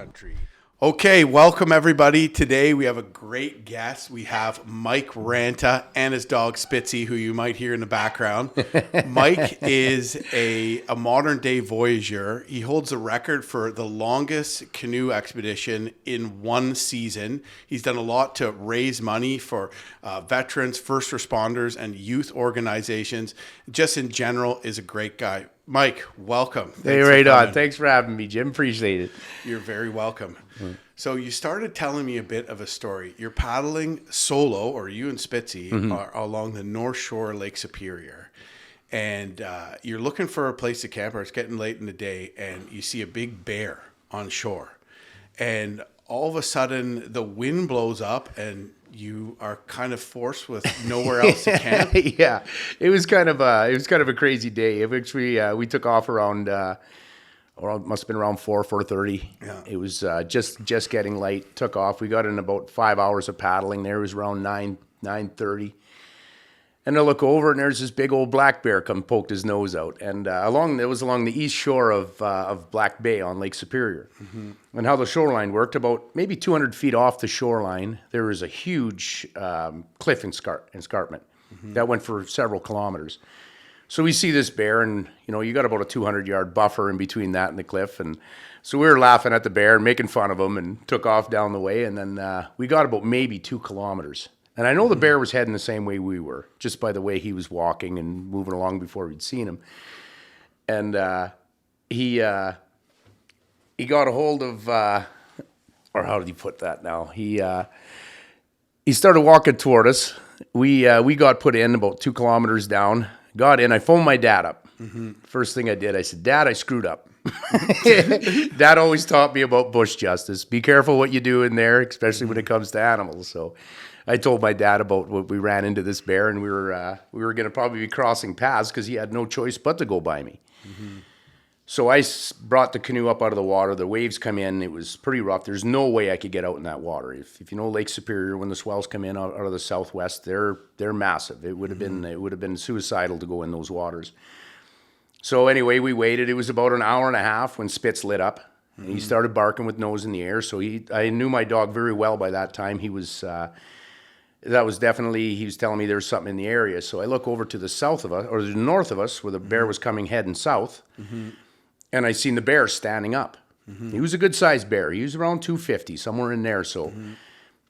Country. Okay, welcome everybody. Today we have a great guest. We have Mike Ranta and his dog Spitzy, who you might hear in the background. Mike is a modern day voyager. He holds the record for the longest canoe expedition in one season. He's done a lot to raise money for veterans, first responders, and youth organizations. Just in general, is a great guy. Mike, welcome. Hey, right on. Thanks for having me, Jim. Appreciate it. You're very welcome. So you started telling me a bit of a story. You're paddling solo, or you and Spitzy, are along the North Shore Lake Superior. And you're looking for a place to camp, or it's getting late in the day, and you see a big bear on shore. And all of a sudden, the wind blows up, and you are kind of forced with nowhere else to camp. Yeah, it was kind of a crazy day. We took off around, or it must have been around 4:30. Yeah. It was just getting light. Took off. We got in about 5 hours of paddling. There it was around 9:30. And I look over, and there's this big old black bear come poked his nose out. And it was along the east shore of Black Bay on Lake Superior. Mm-hmm. And how the shoreline worked, about maybe 200 feet off the shoreline, there was a huge cliff escarpment that went for several kilometers. So we see this bear, and you got about a 200-yard buffer in between that and the cliff. And so we were laughing at the bear and making fun of him, and took off down the way. And then we got about maybe 2 kilometers. And I know the bear was heading the same way we were, just by the way he was walking and moving along before we'd seen him. And he got a hold of, or how did he put that now? He started walking toward us. We got put in about 2 kilometers down. Got in. I phoned my dad up. Mm-hmm. First thing I did, I said, "Dad, I screwed up." Dad always taught me about bush justice. Be careful what you do in there, especially when it comes to animals. So I told my dad about what we ran into this bear, and we were going to probably be crossing paths because he had no choice but to go by me. Mm-hmm. So I brought the canoe up out of the water. The waves come in. It was pretty rough. There's no way I could get out in that water. If you know Lake Superior, when the swells come in out of the southwest, they're massive. It would have been suicidal to go in those waters. So anyway, we waited. It was about an hour and a half when Spitz lit up. And he started barking with nose in the air. So I knew my dog very well by that time. He was telling me there's something in the area. So I look over to the south of us, or the north of us, where the bear was coming heading south. Mm-hmm. And I seen the bear standing up. Mm-hmm. He was a good-sized bear. He was around 250, somewhere in there. So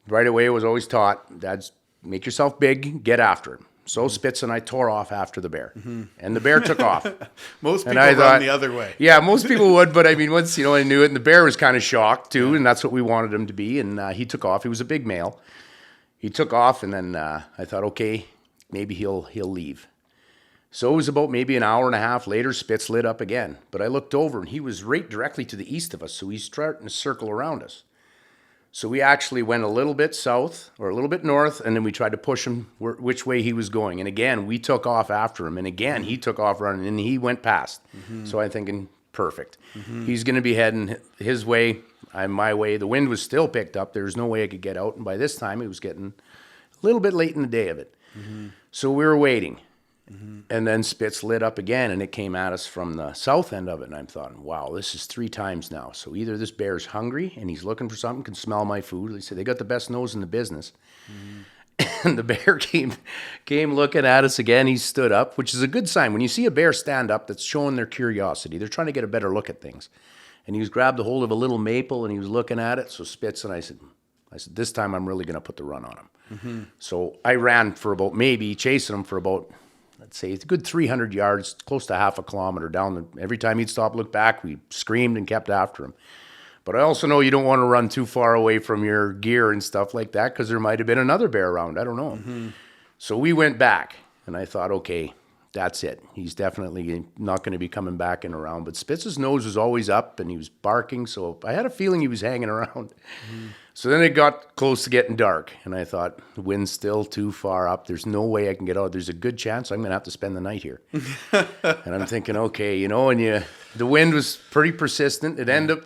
right away I was always taught, Dad's make yourself big, get after him. So Spitz and I tore off after the bear. Mm-hmm. And the bear took off. Most people run the other way. Yeah, most people would, but I mean, once I knew it, and the bear was kind of shocked too, and that's what we wanted him to be. And he took off. He was a big male. He took off, and then I thought, okay, maybe he'll leave. So it was about maybe an hour and a half later, Spitz lit up again. But I looked over, and he was right directly to the east of us, so he's starting to circle around us. So we actually went a little bit south, or a little bit north, and then we tried to push him which way he was going. And again, we took off after him, and again, he took off running, and he went past. Mm-hmm. So I'm thinking, perfect. Mm-hmm. He's going to be heading his way, I'm my way. The wind was still picked up. There was no way I could get out, and by this time, it was getting a little bit late in the day of it. Mm-hmm. So we were waiting. Mm-hmm. And then Spitz lit up again, and it came at us from the south end of it. And I'm thought, wow, this is 3 times now. So either this bear's hungry and he's looking for something, can smell my food. They said they got the best nose in the business. Mm-hmm. And the bear came looking at us again. He stood up, which is a good sign. When you see a bear stand up, that's showing their curiosity. They're trying to get a better look at things. And he was grabbed a hold of a little maple, and he was looking at it. So Spitz and I said, this time I'm really going to put the run on him. Mm-hmm. So I ran for about chasing him for about, let's say, it's a good 300 yards, close to half a kilometer down. Every time he'd stop, look back, we screamed and kept after him. But I also know you don't want to run too far away from your gear and stuff like that, because there might have been another bear around. I don't know. Mm-hmm. So we went back, and I thought, okay, that's it. He's definitely not going to be coming back and around. But Spitz's nose was always up, and he was barking, so I had a feeling he was hanging around. Mm-hmm. So then it got close to getting dark, and I thought, the wind's still too far up. There's no way I can get out. There's a good chance I'm going to have to spend the night here. And I'm thinking, okay, and the wind was pretty persistent. It ended up,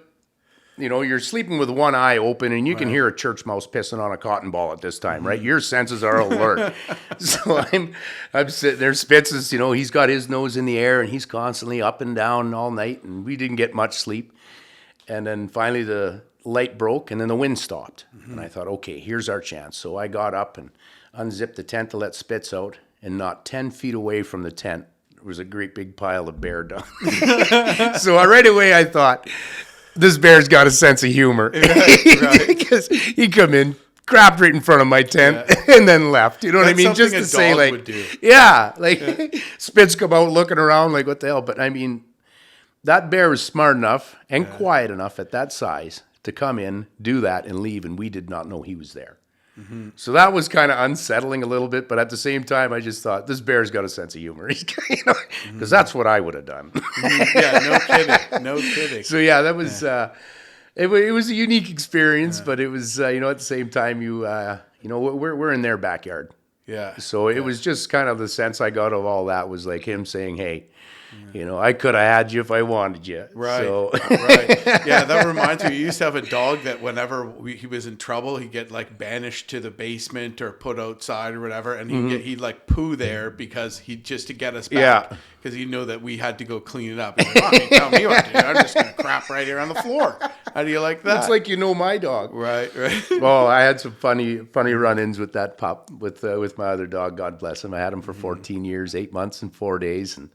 you're sleeping with one eye open, and you can hear a church mouse pissing on a cotton ball at this time, right? Your senses are alert. So I'm sitting there. Spitz is, he's got his nose in the air, and he's constantly up and down all night, and we didn't get much sleep. And then finally the light broke, and then the wind stopped. And I thought, okay, here's our chance. So I got up and unzipped the tent to let Spitz out, and not 10 feet away from the tent was a great big pile of bear dung. So right away I thought, this bear's got a sense of humor. Right. Because he come in, crapped right in front of my tent, and then left. You know what I mean? Just to say, like, Spitz come out looking around like, what the hell? But I mean, that bear was smart enough and quiet enough at that size to come in, do that, and leave, and we did not know he was there. So that was kind of unsettling a little bit, but at the same time, I just thought, this bear's got a sense of humor. Because that's what I would have done. No kidding. So yeah, that was it was a unique experience, but it was at the same time, we're in their backyard. Yeah. So it was just kind of the sense I got of all that was like him saying, hey, I could have had you if I wanted you. Right. So. Right. Yeah, that reminds me. We used to have a dog that whenever he was in trouble, he'd get like banished to the basement or put outside or whatever, and he'd like poo there because just to get us back. Yeah. Because he knew that we had to go clean it up. He's like, you tell me what to do. I'm just gonna crap right here on the floor. How do you like that? It's like my dog. Right. Well, I had some funny run-ins with that pup with my other dog. God bless him. I had him for 14 years, 8 months, and 4 days, and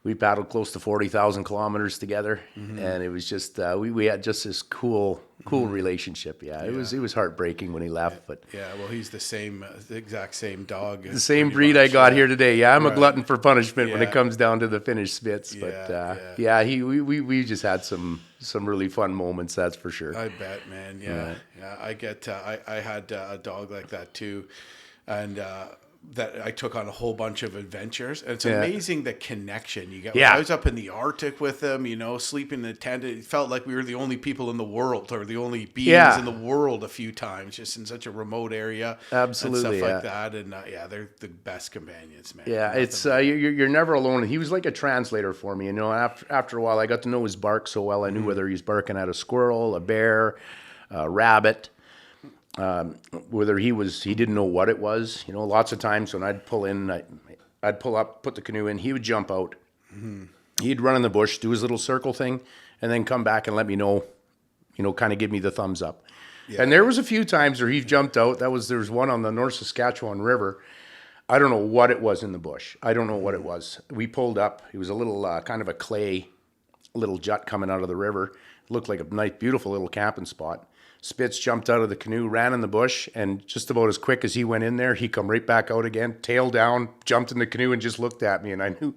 we paddled close to 40,000 kilometers together, and it was just we had just this cool relationship. Yeah, it was heartbreaking when he left, but well, he's the exact same dog, the same breed I got here today. Yeah, I'm a glutton for punishment when it comes down to the finished Spitz, but we just had some really fun moments, that's for sure. I bet, man. Yeah. I had a dog like that too, and that I took on a whole bunch of adventures. And it's amazing the connection you get. When I was up in the Arctic with them, sleeping in a tent. It felt like we were the only people in the world, or the only beings in the world a few times, just in such a remote area. Absolutely. And stuff like that. And they're the best companions, man. Yeah, it's you're never alone. He was like a translator for me. After a while, I got to know his bark so well. I knew whether he's barking at a squirrel, a bear, a rabbit. Whether he didn't know what it was. Lots of times when I'd pull in, I'd pull up, put the canoe in, he would jump out. He'd run in the bush, do his little circle thing, and then come back and let me know, kind of give me the thumbs up. Yeah. And there was a few times where he jumped out. There was one on the North Saskatchewan River. I don't know what it was in the bush. I don't know what it was. We pulled up. It was a little kind of a clay little jut coming out of the river. It looked like a nice, beautiful little camping spot. Spitz jumped out of the canoe, ran in the bush, and just about as quick as he went in there, he come right back out again, tail down, jumped in the canoe, and just looked at me. And I knew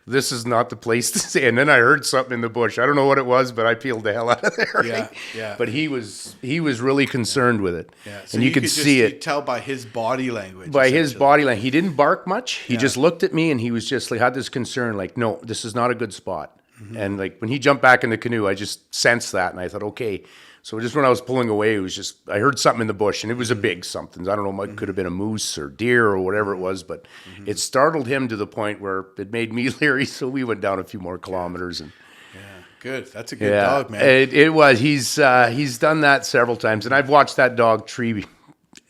this is not the place to stay. And then I heard something in the bush. I don't know what it was, but I peeled the hell out of there. Right? Yeah. But he was really concerned with it. Yeah. So and you could see it. You tell by his body language. By his body language. He didn't bark much. He just looked at me, and he was just like, had this concern, like, no, this is not a good spot. And like when he jumped back in the canoe, I just sensed that, and I thought, okay. So just when I was pulling away, it was just, I heard something in the bush, and it was a big something. I don't know, it could have been a moose or deer or whatever it was, but it startled him to the point where it made me leery, so we went down a few more kilometers. And good. That's a good dog, man. It was. He's done that several times, and I've watched that dog tree.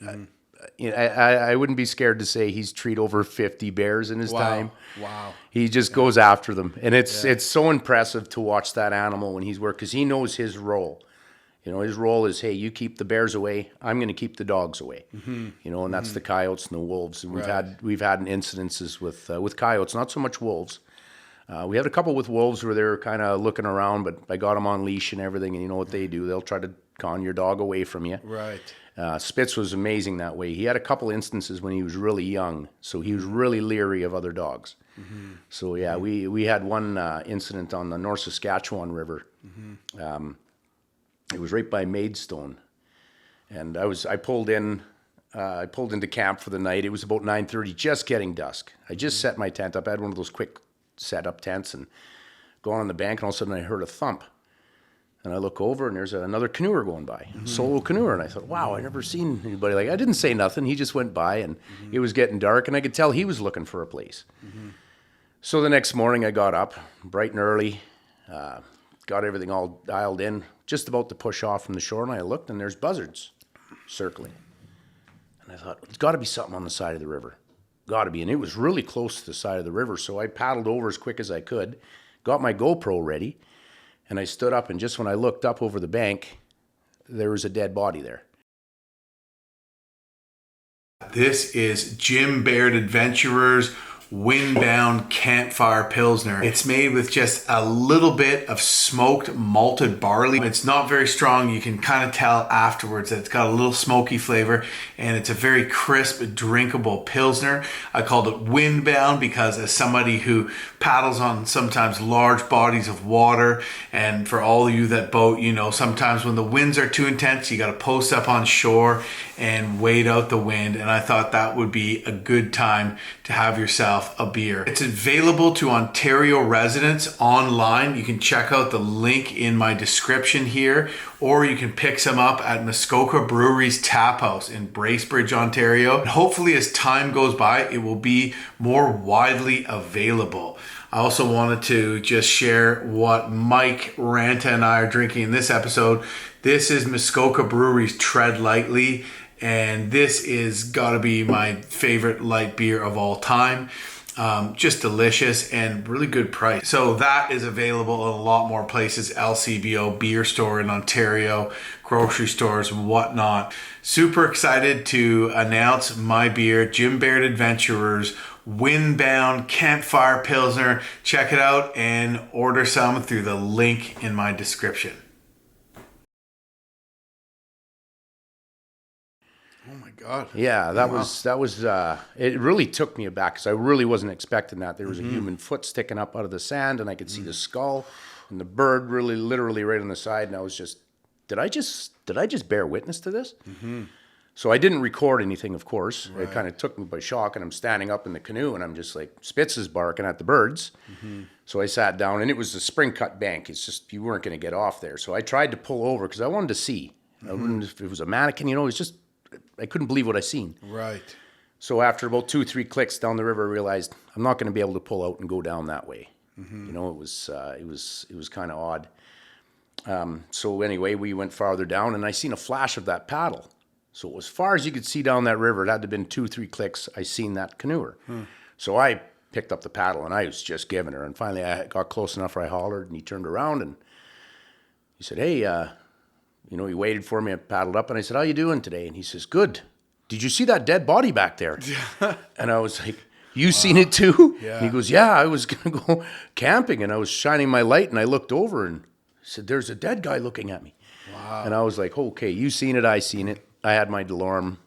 I wouldn't be scared to say he's treed over 50 bears in his time. Wow. He just goes after them, and it's so impressive to watch that animal when he's working, because he knows his role. His role is, hey, you keep the bears away. I'm going to keep the dogs away. And that's the coyotes and the wolves. And we've had incidences with coyotes, not so much wolves. We had a couple with wolves where they were kind of looking around, but I got them on leash and everything. And you know what they do? They'll try to con your dog away from you. Right. Spitz was amazing that way. He had a couple instances when he was really young, so he was really leery of other dogs. So we had one incident on the North Saskatchewan River. It was right by Maidstone, and I pulled into camp for the night. It was about 9:30, just getting dusk. I just set my tent up. I had one of those quick set-up tents, and going on the bank, and all of a sudden I heard a thump. And I look over, and there's another canoeer going by, solo canoeer. And I thought, wow, I never seen anybody like. I didn't say nothing. He just went by, and it was getting dark, and I could tell he was looking for a place. So the next morning, I got up bright and early, got everything all dialed in, just about to push off from the shore, and I looked, and there's buzzards circling. And I thought, it's got to be something on the side of the river. Got to be. And it was really close to the side of the river, so I paddled over as quick as I could, got my GoPro ready, and I stood up, and just when I looked up over the bank, there was a dead body there. This is Jim Baird Adventurer's Windbound Campfire Pilsner. It's made with just a little bit of smoked malted barley. It's not very strong. You can kind of tell afterwards that it's got a little smoky flavor, and it's a very crisp, drinkable Pilsner. I called it Windbound because as somebody who paddles on sometimes large bodies of water, and for all of you that boat, you know, sometimes when the winds are too intense, you got to post up on shore and wait out the wind. And I thought that would be a good time to have yourself a beer. It's available to Ontario residents online. You can check out the link in my description here, or you can pick some up at Muskoka Brewery's Tap House in Bracebridge, Ontario. And hopefully as time goes by, it will be more widely available. I also wanted to just share what Mike Ranta and I are drinking in this episode. This is Muskoka Brewery's Tread Lightly, and this is got to be my favorite light beer of all time. Just delicious and really good price. So that is available in a lot more places. LCBO beer store in Ontario, grocery stores and whatnot. Super excited to announce my beer, Jim Baird Adventurer's Windbound Campfire Pilsner. Check it out and order some through the link in my description. Oh my God. Yeah, that was it really took me aback because I really wasn't expecting that. There was a human foot sticking up out of the sand, and I could see the skull and the bird really literally right on the side, and I was just, did I just bear witness to this? So I didn't record anything, of course. Right. It kind of took me by shock, and I'm standing up in the canoe, and I'm just like, Spitz is barking at the birds. So I sat down, and it was a spring cut bank. It's just, you weren't going to get off there. So I tried to pull over because I wanted to see. I wouldn't, if it was a mannequin, you know, it's just, I couldn't believe what I seen. Right. So after about 2-3 clicks down the river, I realized I'm not going to be able to pull out and go down that way. You know, it was kind of odd. So anyway, we went farther down, and I seen a flash of that paddle. So as far as you could see down that river, it had to have been 2-3 clicks. I seen that canoer. So I picked up the paddle, and I was just giving her. And finally, I got close enough where I hollered, and he turned around, and he said, "Hey, you know," he waited for me. I paddled up, and I said, "How you doing today?" And he says, "Good. Did you see that dead body back there?" And I was like, "You seen it too?" Yeah. And he goes, "Yeah, I was going to go camping, and I was shining my light, and I looked over, and he said, 'There's a dead guy looking at me.'" Wow. And I was like, "Okay, you seen it, I seen it." I had my DeLorme.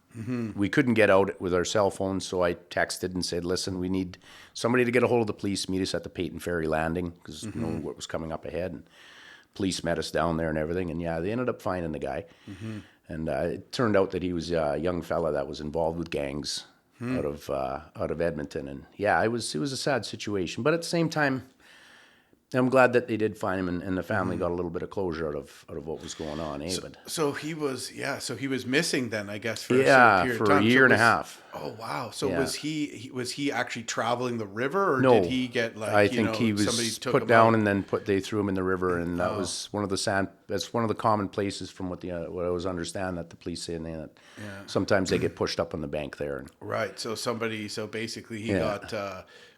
We couldn't get out with our cell phones, so I texted and said, "Listen, we need somebody to get a hold of the police, meet us at the Peyton Ferry Landing," because you know what was coming up ahead. And police met us down there and everything, and yeah, they ended up finding the guy. And it turned out that he was a young fella that was involved with gangs out of Edmonton. And yeah, it was a sad situation, but at the same time, I'm glad that they did find him, and the family got a little bit of closure out of what was going on. So he was missing then, I guess, for a certain period of time. For a year and a half. Oh wow! So was he actually traveling the river, or No, did he get like? I think he was somebody took put him down, out? and then they threw him in the river, and that was one of the That's one of the common places from what I was understand that the police say that sometimes they get pushed up on the bank there. And, right. So basically he got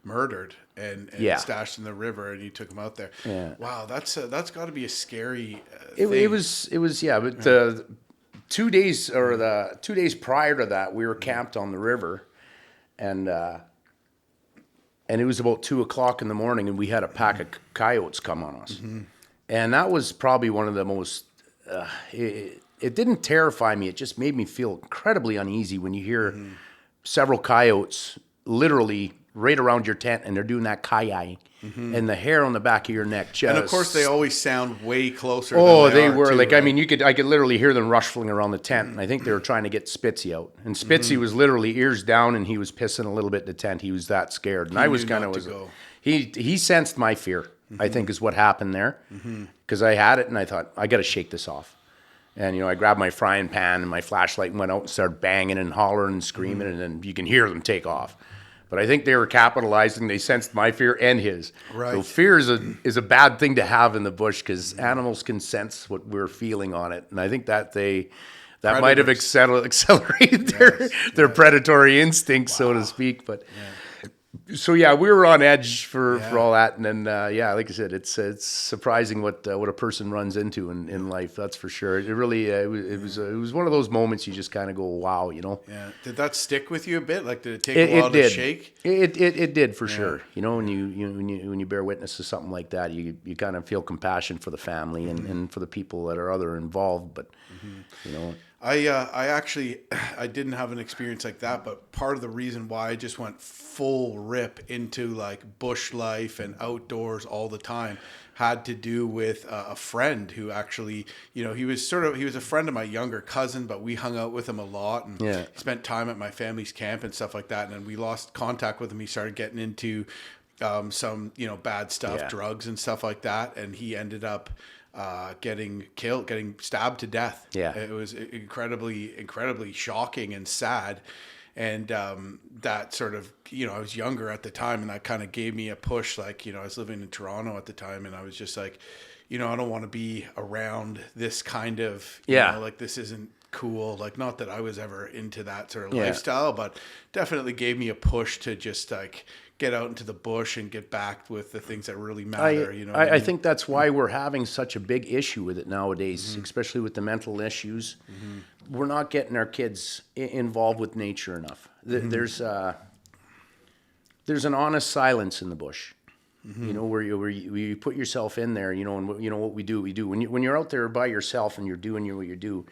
murdered and stashed in the river, and you took him out there. Yeah. Wow, that's got to be a scary It thing. was but the 2 days or the 2 days prior to that, we were camped on the river, and it was about 2:00 in the morning, and we had a pack of coyotes come on us, and that was probably one of the most. It didn't terrify me; it just made me feel incredibly uneasy when you hear several coyotes literally right around your tent, and they're doing that kayaking, and the hair on the back of your neck just... And of course, they always sound way closer. Oh, than they are were too, like, right? I mean, I could literally hear them ruffling around the tent, and I think they were trying to get Spitzy out. And Spitzy was literally ears down, and he was pissing a little bit in the tent. He was that scared, and I was kind of he sensed my fear. I think is what happened there, because I had it, and I thought I got to shake this off. And I grabbed my frying pan and my flashlight and went out and started banging and hollering and screaming, and then you can hear them take off. But I think they were capitalizing. They sensed my fear and his. Right. So fear is a bad thing to have in the bush, because animals can sense what we're feeling on it. And I think that might have accelerated their predatory instinct, so to speak. But So yeah, we were on edge for all that, and then like I said, it's surprising what a person runs into in life. That's for sure. It really it was one of those moments you just kind of go, wow, you know. Yeah. Did that stick with you a bit? Like, did it take a while to shake? It did for sure. You know, when you bear witness to something like that, you kind of feel compassion for the family and for the people that are other involved. But you know. I actually didn't have an experience like that, but part of the reason why I just went full rip into like bush life and outdoors all the time had to do with a friend who actually, you know, he was a friend of my younger cousin, but we hung out with him a lot and he spent time at my family's camp and stuff like that. And then we lost contact with him. He started getting into some, you know, bad stuff, drugs and stuff like that. And he ended up getting killed, getting stabbed to death. Yeah. It was incredibly shocking and sad. And that sort of, you know, I was younger at the time, and that kind of gave me a push. Like, you know, I was living in Toronto at the time, and I was just like, you know, I don't want to be around this kind of, you know, like this isn't cool. Like, not that I was ever into that sort of lifestyle, but definitely gave me a push to just like get out into the bush and get back with the things that really matter. You know, I think that's why we're having such a big issue with it nowadays, especially with the mental issues. We're not getting our kids involved with nature enough. There's an honest silence in the bush. You know, where you put yourself in there. You know, and you know what we do. When you're out there by yourself and you're doing what you do,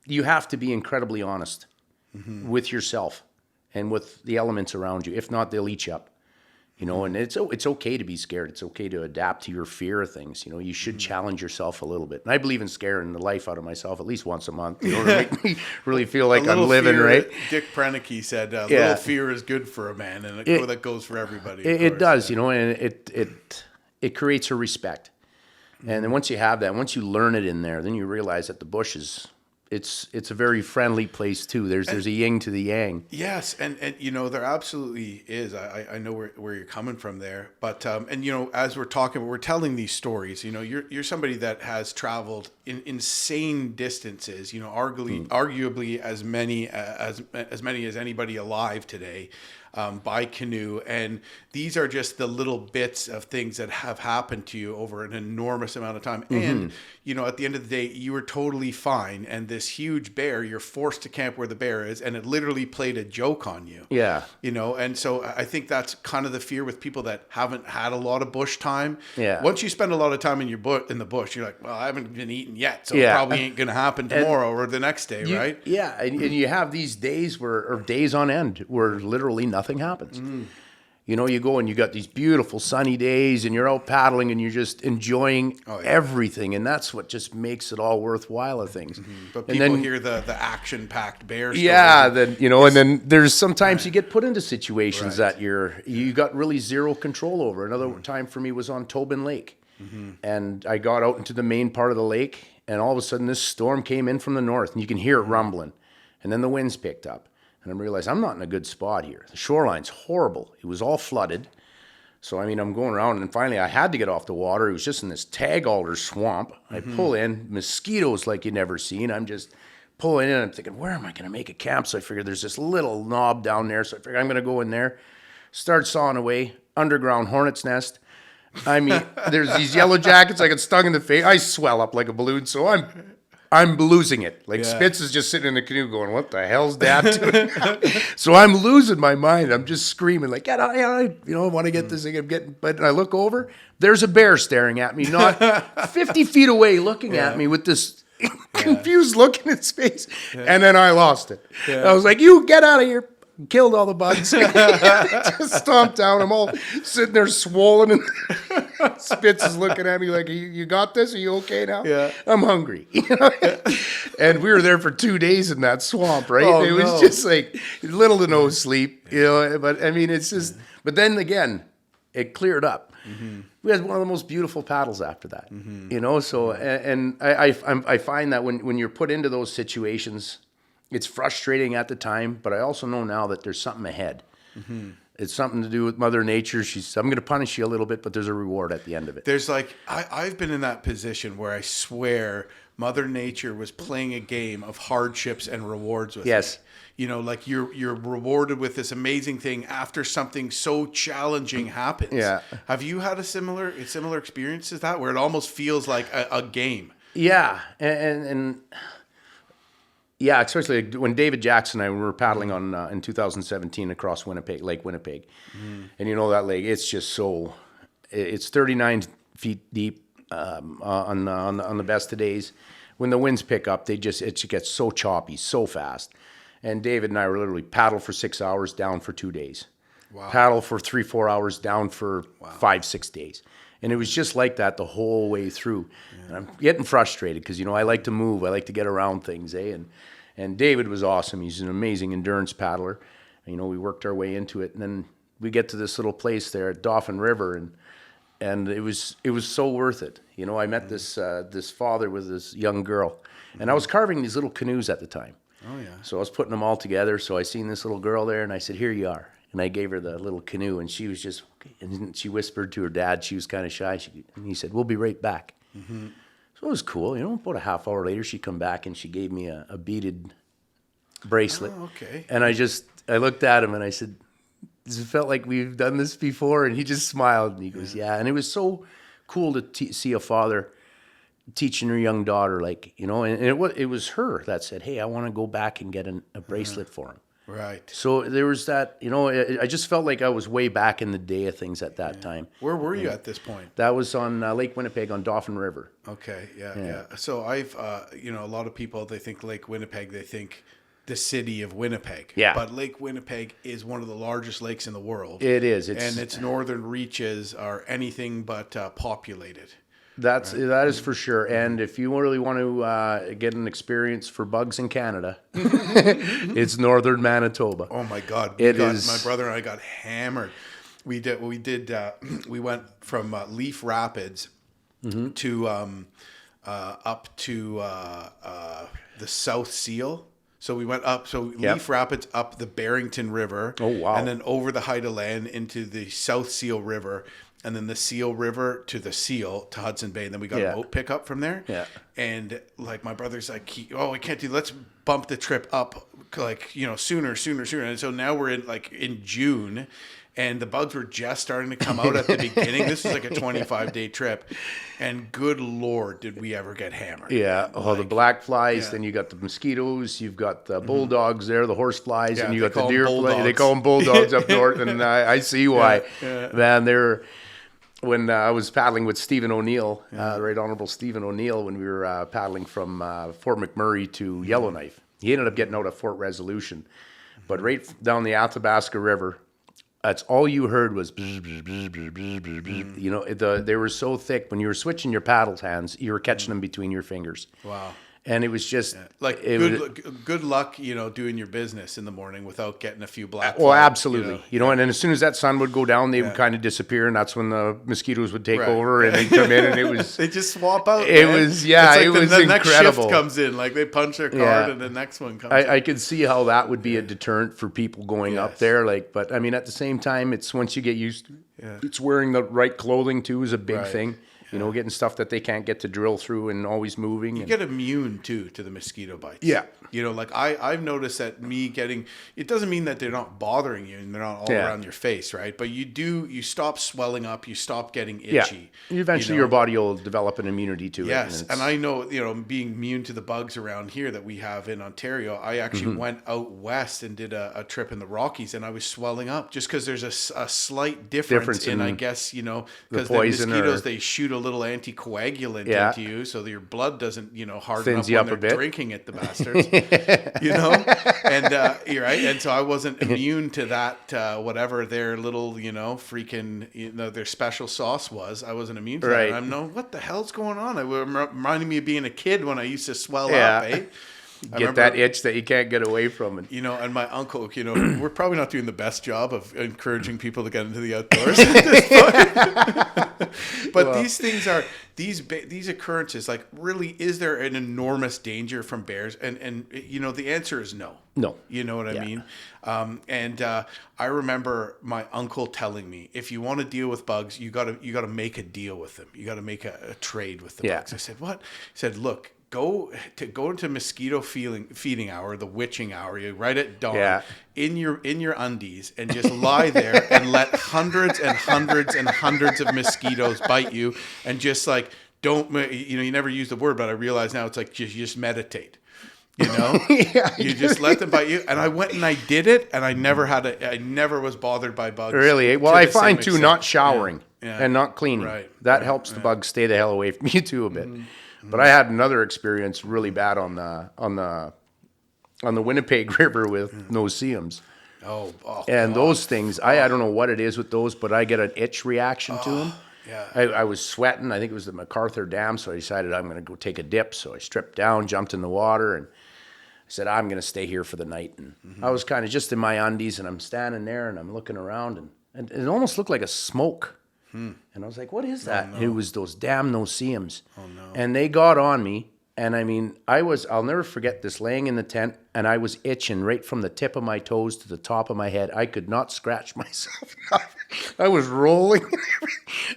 you have to be incredibly honest with yourself and with the elements around you. If not, they'll eat you up. You know, and it's okay to be scared. It's okay to adapt to your fear of things. You know, you should challenge yourself a little bit. And I believe in scaring the life out of myself at least once a month. You know, to make me really feel like I'm living, right? Dick Prenicky said, little fear is good for a man. And that goes for everybody. It does, you know, and it creates a respect. And then once you have that, once you learn it in there, then you realize that the bush is... It's a very friendly place too. There's a yin to the yang. Yes, and you know, there absolutely is. I know where you're coming from there, but and you know, as we're telling these stories. You know, you're somebody that has traveled in insane distances. You know, arguably as many as anybody alive today. By canoe, and these are just the little bits of things that have happened to you over an enormous amount of time. And you know, at the end of the day, you were totally fine, and this huge bear, you're forced to camp where the bear is, and it literally played a joke on you. Yeah, you know, and so I think that's kind of the fear with people that haven't had a lot of bush time. Yeah, once you spend a lot of time in the bush, you're like, well, I haven't been eating yet, so it probably ain't going to happen tomorrow or the next day, right? Yeah, and you have these days or days on end where literally nothing happens. You know, you go and you got these beautiful sunny days and you're out paddling and you're just enjoying everything, and that's what just makes it all worthwhile of things. But people hear the action-packed bear story. Yeah, then you know, and then there's sometimes you get put into situations that you got really zero control over. Another time for me was on Tobin Lake, and I got out into the main part of the lake, and all of a sudden this storm came in from the north, and you can hear it rumbling, and then the winds picked up. And I realized I'm not in a good spot here. The shoreline's horrible. It was all flooded. So, I mean, I'm going around, and finally I had to get off the water. It was just in this tag alder swamp. I pull in, mosquitoes like you never seen. I'm just pulling in, and I'm thinking, where am I going to make a camp? So I figured there's this little knob down there. So I figured I'm going to go in there, start sawing away, underground hornet's nest. I mean, there's these yellow jackets. I get stung in the face. I swell up like a balloon, so I'm losing it. Like Spitz is just sitting in the canoe going, what the hell's that doing? So I'm losing my mind. I'm just screaming like, get out, I want to get this thing. But I look over, there's a bear staring at me, not 50 feet away looking at me with this confused look in its face. And then I lost it. I was like, you get out of here. Killed all the bugs. Just stomped down. I'm all sitting there swollen, and Spitz is looking at me like, you got this? Are you okay now? Yeah. I'm hungry. And we were there for 2 days in that swamp, right? It was just like little to no sleep, you know. But I mean, it's just. But then again, it cleared up. We had one of the most beautiful paddles after that, you know. So and I find that when you're put into those situations, it's frustrating at the time, but I also know now that there's something ahead. It's something to do with Mother Nature. I'm going to punish you a little bit, but there's a reward at the end of it. There's like, I've been in that position where I swear Mother Nature was playing a game of hardships and rewards with me. You know, like you're rewarded with this amazing thing after something so challenging happens. Yeah. Have you had a similar experience as that, where it almost feels like a game? Yeah, and yeah, especially when David Jackson and I were paddling on in 2017 across Lake Winnipeg, and you know that lake, it's just it's 39 feet deep on the best of days. When the winds pick up, it just gets so choppy, so fast. And David and I were literally paddle for 6 hours, down for 2 days. Wow. Paddle for 3-4 hours, down for 5-6 days. And it was just like that the whole way through. Yeah. And I'm getting frustrated because, you know, I like to move. I like to get around things, eh? And David was awesome. He's an amazing endurance paddler. And, you know, we worked our way into it. And then we get to this little place there at Dauphin River, and it was so worth it. You know, I met this father with this young girl. And I was carving these little canoes at the time. Oh, yeah. So I was putting them all together. So I seen this little girl there, and I said, "Here you are." And I gave her the little canoe, and she was just, and she whispered to her dad. She was kind of shy. And he said, "We'll be right back." Mm-hmm. So it was cool. You know, about a half hour later, she come back, and she gave me a beaded bracelet. Oh, okay. And I looked at him, and I said, "Does it felt like we've done this before?" And he just smiled, and he goes, "Yeah." And it was so cool to see a father teaching her young daughter, like, you know, and it was her that said, "Hey, I want to go back and get a bracelet for him." Right. So there was that, you know, I just felt like I was way back in the day of things at that time. Where were you at this point? That was on Lake Winnipeg on Dauphin River. Okay, yeah. So I've, you know, a lot of people, they think Lake Winnipeg, they think the city of Winnipeg. Yeah. But Lake Winnipeg is one of the largest lakes in the world. It is. And its northern reaches are anything but populated. That is for sure. And if you really want to get an experience for bugs in Canada, it's northern Manitoba. Oh my God! My brother and I got hammered. We went from Leaf Rapids to up to the South Seal. So we went up. So Leaf Rapids up the Barrington River. Oh wow! And then over the Haida Land into the South Seal River. And then the Seal River to the Seal to Hudson Bay. And then we got a boat pickup from there. Yeah. And like my brother's like, I can't do, let's bump the trip up, like, you know, sooner. And so now we're in June, and the bugs were just starting to come out at the beginning. This was like a 25-day trip. And good Lord, did we ever get hammered. Yeah. The black flies, then you got the mosquitoes, you've got the bulldogs there, the horse flies, and you got the deer flies. They call them bulldogs up north, and I see why. Yeah. Man, they're... When I was paddling with Stephen O'Neill, Right Honorable Stephen O'Neill, when we were paddling from Fort McMurray to Yellowknife, he ended up getting out of Fort Resolution. But right down the Athabasca River, that's all you heard was bzz, bzz, bzz, bzz, bzz, bzz, bzz. You know, they were so thick. When you were switching your paddle hands, you were catching them between your fingers. Wow. And it was just like good luck, you know, doing your business in the morning without getting a few black flies. Well, absolutely. You know, and then as soon as that sun would go down, they would kind of disappear, and that's when the mosquitoes would take over, and they'd come in, and it was... They just swap out, It man. was, yeah, it's like it was the incredible. next shift comes in, like they punch their card, and the next one comes in. I could see how that would be a deterrent for people going up there, like, but I mean, at the same time, it's once you get used to it, it's wearing the right clothing, too, is a big thing. You know, getting stuff that they can't get to drill through and always moving. You get immune, too, to the mosquito bites. Yeah. You know, like I've noticed that it doesn't mean that they're not bothering you and they're not all around your face, right? But you stop swelling up, you stop getting itchy. Yeah. Eventually your body will develop an immunity to it. Yes. And I know, you know, being immune to the bugs around here that we have in Ontario, I actually went out west and did a trip in the Rockies, and I was swelling up just because there's a slight difference in, I guess, you know, because the mosquitoes, they shoot a little anticoagulant into you so that your blood doesn't, you know, harden up when they're drinking it, the bastards. You know, and you're right. And so I wasn't immune to that, whatever their little, you know, freaking, you know, their special sauce was. I wasn't immune to that. And I'm no, what the hell's going on? It reminded me of being a kid when I used to swell up, eh? Get that itch that you can't get away from it. You know, and my uncle, you know, we're probably not doing the best job of encouraging people to get into the outdoors at this point. But these things are these occurrences. Like, really, is there an enormous danger from bears? And the answer is no. No. You know what I mean? I remember my uncle telling me, if you want to deal with bugs, you gotta make a deal with them. You gotta make a trade with the bugs. I said, what? He said, look. Go into mosquito feeding hour, the witching hour, right at dawn, in your undies, and just lie there and let hundreds and hundreds and hundreds of mosquitoes bite you, and just like you never use the word, but I realize now it's like just meditate. You just let them bite you. And I went and I did it, and I never was bothered by bugs. Really? Well, I find too, not showering and not cleaning. That helps the bugs stay the hell away from you too a bit. Mm-hmm. But I had another experience really bad on the Winnipeg River with no-see-ums. And those things, I don't know what it is with those, but I get an itch reaction to them. Yeah. I was sweating. I think it was the MacArthur Dam, so I decided I'm going to go take a dip. So I stripped down, jumped in the water, and I said, I'm going to stay here for the night. And I was kind of just in my undies, and I'm standing there, and I'm looking around, and it almost looked like a smoke. And I was like, what is that? Oh, no. It was those damn no-see-ums. Oh, no. And they got on me. And I mean, I'll never forget this, laying in the tent, and I was itching right from the tip of my toes to the top of my head. I could not scratch myself. I was rolling.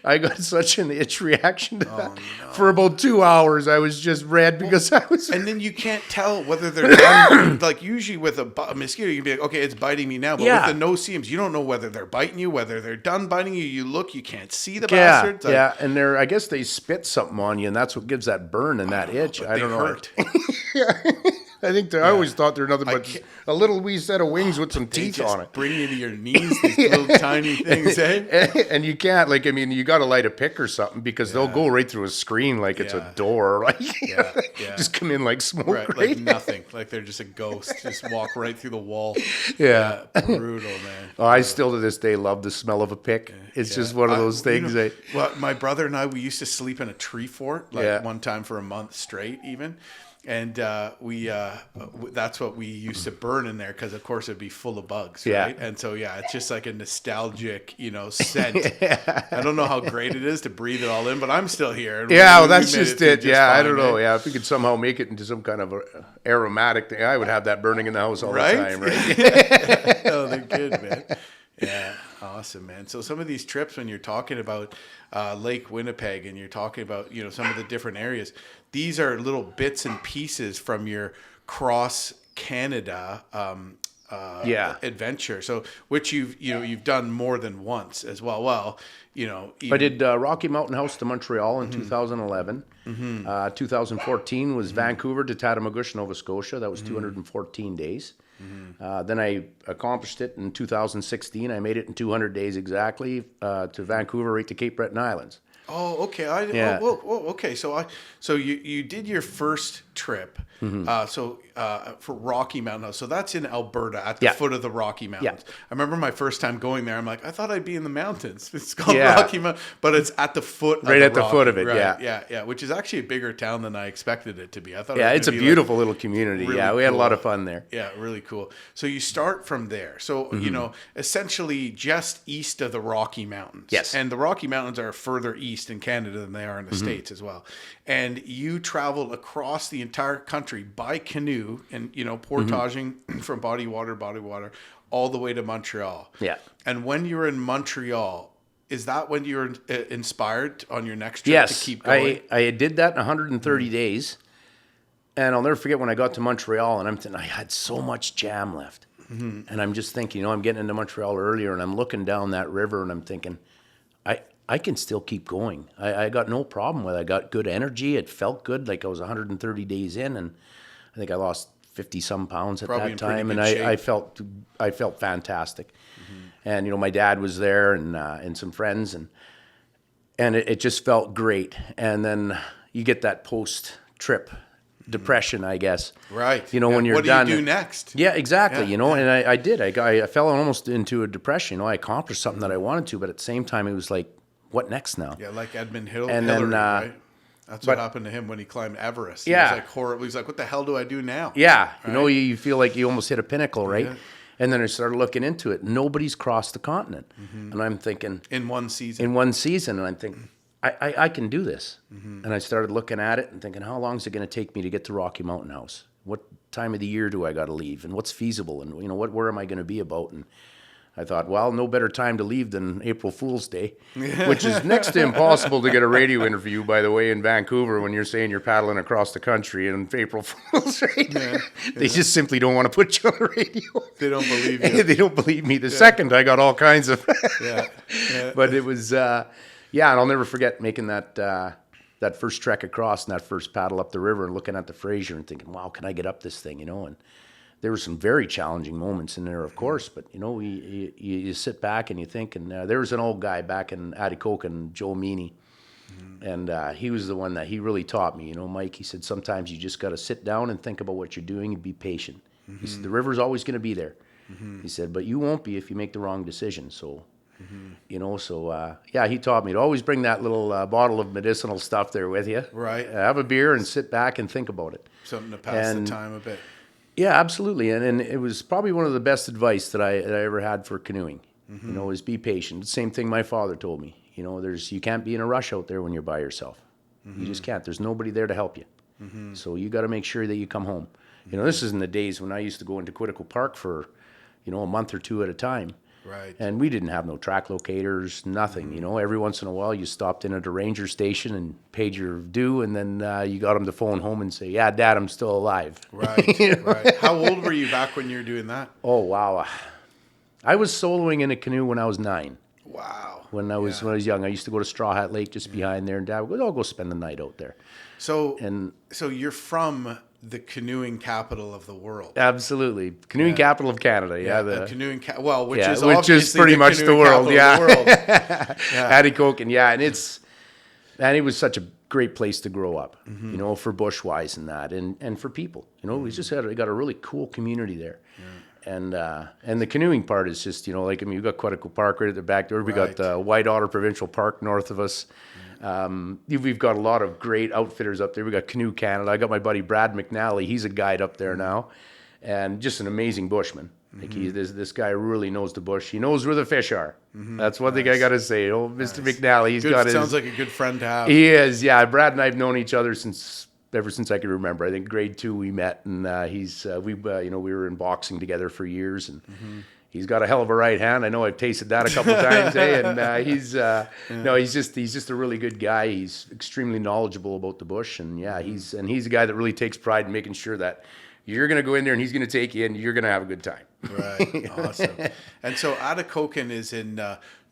I got such an itch reaction to that. No. For about 2 hours, I was just red because I was... And then you can't tell whether they're done. Like, usually with a mosquito, you can be like, okay, it's biting me now. But with the no-see-ums, you don't know whether they're biting you, whether they're done biting you. You look, you can't see the bastards. Like, and I guess they spit something on you, and that's what gives that burn and that itch. I don't know. Hurt. I think I always thought they're nothing but a little wee set of wings with some teeth on it. Bring you to your knees, these little tiny things, eh? And you can't, like, I mean, you got to light a pick or something because they'll go right through a screen like it's a door. Like, just come in like smoke. Right? Like nothing. Like they're just a ghost. Just walk right through the wall. Yeah. Brutal, man. Oh, I still to this day love the smell of a pick. It's just one of those things. Well, my brother and I, we used to sleep in a tree fort, one time for a month straight even. And that's what we used to burn in there because, of course, it'd be full of bugs, right? And so, it's just like a nostalgic, scent. I don't know how great it is to breathe it all in, but I'm still here. That's just it. I don't know. If we could somehow make it into some kind of aromatic thing, I would have that burning in the house all the time, right? Oh, they're good, man. Yeah, awesome, man. So some of these trips, when you're talking about Lake Winnipeg and you're talking about, some of the different areas, these are little bits and pieces from your cross Canada adventure. So which you've done more than once as well. Well, I did Rocky Mountain House to Montreal in 2011. 2014 was Vancouver to Tatamagouche, Nova Scotia. That was 214 days. Then I accomplished it in 2016. I made it in 200 days exactly to Vancouver, right to Cape Breton Islands. Oh, okay. Okay. So you did your first trip. For Rocky Mountain. So that's in Alberta at the foot of the Rocky Mountains. I remember my first time going there. I'm like, I thought I'd be in the mountains. It's called Rocky Mountain, but it's at the foot. Right at the foot of it. Right? Yeah. Which is actually a bigger town than I expected it to be. I thought. Yeah, it's a beautiful little community. Really we had a lot of fun there. Yeah, really cool. So you start from there. So essentially just east of the Rocky Mountains. Yes. And the Rocky Mountains are further east in Canada than they are in the States as well. And you traveled across the entire country by canoe and, portaging from body water, all the way to Montreal. Yeah. And when you were in Montreal, is that when you were inspired on your next trip to keep going? I did that in 130 days. And I'll never forget when I got to Montreal and I'm thinking, I had so much jam left. And I'm just thinking, I'm getting into Montreal earlier and I'm looking down that river and I'm thinking, I can still keep going. I got no problem with it. I got good energy. It felt good. Like I was 130 days in, and I think I lost 50-some pounds at that time. And I felt fantastic. And my dad was there and some friends, and it just felt great. And then you get that post-trip depression, I guess. Right. When you're done. What do you do next? Yeah, exactly. And I did. I fell almost into a depression. I accomplished something that I wanted to, but at the same time, it was like, what next now? Yeah, like Edmund Hillary, right? That's what happened to him when he climbed Everest. He was like horrible. He was like, what the hell do I do now? Yeah. Right? You feel like you almost hit a pinnacle, right? Yeah. And then I started looking into it. Nobody's crossed the continent. And I'm thinking... In one season. And I'm thinking, I can do this. And I started looking at it and thinking, how long is it going to take me to get to Rocky Mountain House? What time of the year do I got to leave? And what's feasible? And, where am I going to be about? And I thought, well, no better time to leave than April Fool's Day, which is next to impossible to get a radio interview, by the way, in Vancouver when you're saying you're paddling across the country on April Fool's Day. Yeah. They just simply don't want to put you on the radio. They don't believe you. They don't believe me. The second, I got all kinds of... But it was, and I'll never forget making that first trek across and that first paddle up the river and looking at the Fraser and thinking, wow, can I get up this thing, and... There were some very challenging moments in there, of course, but, you sit back and you think, and there was an old guy back in Auditory, Joe Meany, and he was the one that he really taught me, Mike, he said, sometimes you just got to sit down and think about what you're doing and be patient. He said, the river's always going to be there. He said, but you won't be if you make the wrong decision, so... he taught me to always bring that little bottle of medicinal stuff there with you. Right. Have a beer and sit back and think about it. Something to pass the time a bit. Yeah, absolutely. And it was probably one of the best advice that I ever had for canoeing, is be patient. Same thing my father told me. You can't be in a rush out there when you're by yourself. You just can't. There's nobody there to help you. So you got to make sure that you come home. This is in the days when I used to go into Quetico Park for, a month or two at a time. Right. And we didn't have no track locators, nothing. Every once in a while you stopped in at a ranger station and paid your due, and then you got them to phone home and say, "Yeah, Dad, I'm still alive." Right. Right. How old were you back when you were doing that? Oh wow, I was soloing in a canoe when I was 9. Wow. When I was young, I used to go to Straw Hat Lake just behind there, and Dad would go, "I'll go spend the night out there." So you're from the canoeing capital of the world. Absolutely. Canoeing capital of Canada. Yeah. The canoeing which is pretty much the world. Yeah. Auditory. And it was such a great place to grow up, for bushwise and that, and for people, we just got a really cool community there. Yeah. And the canoeing part is just, we've got Quetico Park right at the back door. We got the White Otter Provincial Park north of us. We've got a lot of great outfitters up there. We got Canoe Canada. I got my buddy Brad McNally. He's a guide up there now, and just an amazing bushman. Like this guy really knows the bush. He knows where the fish are. That's one thing I got to say. Mr. McNally, sounds like a good friend to have. He is. Yeah, Brad and I've known each other ever since I can remember. I think grade 2 we met, and we were in boxing together for years, and. He's got a hell of a right hand. I know I've tasted that a couple times, and he's just a really good guy. He's extremely knowledgeable about the bush, and he's a guy that really takes pride in making sure that you're going to go in there and he's going to take you and you're going to have a good time. Right. Awesome. And so Auditory is in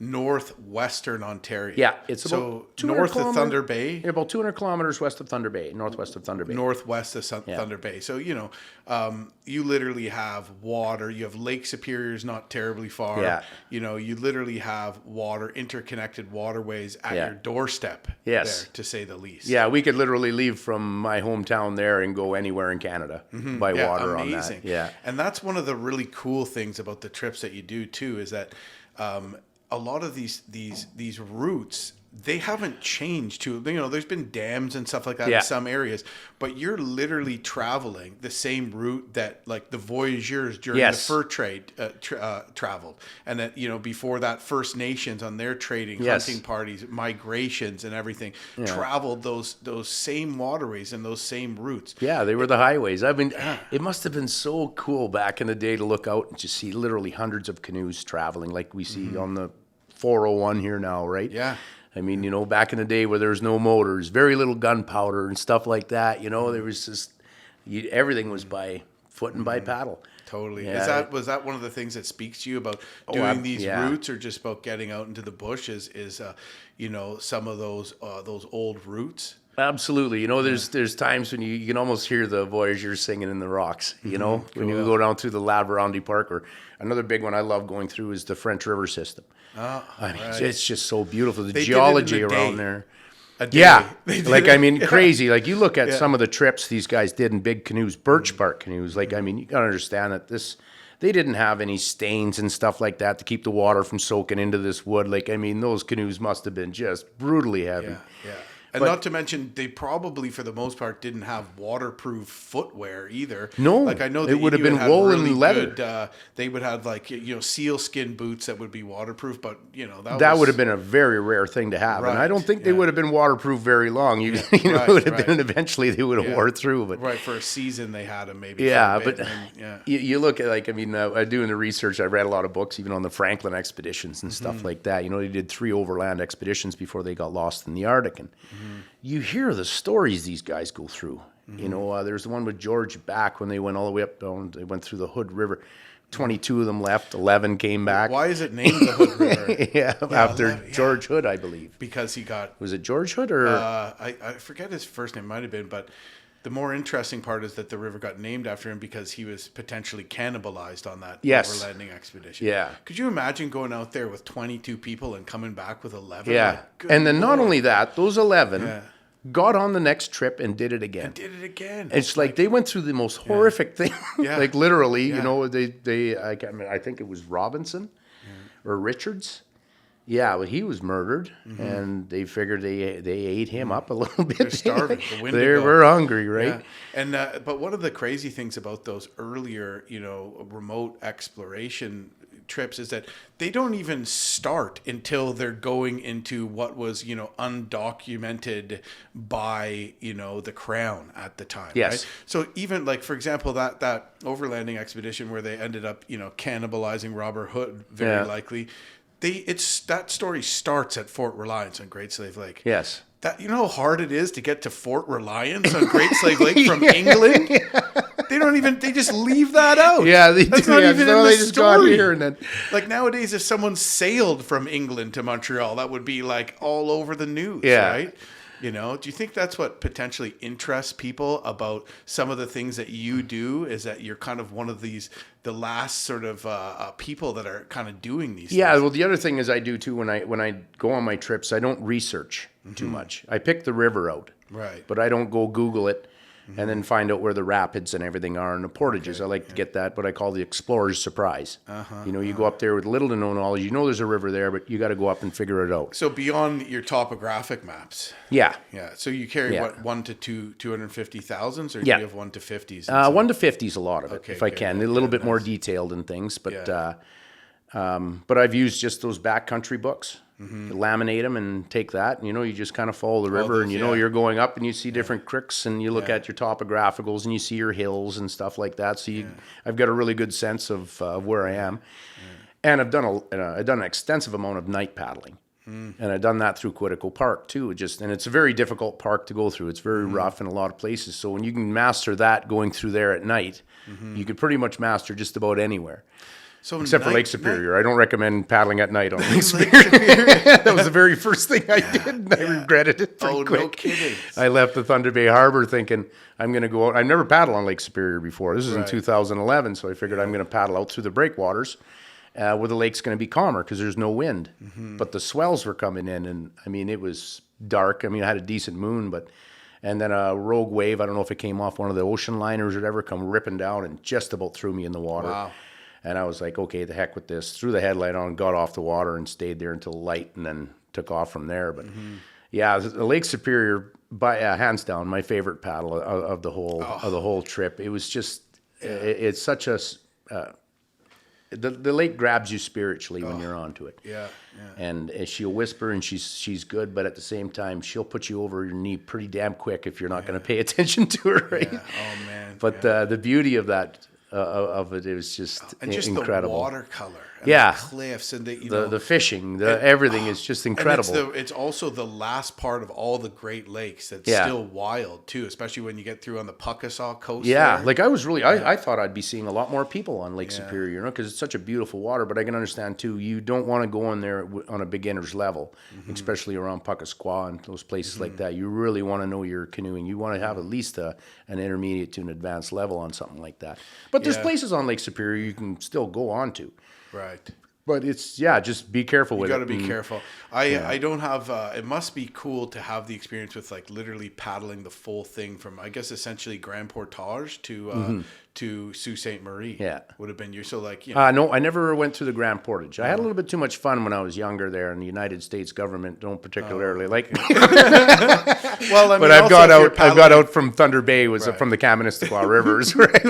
northwestern Ontario. Yeah, it's about north of Thunder Bay. Yeah, about 200 kilometers west of Thunder Bay, northwest of Thunder Bay. Northwest of Thunder Bay. So, you literally have water. You have Lake Superior's not terribly far. Yeah. You literally have water, interconnected waterways at your doorstep. Yes. There, to say the least. Yeah, we could literally leave from my hometown there and go anywhere in Canada by water amazing. On that. Yeah. And that's one of the really cool things about the trips that you do too, is that a lot of these routes, they haven't changed to, there's been dams and stuff like that in some areas, but you're literally traveling the same route that like the voyageurs during the fur trade traveled. And that, before that, First Nations on their trading, hunting parties, migrations and everything traveled those same waterways and those same routes. Yeah, they were the highways. It must have been so cool back in the day to look out and just see literally hundreds of canoes traveling like we see on the 401 here now, right? Yeah. Back in the day where there was no motors, very little gunpowder and stuff like that, there was just, everything was by foot and by paddle. Totally. Yeah. Was that one of the things that speaks to you about doing these routes, or just about getting out into the bush is some of those old routes? Absolutely. There's times when you can almost hear the voyageurs singing in the rocks, when you go down through the Laverandy Park, or another big one I love going through is the French River system. It's just so beautiful. The geology around there. Crazy. Like you look at some of the trips these guys did in big canoes, birch bark canoes. You got to understand that they didn't have any stains and stuff like that to keep the water from soaking into this wood. Those canoes must have been just brutally heavy. And not to mention, they probably, for the most part, didn't have waterproof footwear either. No, like I know it would have been had wool really and leather. Good, they would have like sealskin boots that would be waterproof, but that would have been a very rare thing to have, and I don't think they would have been waterproof very long. You know, it would have been eventually they would have wore through. But for a season they had them maybe. Yeah, but you look at doing the research. I read a lot of books, even on the Franklin expeditions and stuff like that. They did 3 overland expeditions before they got lost in the Arctic, and you hear the stories these guys go through. There's the one with George back when they went all the way up down. They went through the Hood River. 22 of them left. 11 came back. Why is it named the Hood River? After George Hood, I believe. Because he got. Was it George Hood or? I forget his first name. Might have been, but. The more interesting part is that the river got named after him because he was potentially cannibalized on that overlanding expedition. Yeah. Could you imagine going out there with 22 people and coming back with 11? Yeah. And then not only that, those 11 got on the next trip and did it again. It's like they went through the most horrific thing. Like literally, I think it was Robinson or Richards. Yeah, well, he was murdered, and they figured they ate him up a little bit. They're starving. They were hungry, right? Yeah. And but one of the crazy things about those earlier, remote exploration trips is that they don't even start until they're going into what was, undocumented by, the Crown at the time. Yes. Right? So even like, for example, that overlanding expedition where they ended up, cannibalizing Robert Hood, very likely. That story starts at Fort Reliance on Great Slave Lake. Yes. That how hard it is to get to Fort Reliance on Great Slave Lake from England. They just leave that out. Yeah, they That's do. not even in the they just got story. here and then. Like nowadays, if someone sailed from England to Montreal, that would be like all over the news, right? Do you think that's what potentially interests people about some of the things that you do? Is that you're kind of one of the last sort of people that are kind of doing these things? Yeah, well, the other thing is I do too when I go on my trips, I don't research too much. I pick the river out, right? But I don't go Google it and then find out where the rapids and everything are and the portages. I like to get that, what I call the explorer's surprise. You go up there with little to no knowledge. There's a river there, but you got to go up and figure it out. So beyond your topographic maps. Yeah. Yeah. So you carry what, 1 to 250,000s, or do you have 1 to 50s? 1 to 50s, a lot of it, if I can. A little bit more detailed and things, but I've used just those backcountry books. Laminate them and take that. You just kind of follow the river, and you're going up and you see different creeks, and you look at your topographicals and you see your hills and stuff like that. So I've got a really good sense of where I am, and I've done an extensive amount of night paddling, and I've done that through Quetico Park too. And it's a very difficult park to go through. It's very rough in a lot of places. So when you can master that going through there at night, you could pretty much master just about anywhere. So except for Lake Superior. I don't recommend paddling at night on Lake Superior. That was the very first thing I did, and I regretted it pretty quick. No kidding. I left the Thunder Bay Harbor thinking, I'm going to go out. I've never paddled on Lake Superior before. This was in 2011, so I figured I'm going to paddle out through the breakwaters where the lake's going to be calmer because there's no wind. But the swells were coming in, and, it was dark. I had a decent moon, and then a rogue wave, I don't know if it came off one of the ocean liners or whatever, come ripping down and just about threw me in the water. Wow. And I was like, okay, the heck with this. Threw the headlight on, got off the water, and stayed there until light, and then took off from there. But the Lake Superior, by hands down, my favorite paddle of the whole trip. It was just, it's such a. The lake grabs you spiritually when you're onto it. Yeah. And she'll whisper, and she's good, but at the same time, she'll put you over your knee pretty damn quick if you're not going to pay attention to her, right? Yeah. Oh man. But the beauty of that. Of it was just and just incredible. The watercolor, and the cliffs, and the fishing, everything is just incredible. It's also the last part of all the Great Lakes that's still wild too, especially when you get through on the Puckasaw coast. Yeah, like I was really, I thought I'd be seeing a lot more people on Lake Superior, because it's such a beautiful water. But I can understand too, you don't want to go in there on a beginner's level, especially around Puckasquaw and those places like that. You really want to know your canoeing. You want to have at least an intermediate to an advanced level on something like that. But there's places on Lake Superior you can still go on to. Right. But it's, just be careful with it. You got to be careful. I don't have, it must be cool to have the experience with like literally paddling the full thing from, I guess, essentially Grand Portage to Sault Ste. Marie. Yeah. Would have been your, so like, No, I never went through the Grand Portage. I had a little bit too much fun when I was younger there, and the United States government don't particularly like me. Well, I mean, but I've got out from Thunder Bay, from the Kaministiquia rivers. Right?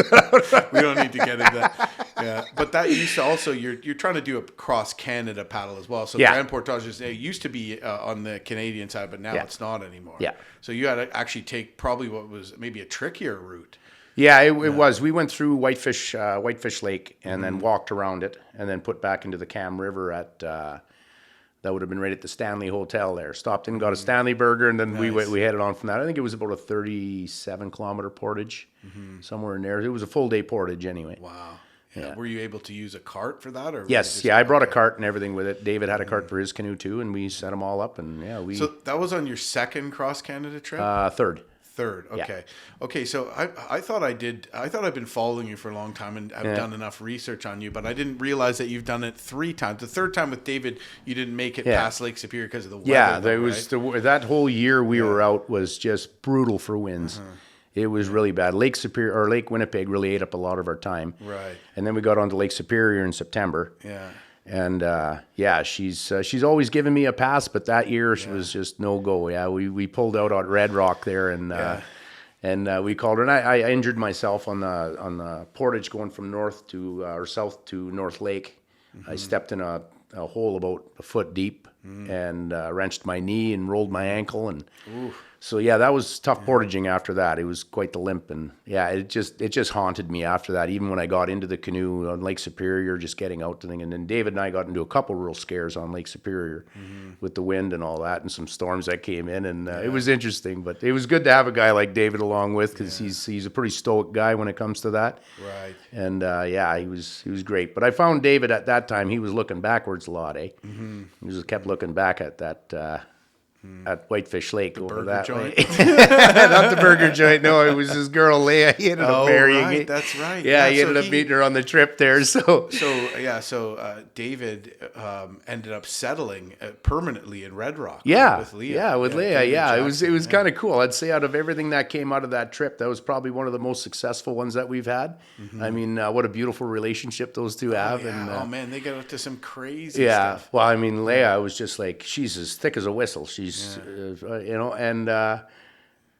We don't need to get into that. Yeah, but that used to also, you're trying to do a cross Canada paddle as well. So Grand Portage used to be on the Canadian side, but now it's not anymore. Yeah. So you had to actually take probably what was maybe a trickier route. Yeah, it was. We went through Whitefish Lake and then walked around it and then put back into the Cam River at, that would have been right at the Stanley Hotel there. Stopped in, got a Stanley burger, and then we headed on from that. I think it was about a 37-kilometer portage, somewhere in there. It was a full-day portage anyway. Wow. Yeah. Were you able to use a cart for that? Or yes. I brought a cart and everything with it. David had a cart for his canoe too, and we set them all up. And we. So that was on your second cross Canada trip? Third. Okay. Okay. So I thought I'd been following you for a long time and I've done enough research on you, but I didn't realize that you've done it 3 times. The third time with David, you didn't make it past Lake Superior because of the weather. Yeah, there was that whole year we were out was just brutal for winds. It was really bad. Lake Superior or Lake Winnipeg really ate up a lot of our time. Right. And then we got onto Lake Superior in September. Yeah. And she's always given me a pass, but that year was just no go. Yeah, we pulled out at Red Rock there, and we called her. And I injured myself on the portage going from north to or south to North Lake. I stepped in a hole about a foot deep and wrenched my knee and rolled my ankle and. Oof. So that was tough portaging after that. It was quite the limp, and it just haunted me after that. Even when I got into the canoe on Lake Superior, just getting out to thing, and then David and I got into a couple real scares on Lake Superior with the wind and all that, and some storms that came in, and it was interesting. But it was good to have a guy like David along with because he's a pretty stoic guy when it comes to that. Right. And he was great. But I found David at that time. He was looking backwards a lot. He just kept looking back at that. At Whitefish Lake the over that joint. Way. Not the burger joint. No, it was his girl Leah. He ended up marrying. Right, that's right. Yeah, he ended up meeting her on the trip there. So David ended up settling permanently in Red Rock. With Leah. Yeah, with Leah. Yeah, it was kind of cool. I'd say out of everything that came out of that trip, that was probably one of the most successful ones that we've had. I mean, what a beautiful relationship those two have. Yeah. And, man, they got up to some crazy stuff. Well, I mean, Leah was just like she's as thick as a whistle. She's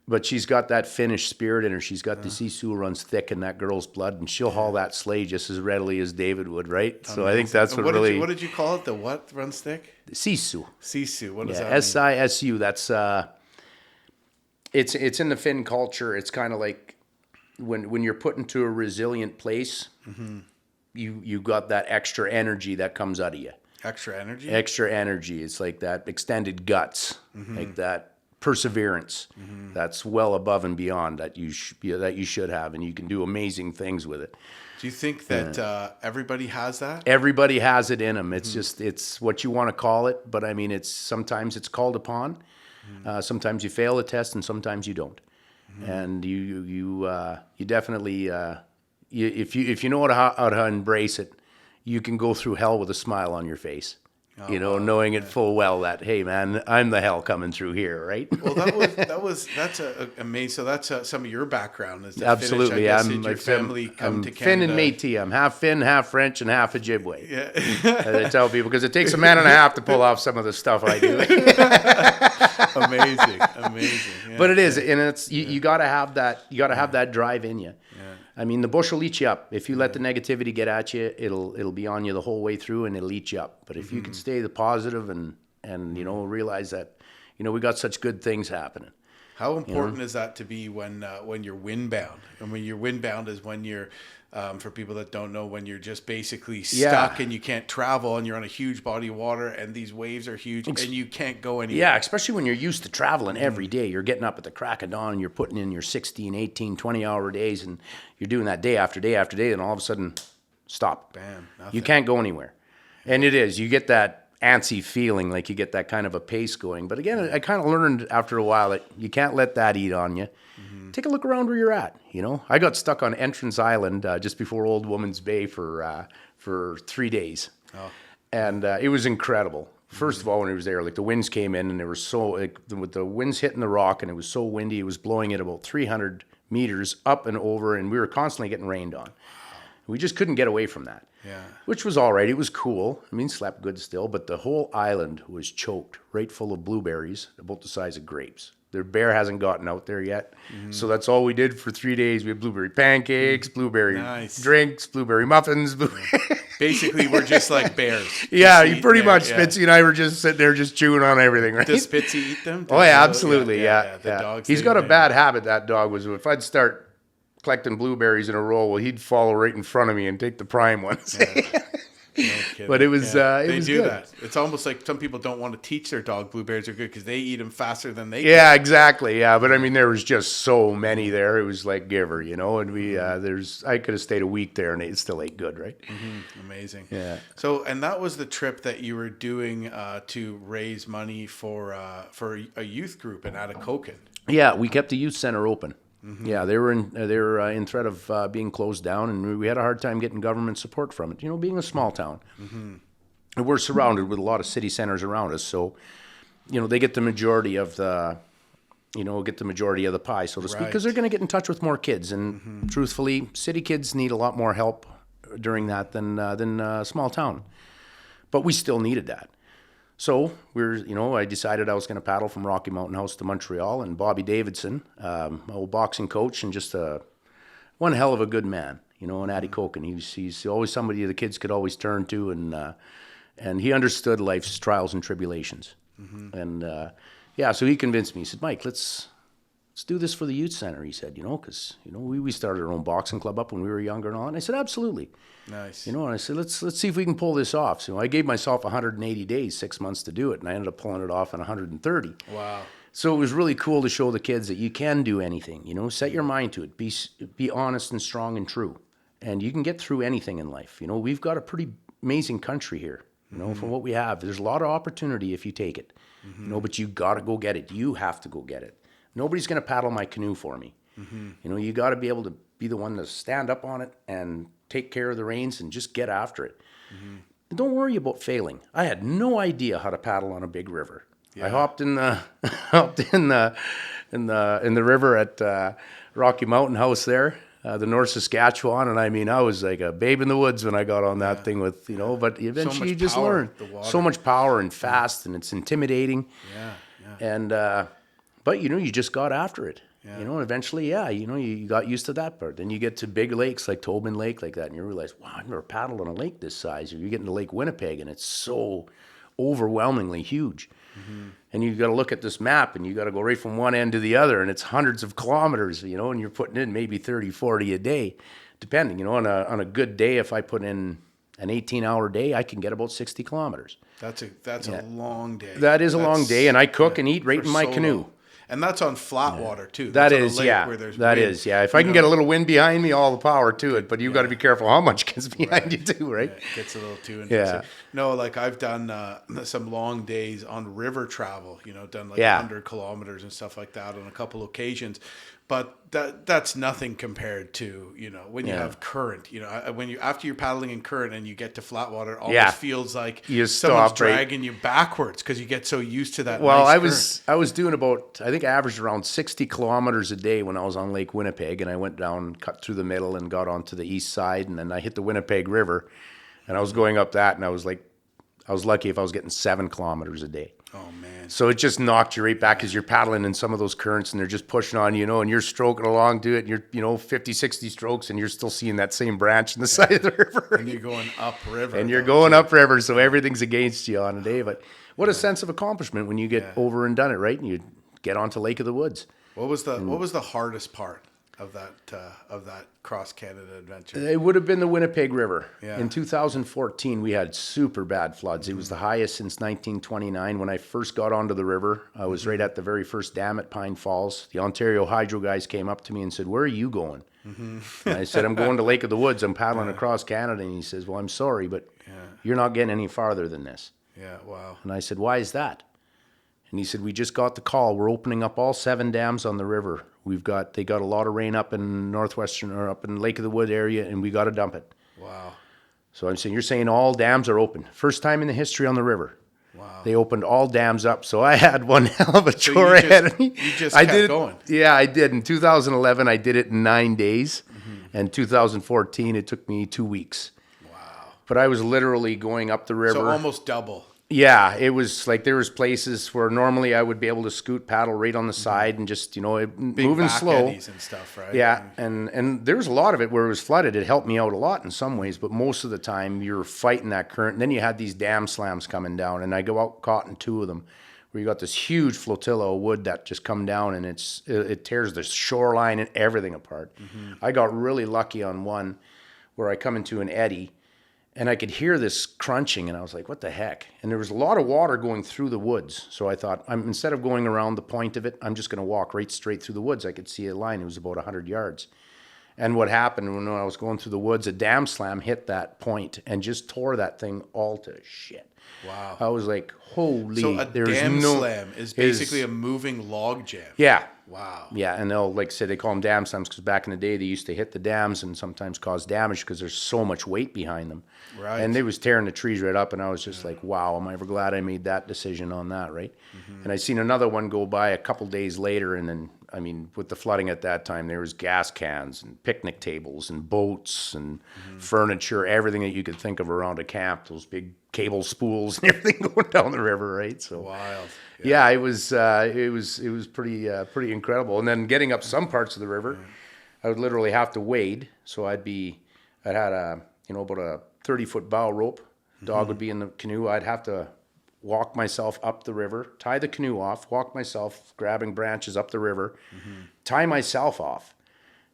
but she's got that Finnish spirit in her. She's got the Sisu runs thick in that girl's blood, and she'll haul that sleigh just as readily as David would, right? Amazing. So I think that's what did you call it? The what runs thick? Sisu. Sisu. What does that mean? Sisu. That's it's in the Finn culture. It's kind of like when you're put into a resilient place, you got that extra energy that comes out of you. Extra energy? Extra energy. It's like that extended guts, like that perseverance that's well above and beyond that you should have, and you can do amazing things with it. Do you think that everybody has that? Everybody has it in them. It's just, it's what you want to call it, but I mean, sometimes it's called upon. Sometimes you fail a test, and sometimes you don't. And you definitely, if you know how to embrace it, you can go through hell with a smile on your face, knowing it full well that, hey man, I'm the hell coming through here, right? Well, that's amazing. So that's some of your background is absolutely. Finnish, I guess. Your family come to Canada. Finn and Métis. I'm half Finn, half French, and half Ojibwe. Yeah, I tell people because it takes a man and a half to pull off some of the stuff I do. Amazing. Yeah. But it is, and it's you got to have that. You got to have that drive in you. I mean, the bush will eat you up. If you let the negativity get at you, it'll be on you the whole way through, and it'll eat you up. But if you can stay the positive and realize that, we got such good things happening. How important is that to be when you're windbound? And when you're windbound is when you're, for people that don't know, when you're just basically stuck and you can't travel and you're on a huge body of water and these waves are huge and you can't go anywhere. Yeah, especially when you're used to traveling every day. You're getting up at the crack of dawn and you're putting in your 16, 18, 20-hour days and you're doing that day after day after day, and all of a sudden, stop. Bam. Nothing. You can't go anywhere. And it is. You get that antsy feeling, like you get that kind of a pace going. But again, I kind of learned after a while that you can't let that eat on you. Take a look around where you're at. I got stuck on Entrance Island just before Old Woman's Bay for 3 days. Oh. And it was incredible. First of all, when it was there, like the winds came in and they were so, like, with the winds hitting the rock and it was so windy, it was blowing at about 300 meters up and over, and we were constantly getting rained on. We just couldn't get away from that. Yeah. Which was all right. It was cool. I mean, slept good still, but the whole island was choked, right full of blueberries, about the size of grapes. Their bear hasn't gotten out there yet. So that's all we did for 3 days. We had blueberry pancakes, blueberry drinks, blueberry muffins. Basically, we're just like bears. Yeah, you pretty much, Spitzy and I were just sitting there just chewing on everything, right? Does Spitzy eat them? Oh, yeah, absolutely, yeah. The dogs. He's got a bad habit, that dog, was if I'd start collecting blueberries in a row, well, he'd follow right in front of me and take the prime ones. No kidding. But it was they was do good. that. It's almost like some people don't want to teach their dog blueberries are good because they eat them faster than they Yeah, exactly. Yeah, but I mean, there was just so many there. It was like giver, you know. And we I could have stayed a week there and it still ate good, right? Amazing. Yeah. So, and that was the trip that you were doing to raise money for a youth group in Auditory. Yeah, we kept the youth center open. Yeah, they were in threat of being closed down, and we had a hard time getting government support from it. You know, being a small town, and we're surrounded with a lot of city centers around us, so you know they get the majority of the pie, so to speak, because they're going to get in touch with more kids. And truthfully, city kids need a lot more help during that than a small town, but we still needed that. So I decided I was going to paddle from Rocky Mountain House to Montreal, and Bobby Davidson, my old boxing coach, and just one hell of a good man, you know, in Auditory. He's always somebody the kids could always turn to, and he understood life's trials and tribulations. And so he convinced me. He said, Mike, let's do this for the youth center. He said, because we started our own boxing club up when we were younger and all. And I said, absolutely. Nice. And I said, let's see if we can pull this off. So I gave myself 180 days, 6 months to do it, and I ended up pulling it off in 130. Wow. So it was really cool to show the kids that you can do anything. Set your mind to it. Be honest and strong and true, and you can get through anything in life. We've got a pretty amazing country here. From what we have, there's a lot of opportunity if you take it. But you got to go get it. You have to go get it. Nobody's going to paddle my canoe for me. You got to be able to be the one to stand up on it and take care of the reins and just get after it. And don't worry about failing. I had no idea how to paddle on a big river. Yeah. I hopped in the river at Rocky Mountain House there, the North Saskatchewan, and I mean I was like a babe in the woods when I got on that thing with But eventually you just learn so much power and fast, and it's intimidating. And but you just got after it. And eventually, you got used to that part. Then you get to big lakes like Tobin Lake like that, and you realize, wow, I've never paddled on a lake this size. Or you get into Lake Winnipeg, and it's so overwhelmingly huge. And you got to look at this map, and you got to go right from one end to the other, and it's hundreds of kilometers, and you're putting in maybe 30, 40 a day, depending. On a good day, if I put in an 18-hour day, I can get about 60 kilometers. That's a long day. That is a long day, and I cook and eat right in my canoe. Long. And that's on flat water too. That is. If I can get a little wind behind me, all the power to it. But you got to be careful how much gets behind you too, right? It gets a little too intense. No, like I've done some long days on river travel. Done like 100 kilometers and stuff like that on a couple occasions. But that's nothing compared to when you have current. After you're paddling in current and you get to flat water, it almost feels like someone's dragging you backwards because you get so used to that. Well, nice I was doing about, I think I averaged around 60 kilometers a day when I was on Lake Winnipeg, and I went down, cut through the middle, and got onto the east side, and then I hit the Winnipeg River, and I was going up that, and I was lucky if I was getting 7 kilometers a day. Oh man! So it just knocked you right back as you're paddling in some of those currents, and they're just pushing on and you're stroking along to it, and you're 50, 60 strokes, and you're still seeing that same branch in the side of the river. And you're going upriver. And you're going upriver, so everything's against you on a day. But what a sense of accomplishment when you get over and done it, right? And you get onto Lake of the Woods. What was the hardest part of that cross Canada adventure? It would have been the Winnipeg River. Yeah. In 2014, we had super bad floods. It was the highest since 1929. When I first got onto the river, I was right at the very first dam at Pine Falls. The Ontario Hydro guys came up to me and said, "Where are you going?" And I said, "I'm going to Lake of the Woods. I'm paddling across Canada." And he says, "Well, I'm sorry, but you're not getting any farther than this." Yeah, wow. And I said, "Why is that?" And he said, "We just got the call. We're opening up all 7 dams on the river. They got a lot of rain up in northwestern or up in Lake of the Wood area, and we got to dump it." Wow. So I'm saying, you're saying all dams are open. First time in the history on the river. Wow. They opened all dams up. So I had one hell of a So chore ahead of me. You just I kept did going. Yeah, I did. In 2011, I did it in 9 days. And 2014, it took me 2 weeks. Wow. But I was literally going up the river. So almost double. Yeah, it was like there was places where normally I would be able to scoot paddle right on the side and just, moving back slow. eddies and stuff, right? Yeah, and there was a lot of it where it was flooded. It helped me out a lot in some ways, but most of the time you're fighting that current. And then you had these dam slams coming down, and I go out caught in 2 of them, where you got this huge flotilla of wood that just come down, and it tears the shoreline and everything apart. I got really lucky on one where I come into an eddy, and I could hear this crunching, and I was like, what the heck? And there was a lot of water going through the woods. So I thought, instead of going around the point of it, I'm just going to walk right straight through the woods. I could see a line. It was about 100 yards. And what happened when I was going through the woods, a dam slam hit that point and just tore that thing all to shit. Wow. I was like, holy. So a dam slam is basically a moving log jam. Yeah. Wow. Yeah, and they'll, like I say, they call them dam slams because back in the day they used to hit the dams and sometimes cause damage because there's so much weight behind them. Right. And they was tearing the trees right up, and I was just like, wow, am I ever glad I made that decision on that, right? And I seen another one go by a couple days later, and then, with the flooding at that time, there was gas cans and picnic tables and boats and furniture, everything that you could think of around a camp, those big cable spools and everything going down the river, right? So Wild. yeah, it was pretty incredible. And then getting up some parts of the river, I would literally have to wade. So I had about a 30-foot bow rope. Dog would be in the canoe. I'd have to walk myself up the river, tie the canoe off, walk myself grabbing branches up the river, tie myself off,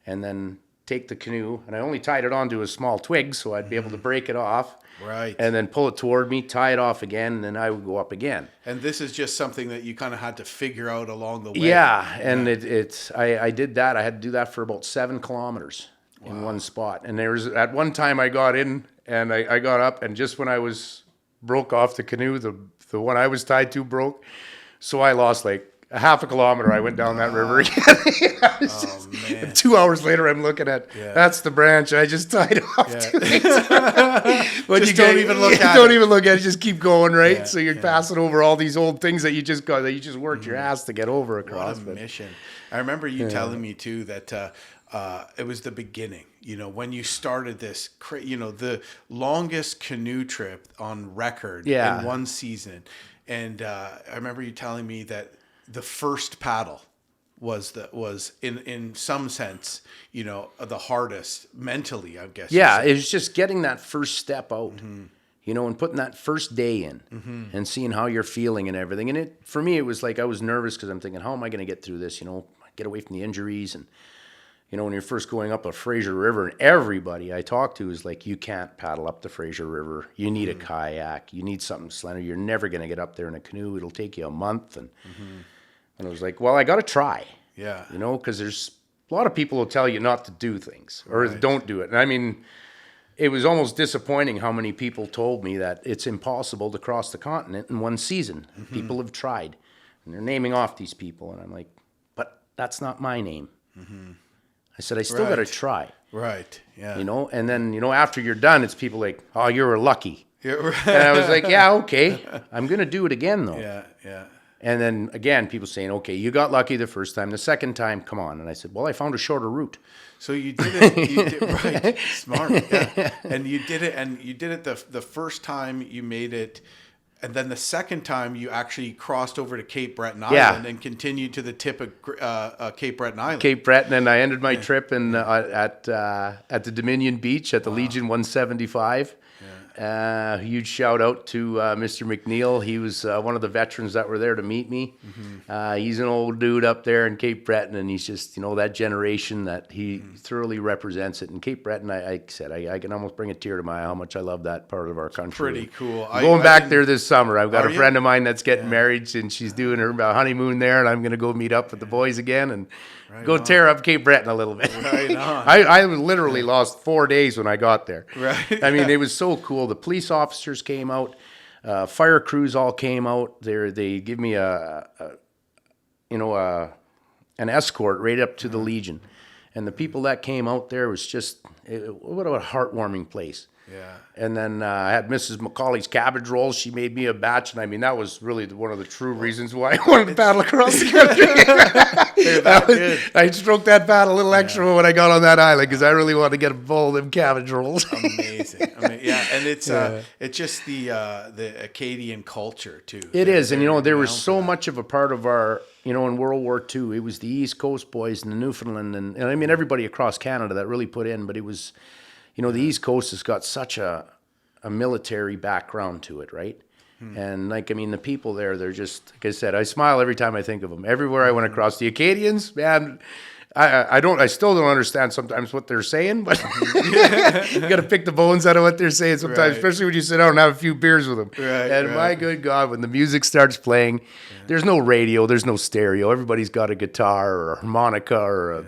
and then take the canoe. And I only tied it onto a small twig, so I'd be able to break it off. Right. And then pull it toward me, tie it off again, and then I would go up again. And this is just something that you kind of had to figure out along the way. Yeah, and I did that. I had to do that for about 7 kilometers in one spot. And there was, at one time I got in, and I got up, and just when I broke off the canoe, the one I was tied to broke. So I lost like a half a kilometer. I went down that river again. Man. 2 hours later, I'm looking at, that's the branch I just tied off to. But Just don't even look at it. Don't even look at it. Just keep going, right? Yeah, So you're passing over all these old things that you just worked your ass to get over across. What a mission. I remember you telling me too that it was the beginning, when you started this, the longest canoe trip on record in one season. And I remember you telling me that the first paddle was in some sense, the hardest mentally, I guess. Yeah, it was just getting that first step out, and putting that first day in and seeing how you're feeling and everything. And for me, it was like I was nervous because I'm thinking, how am I going to get through this? Get away from the injuries. And, when you're first going up a Fraser River, and everybody I talk to is like, you can't paddle up the Fraser River. You need a kayak. You need something slender. You're never going to get up there in a canoe. It'll take you a month. And I was like, well, I got to try. Yeah. Because there's a lot of people who tell you not to do things or don't do it. And it was almost disappointing how many people told me that it's impossible to cross the continent in one season. People have tried, and they're naming off these people. And I'm like, but that's not my name. I said, I still got to try. Right. Yeah. And then, after you're done, it's people like, oh, you were lucky. Yeah, right. And I was like, yeah, okay. I'm going to do it again, though. Yeah. Yeah. And then again, people saying, okay, you got lucky the first time. The second time, come on. And I said, well, I found a shorter route. So you did it, right? Smart. Yeah. And you did it the first time you made it. And then the second time you actually crossed over to Cape Breton Island and continued to the tip of Cape Breton Island. Cape Breton, and I ended my trip at the Dominion Beach at the Legion 175. Huge shout out to Mr. McNeil. He was one of the veterans that were there to meet me. He's an old dude up there in Cape Breton, and he's just, that generation that he thoroughly represents it. And Cape Breton, I said, I can almost bring a tear to my eye how much I love that part of our country. Pretty cool. I'm going back there this summer. I've got a friend of mine that's getting married, and she's doing her honeymoon there, and I'm going to go meet up with the boys again and tear up Cape Breton a little bit. Right on. I literally lost 4 days when I got there. Right. It was so cool. The police officers came out, fire crews all came out. They give me an escort right up to the Legion, and the people that came out there was just what a heartwarming place. Yeah. And then I had Mrs. McCauley's cabbage rolls. She made me a batch, and I mean that was really one of the true reasons why I wanted to paddle across the country. I stroked that paddle a little extra when I got on that island because I really wanted to get a bowl of them cabbage rolls. Amazing. Yeah, and it's just the Acadian culture too. It is, and there was so much of a part of our, in World War II, it was the East Coast boys and the Newfoundland, and I mean everybody across Canada that really put in, but it was. The East Coast has got such a military background to it, right? And the people there, they're just, like I said, I smile every time I think of them. Everywhere I went across, the Acadians, man, I still don't understand sometimes what they're saying, but you got to pick the bones out of what they're saying sometimes, especially when you sit down and have a few beers with them. My good God, when the music starts playing, there's no radio, there's no stereo. Everybody's got a guitar or a harmonica or a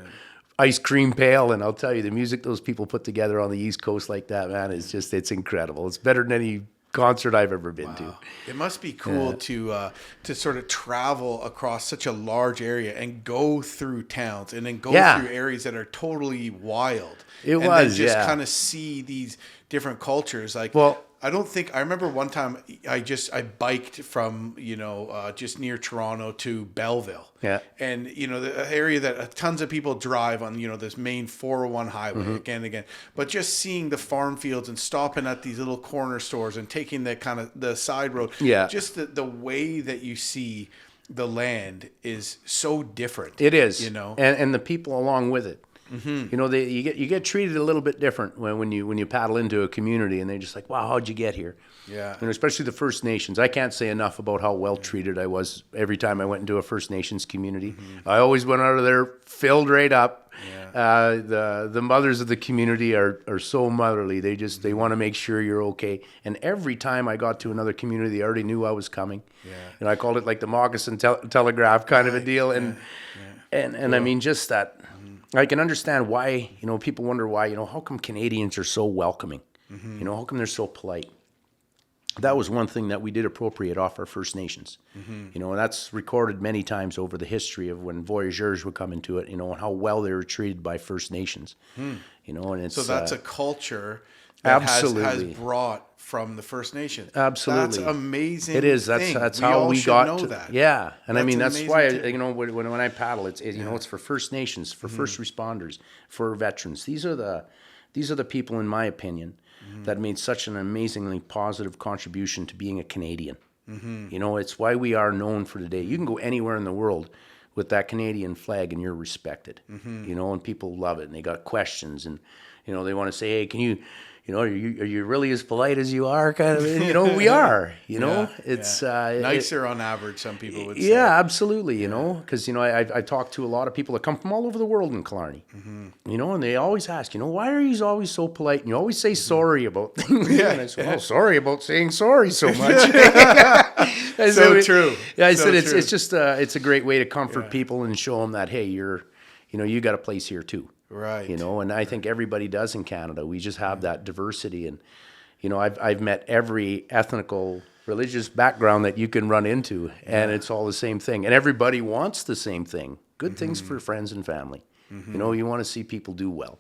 ice cream pail, and I'll tell you, the music those people put together on the East Coast like that, man, it's incredible. It's better than any concert I've ever been to. It must be cool to sort of travel across such a large area and go through towns and then go through areas that are totally wild. And then just kind of see these different cultures. I remember one time I biked from, just near Toronto to Belleville. Yeah. And, the area that tons of people drive on, this main 401 highway again and again. But just seeing the farm fields and stopping at these little corner stores and taking the kind of the side road. Yeah. Just the way that you see the land is so different. It is. And the people along with it. You get treated a little bit different when you paddle into a community, and they're just like, wow, how'd you get here? Yeah. Especially the First Nations. I can't say enough about how well treated I was every time I went into a First Nations community. I always went out of there filled right up. Yeah. The mothers of the community are so motherly. They want to make sure you're okay. And every time I got to another community, they already knew I was coming. Yeah. And I called it like the moccasin telegraph kind of a deal. And cool. I mean, just that. I can understand why, people wonder why, how come Canadians are so welcoming? How come they're so polite? That was one thing that we did appropriate off our First Nations. And that's recorded many times over the history of when voyageurs would come into it, and how well they were treated by First Nations. And it's... So that's a culture that has brought from the First Nations. Absolutely. That's amazing. It is. That's how we got to that. Yeah. And that's why, when I paddle, it's for First Nations, for first responders, for veterans. These are the people, in my opinion, that made such an amazingly positive contribution to being a Canadian. It's why we are known for today. You can go anywhere in the world with that Canadian flag and you're respected, and people love it, and they got questions, and, they want to say, hey, can you... are you really as polite as you are? Kind of, we are. It's nicer on average. Some people would say. Yeah, absolutely. Because I talk to a lot of people that come from all over the world in Killarney. And they always ask, why are you always so polite? And you always say sorry about things. And I said, sorry about saying sorry so much. True. Yeah, I said it's just it's a great way to comfort people and show them that, hey, you got a place here too. Right. And I think everybody does in Canada. We just have that diversity. And, I've met every ethnical, religious background that you can run into, and it's all the same thing. And everybody wants the same thing. Good things for friends and family. You want to see people do well.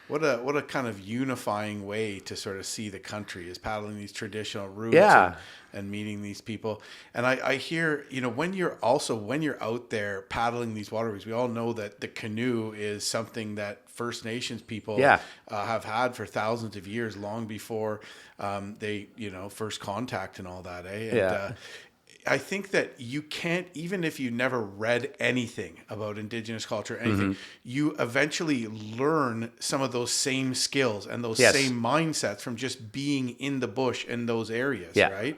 What a kind of unifying way to sort of see the country is paddling these traditional routes and meeting these people. And I hear, when you're out there paddling these waterways, we all know that the canoe is something that First Nations people have had for thousands of years, long before they, first contact and all that. And, I think that you can't, even if you never read anything about Indigenous culture, anything, you eventually learn some of those same skills and those same mindsets from just being in the bush in those areas, right?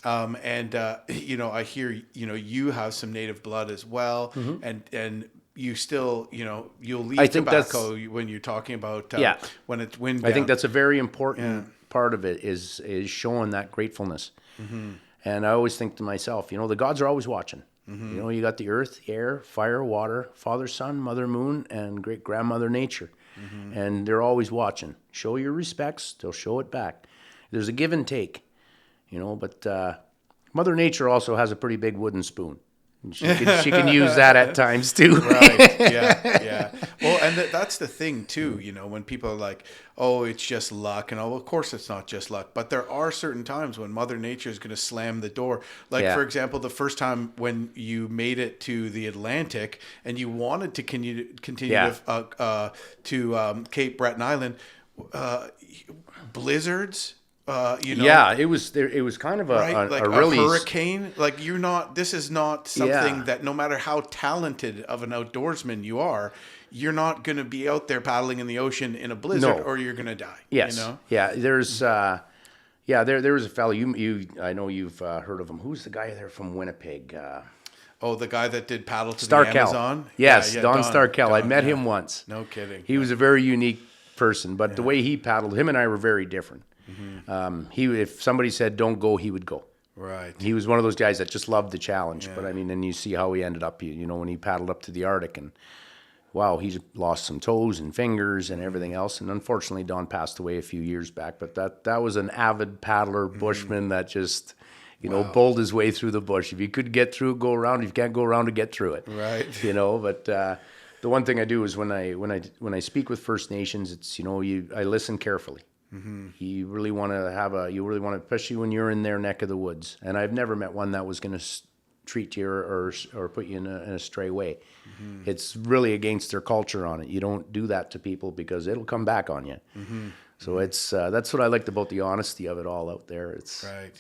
I hear, you have some native blood as well, and you still, you'll leave tobacco when you're talking about when it's wind down. I think that's a very important part of it is showing that gratefulness. And I always think to myself, the gods are always watching. You got the earth, the air, fire, water, Father, Son, Mother, Moon, and great grandmother Nature. And they're always watching. Show your respects, they'll show it back. There's a give and take, but Mother Nature also has a pretty big wooden spoon. She can use that at times too. Right. Yeah. Well, And that's the thing too, when people are like, oh, it's just luck. And of course it's not just luck, but there are certain times when Mother Nature is going to slam the door. Like, for example, the first time when you made it to the Atlantic and you wanted to continue to Cape Breton Island, blizzards, Yeah, it was there. It was kind of like a really hurricane. Like, this is not something that, no matter how talented of an outdoorsman you are, you're not going to be out there paddling in the ocean in a blizzard, or you're going to die. Yes. Yeah. There's there was a fellow I know you've heard of him. Who's the guy there from Winnipeg? The guy that did Paddle to the Starkel. Amazon? Yes, Don Starkel. I met him once. No kidding. He was a very unique person, but the way he paddled, him and I were very different. If somebody said don't go, he would go. Right. He was one of those guys that just loved the challenge. But I mean, then you see how he ended up. When he paddled up to the Arctic, and wow, he's lost some toes and fingers and everything else. And unfortunately, Don passed away a few years back. But that was an avid paddler, bushman that just bowled his way through the bush. If you could get through, go around. If you can't go around, to get through it. Right. But the one thing I do is when I speak with First Nations, it's I listen carefully. You really want to, especially when you're in their neck of the woods. And I've never met one that was going to treat you or put you in a stray way. It's really against their culture on it. You don't do that to people because it'll come back on you. So it's that's what I liked about the honesty of it all out there. It's right.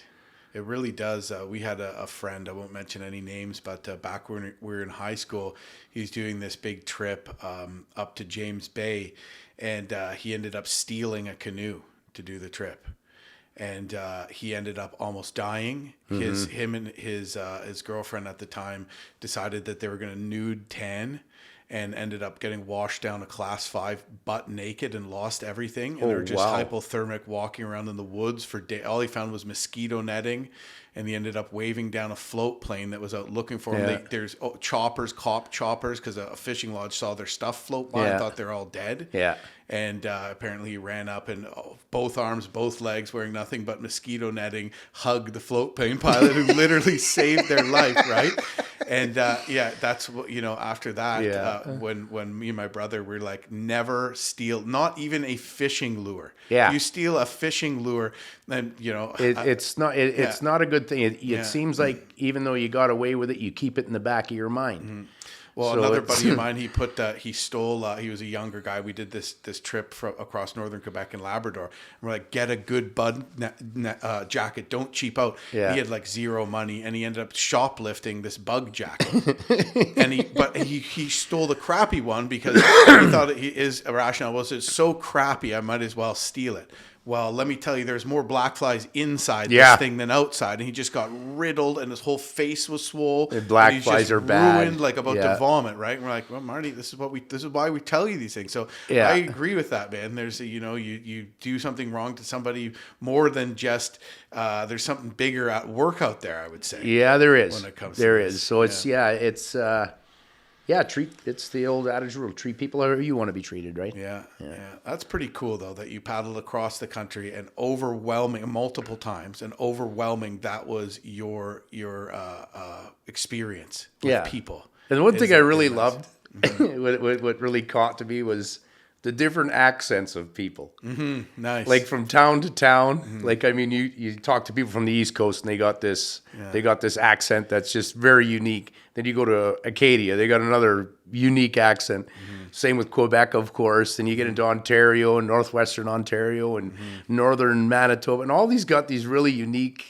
It really does. We had a friend, I won't mention any names, but back when we were in high school, he was doing this big trip up to James Bay, and he ended up stealing a canoe to do the trip. And he ended up almost dying. Him and his girlfriend at the time decided that they were going to nude tan, and ended up getting washed down a class 5 butt naked and lost everything. And they were just hypothermic, walking around in the woods for days. All he found was mosquito netting, and he ended up waving down a float plane that was out looking for him. There's choppers, cop choppers, because a fishing lodge saw their stuff float by and thought they're all dead. Yeah. And apparently he ran up and both arms, both legs, wearing nothing but mosquito netting, hugged the float plane pilot who literally saved their life, right? And that's what, after that, when me and my brother were like, never steal, not even a fishing lure. Yeah. If you steal a fishing lure, then, it's not a good thing. It seems like even though you got away with it, you keep it in the back of your mind. Well, so another buddy of mine, he stole, he was a younger guy. We did this trip across northern Quebec and Labrador. And we're like, get a good bug jacket. Don't cheap out. Yeah. He had like zero money, and he ended up shoplifting this bug jacket. But he stole the crappy one because he thought his rationale was, it's so crappy, I might as well steal it. Well, let me tell you, there's more black flies inside this thing than outside. And he just got riddled, and his whole face was swole. The black flies are bad. Ruined, like about to vomit, right? And we're like, well, Marty, this is why we tell you these things. So I agree with that, man. There's you do something wrong to somebody more than just there's something bigger at work out there, I would say. Yeah, there is. When it comes to this. So it's it's the old adage rule. Treat people how you want to be treated, right? Yeah. That's pretty cool, though, that you paddled across the country and multiple times, that was your experience with people. And one thing I really loved, what really caught to me was the different accents of people. Nice. Like from town to town. Like, I mean, you talk to people from the East Coast, and they got this accent that's just very unique. Then you go to Acadia, they got another unique accent. Same with Quebec, of course. Then you get into Ontario and northwestern Ontario and northern Manitoba, and all these got these really unique.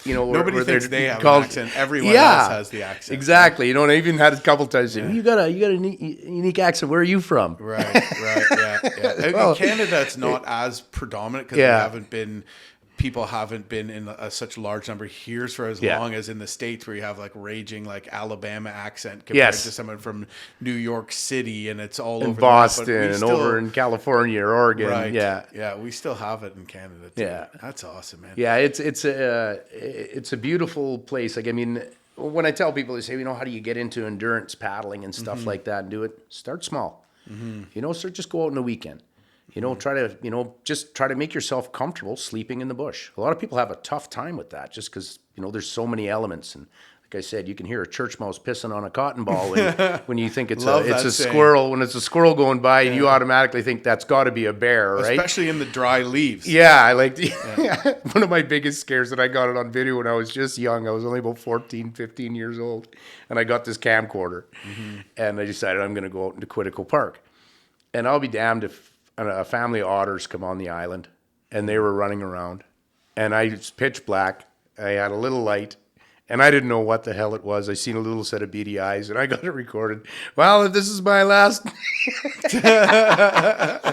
Nobody thinks they have an accent. Everyone else has the accent. Exactly. And I even had a couple times. You got a unique accent. Where are you from? Right. In Canada, it's not as predominant because people haven't been in such a large number here for as long as in the States, where you have like raging like Alabama accent compared to someone from New York City, and it's all over Boston and over in California or Oregon. Right. Yeah. We still have it in Canada too. Yeah. That's awesome, man. Yeah. It's a beautiful place. Like, I mean, when I tell people, they say, how do you get into endurance paddling and stuff like that and do it? Start small. Just go out on the weekend. Try to make yourself comfortable sleeping in the bush. A lot of people have a tough time with that just because, there's so many elements. And like I said, you can hear a church mouse pissing on a cotton ball when you think it's Love a that saying. squirrel. When it's a squirrel going by, and you automatically think that's got to be a bear, right? Especially in the dry leaves. Yeah, I like one of my biggest scares that I got it on video when I was just young. I was only about 14, 15 years old, and I got this camcorder, and I decided I'm going to go out into Quetico Park. And I'll be damned if a family of otters come on the island, and they were running around, and it's pitch black. I had a little light, and I didn't know what the hell it was. I seen a little set of beady eyes, and I got it recorded. Well, if this is my last, I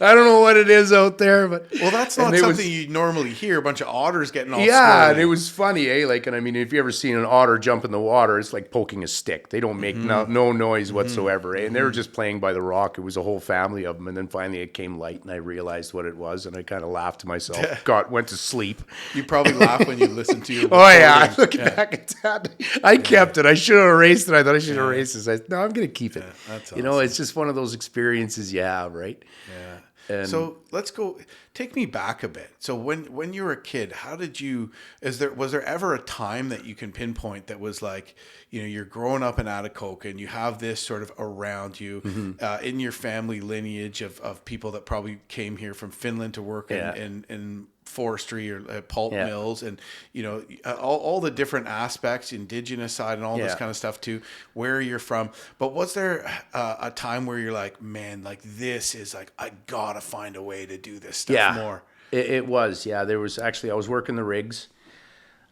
don't know what it is out there, but Well, that's not something you normally hear. A bunch of otters getting all yeah, squirrely. and it was funny, eh? Like, and I mean, if you ever seen an otter jump in the water, it's like poking a stick. They don't make no noise whatsoever, eh? And they were just playing by the rock. It was a whole family of them, and then finally it came light, and I realized what it was, and I kind of laughed to myself. Went to sleep. You probably laugh when you listen to your Oh yeah, looking back at that, I kept it. I should have erased it. I thought I should have erased it. No, I'm going to keep it. That's You know, it's just one of those experiences you have, right? Yeah. And So let's go. Take me back a bit. So when you were a kid, how did you? Was there ever a time that you can pinpoint that was like, you know, you're growing up in Atikoka and you have this sort of around you in your family lineage of people that probably came here from Finland to work in forestry or pulp mills, and you know all the different aspects, indigenous side and all this kind of stuff too, where you're from. But was there a time where you're like, man, like this is like, I gotta find a way to do this stuff more? It was, there was actually, I was working the rigs.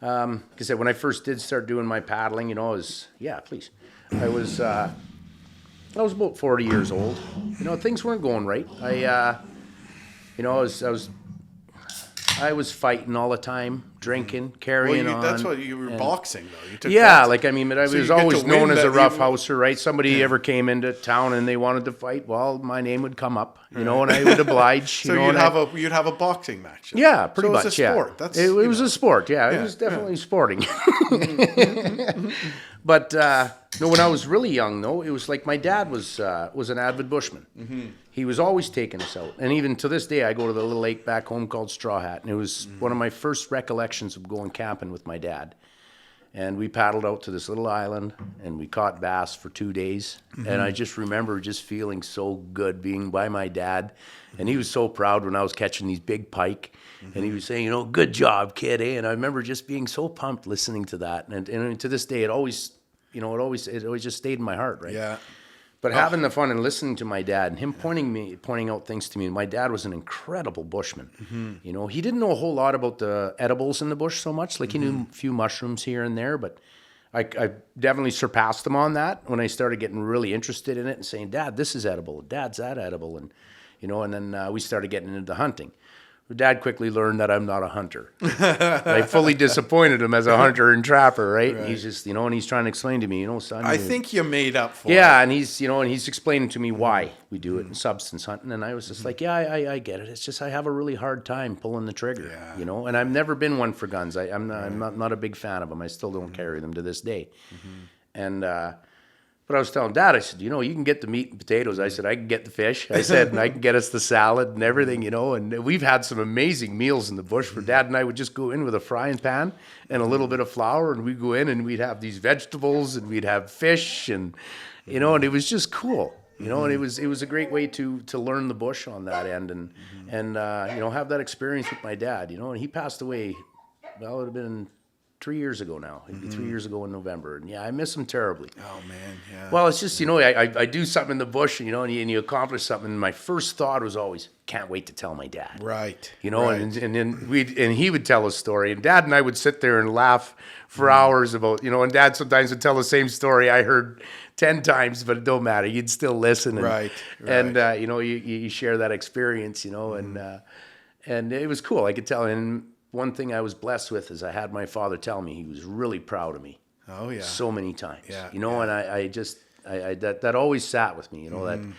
Like I said, when I first did start doing my paddling, you know, I was about 40 years old. You know, things weren't going right. I was fighting all the time, drinking, carrying on. That's what you were boxing, though. You took like, I mean, but I was always known as a roughhouser, right? Somebody ever came into town and they wanted to fight, well, my name would come up, you know, and I would oblige. So you'd have a boxing match. Yeah, pretty much. It was a sport. It was a sport. Yeah, it was definitely sporting. But no, when I was really young, though, it was like my dad was an avid bushman. He was always taking us out, and even to this day, I go to the little lake back home called Straw Hat, and it was one of my first recollections of going camping with my dad. And we paddled out to this little island, and we caught bass for 2 days. And I just remember just feeling so good being by my dad. And he was so proud when I was catching these big pike. And he was saying, you know, good job, kid, eh? And I remember just being so pumped listening to that. And to this day, it always just stayed in my heart, right? Yeah. But having the fun and listening to my dad and him pointing out things to me. My dad was an incredible bushman. You know, he didn't know a whole lot about the edibles in the bush so much. Like he knew a few mushrooms here and there, but I definitely surpassed him on that when I started getting really interested in it and saying, Dad, this is edible. Dad's that edible. And, you know, and then we started getting into hunting. Dad quickly learned that I'm not a hunter. I fully disappointed him as a hunter and trapper, right? He's just, you know, and he's trying to explain to me, you know, son. I think you made up for it. Yeah, and he's, you know, and he's explaining to me why we do it in substance hunting, and I was just like, I get it. It's just I have a really hard time pulling the trigger, you know, and I've never been one for guns. I'm not a big fan of them. I still don't carry them to this day, and. But I was telling Dad, I said, you know, you can get the meat and potatoes. I said, I can get the fish. I said, and I can get us the salad and everything, you know. And we've had some amazing meals in the bush where Dad and I would just go in with a frying pan and a little bit of flour, and we'd go in and we'd have these vegetables and we'd have fish, and, you know, and it was just cool. You know, and it was a great way to learn the bush on that end and you know, have that experience with my dad, you know. And he passed away, well, it would have been 3 years ago now. It'd be 3 years ago in November. And yeah, I miss him terribly. Oh, man, yeah. Well, it's just, you know, I do something in the bush, you know, and you accomplish something. And my first thought was always, can't wait to tell my dad. Right. You know, and then he would tell a story. And Dad and I would sit there and laugh for hours about, you know, and Dad sometimes would tell the same story I heard 10 times, but it don't matter. You'd still listen. And, right. And, you know, you share that experience, you know, and it was cool. I could tell. And one thing I was blessed with is I had my father tell me he was really proud of me. Oh, yeah. So many times. Yeah. You know, and I just that always sat with me, you know,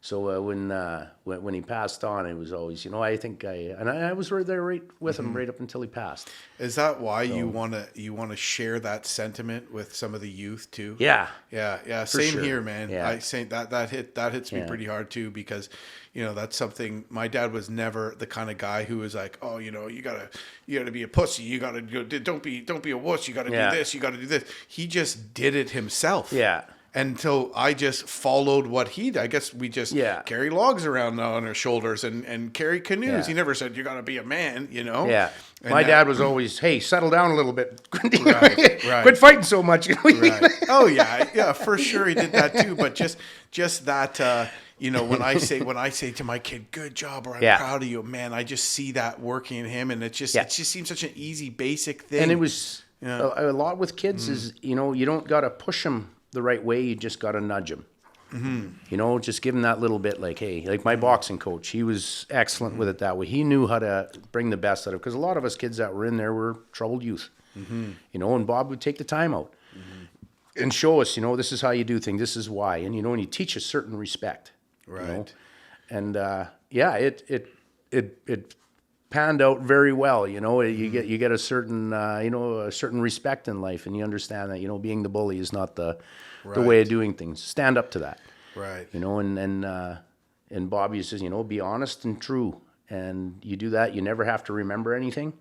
So when he passed on, it was always, I think I was right there right with him right up until he passed. Is that why you wanna share that sentiment with some of the youth too? Yeah. Yeah. Same sure. here, man. Yeah. I say that hits me pretty hard too, because that's something. My dad was never the kind of guy who was like, oh, you gotta be a pussy. You gotta don't be a wuss. You gotta do this. You gotta do this. He just did it himself. Yeah. And so I just followed what he did. I guess we just carry logs around on our shoulders and carry canoes. Yeah. He never said, you got to be a man, Yeah. And my dad was always, hey, settle down a little bit. Right. Quit fighting so much. Right. Oh, yeah, for sure he did that too. But just that, when I say to my kid, good job, or I'm proud of you, man, I just see that working in him. And it just seems such an easy, basic thing. And it was a lot with kids is, you don't got to push them the right way, you just got to nudge him. Mm-hmm. Just give him that little bit, like, hey, like my boxing coach, he was excellent with it that way. He knew how to bring the best out of it, because a lot of us kids that were in there were troubled youth. And Bob would take the time out and show us, this is how you do things, this is why, and and you teach a certain respect, right? And it panned out very well. You get a certain a certain respect in life, and you understand that being the bully is not the way of doing things. Stand up to that, right? And Bobby says, be honest and true, and you do that. You never have to remember anything.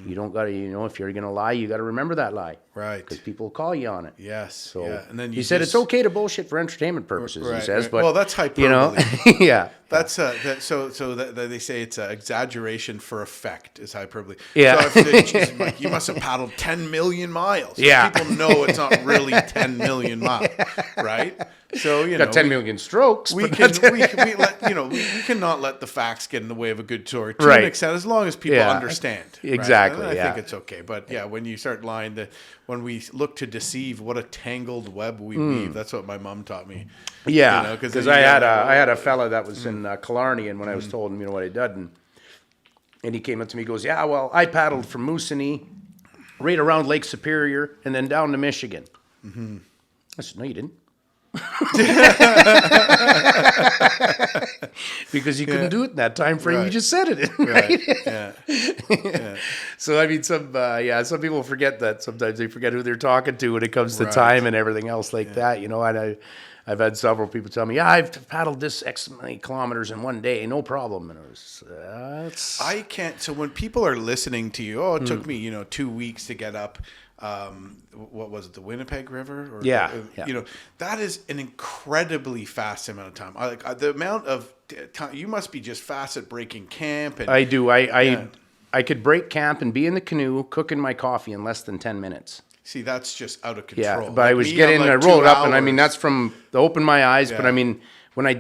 You don't got to, if you're going to lie, you got to remember that lie. Right. Because people will call you on it. Yes. So and then he said it's okay to bullshit for entertainment purposes, right, he says. right. But, well, that's hyperbole. Yeah. That's so they say it's exaggeration for effect is hyperbole. Yeah. So if they, like, you must have paddled 10 million miles. Yeah. People know it's not really 10 million miles, right? So got 10 million strokes. We cannot let the facts get in the way of a good story to an extent, as long as people understand. Exactly. Right? I think it's okay. But when you start lying, when we look to deceive, what a tangled web we weave. That's what my mom taught me. Yeah, because I had a fella that was in Killarney, and when I was told him what I did, and he came up to me, he goes, yeah, well, I paddled from Moosonee right around Lake Superior and then down to Michigan. I said, no, you didn't. Because you couldn't do it in that time frame. You just said it. Right? Yeah. So I mean, some people forget that. Sometimes they forget who they're talking to when it comes to time and everything else like that. And I've had several people tell me, yeah, I've paddled this X many kilometers in one day, no problem. And it was, I can't. So when people are listening to you, it took me 2 weeks to get up. What was it, the Winnipeg River? Or that is an incredibly fast amount of time. The amount of time you must be just fast at breaking camp. And I do. I could break camp and be in the canoe cooking my coffee in less than 10 minutes. See, that's just out of control. Yeah, but I was getting, I rolled up, and I mean, that's from the open my eyes. Yeah. But I mean, when I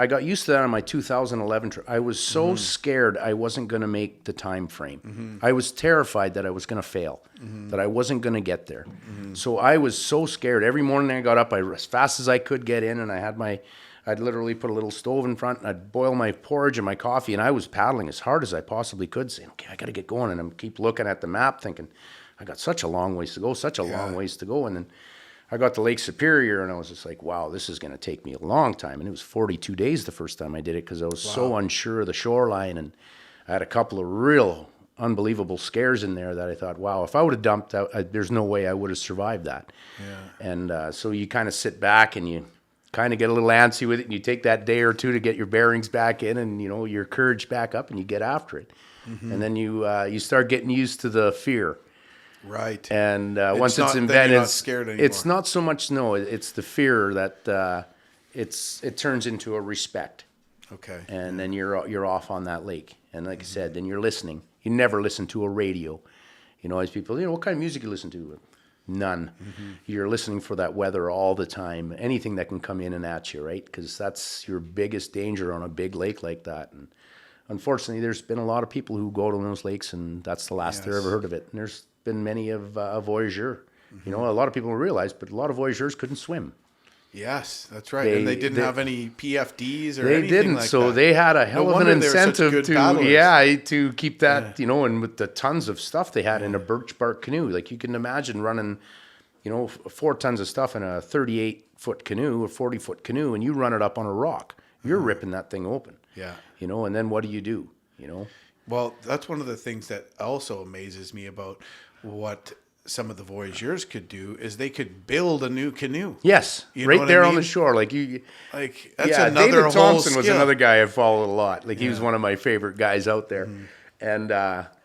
got used to that on my 2011 trip, I was so scared I wasn't going to make the time frame. I was terrified that I was going to fail, that I wasn't going to get there. So I was so scared. Every morning I got up, as fast as I could get in, and I'd literally put a little stove in front, and I'd boil my porridge and my coffee, and I was paddling as hard as I possibly could, saying, okay, I got to get going. And I keep looking at the map thinking, I got such a long ways to go, And then I got to Lake Superior, and I was just like, wow, this is going to take me a long time. And it was 42 days the first time I did it, because I was so unsure of the shoreline. And I had a couple of real unbelievable scares in there that I thought, wow, if I would have dumped out, there's no way I would have survived that. Yeah. And so you kind of sit back and you kind of get a little antsy with it, and you take that day or two to get your bearings back in and, your courage back up, and you get after it. And then you start getting used to the fear. Right. And once it's embedded, you're not scared anymore. It's not so much it's the fear that it turns into a respect. Okay. And then you're off on that lake, and like I said, then you're listening. You never listen to a radio. As people, what kind of music you listen to? None. You're listening for that weather all the time. Anything that can come in and at you, right? Because that's your biggest danger on a big lake like that. And unfortunately, there's been a lot of people who go to those lakes, and that's the last they've ever heard of it. And there's been many of voyageur. A lot of people don't realize, but a lot of voyageurs couldn't swim. Yes, that's right. And they didn't have any PFDs or anything like that. They didn't, so they had a hell of an incentive to keep that, and with the tons of stuff they had in a birch bark canoe. Like, you can imagine running, 4 tons of stuff in a 38-foot canoe or 40-foot canoe, and you run it up on a rock. You're ripping that thing open. Yeah. You know, and then what do? You know? Well, that's one of the things that also amazes me about what some of the voyageurs could do is they could build a new canoe. Yes, You know right what there I on mean? the shore. Like That's another David whole Thompson was skill. another guy I followed a lot. Like he was one of my favorite guys out there. And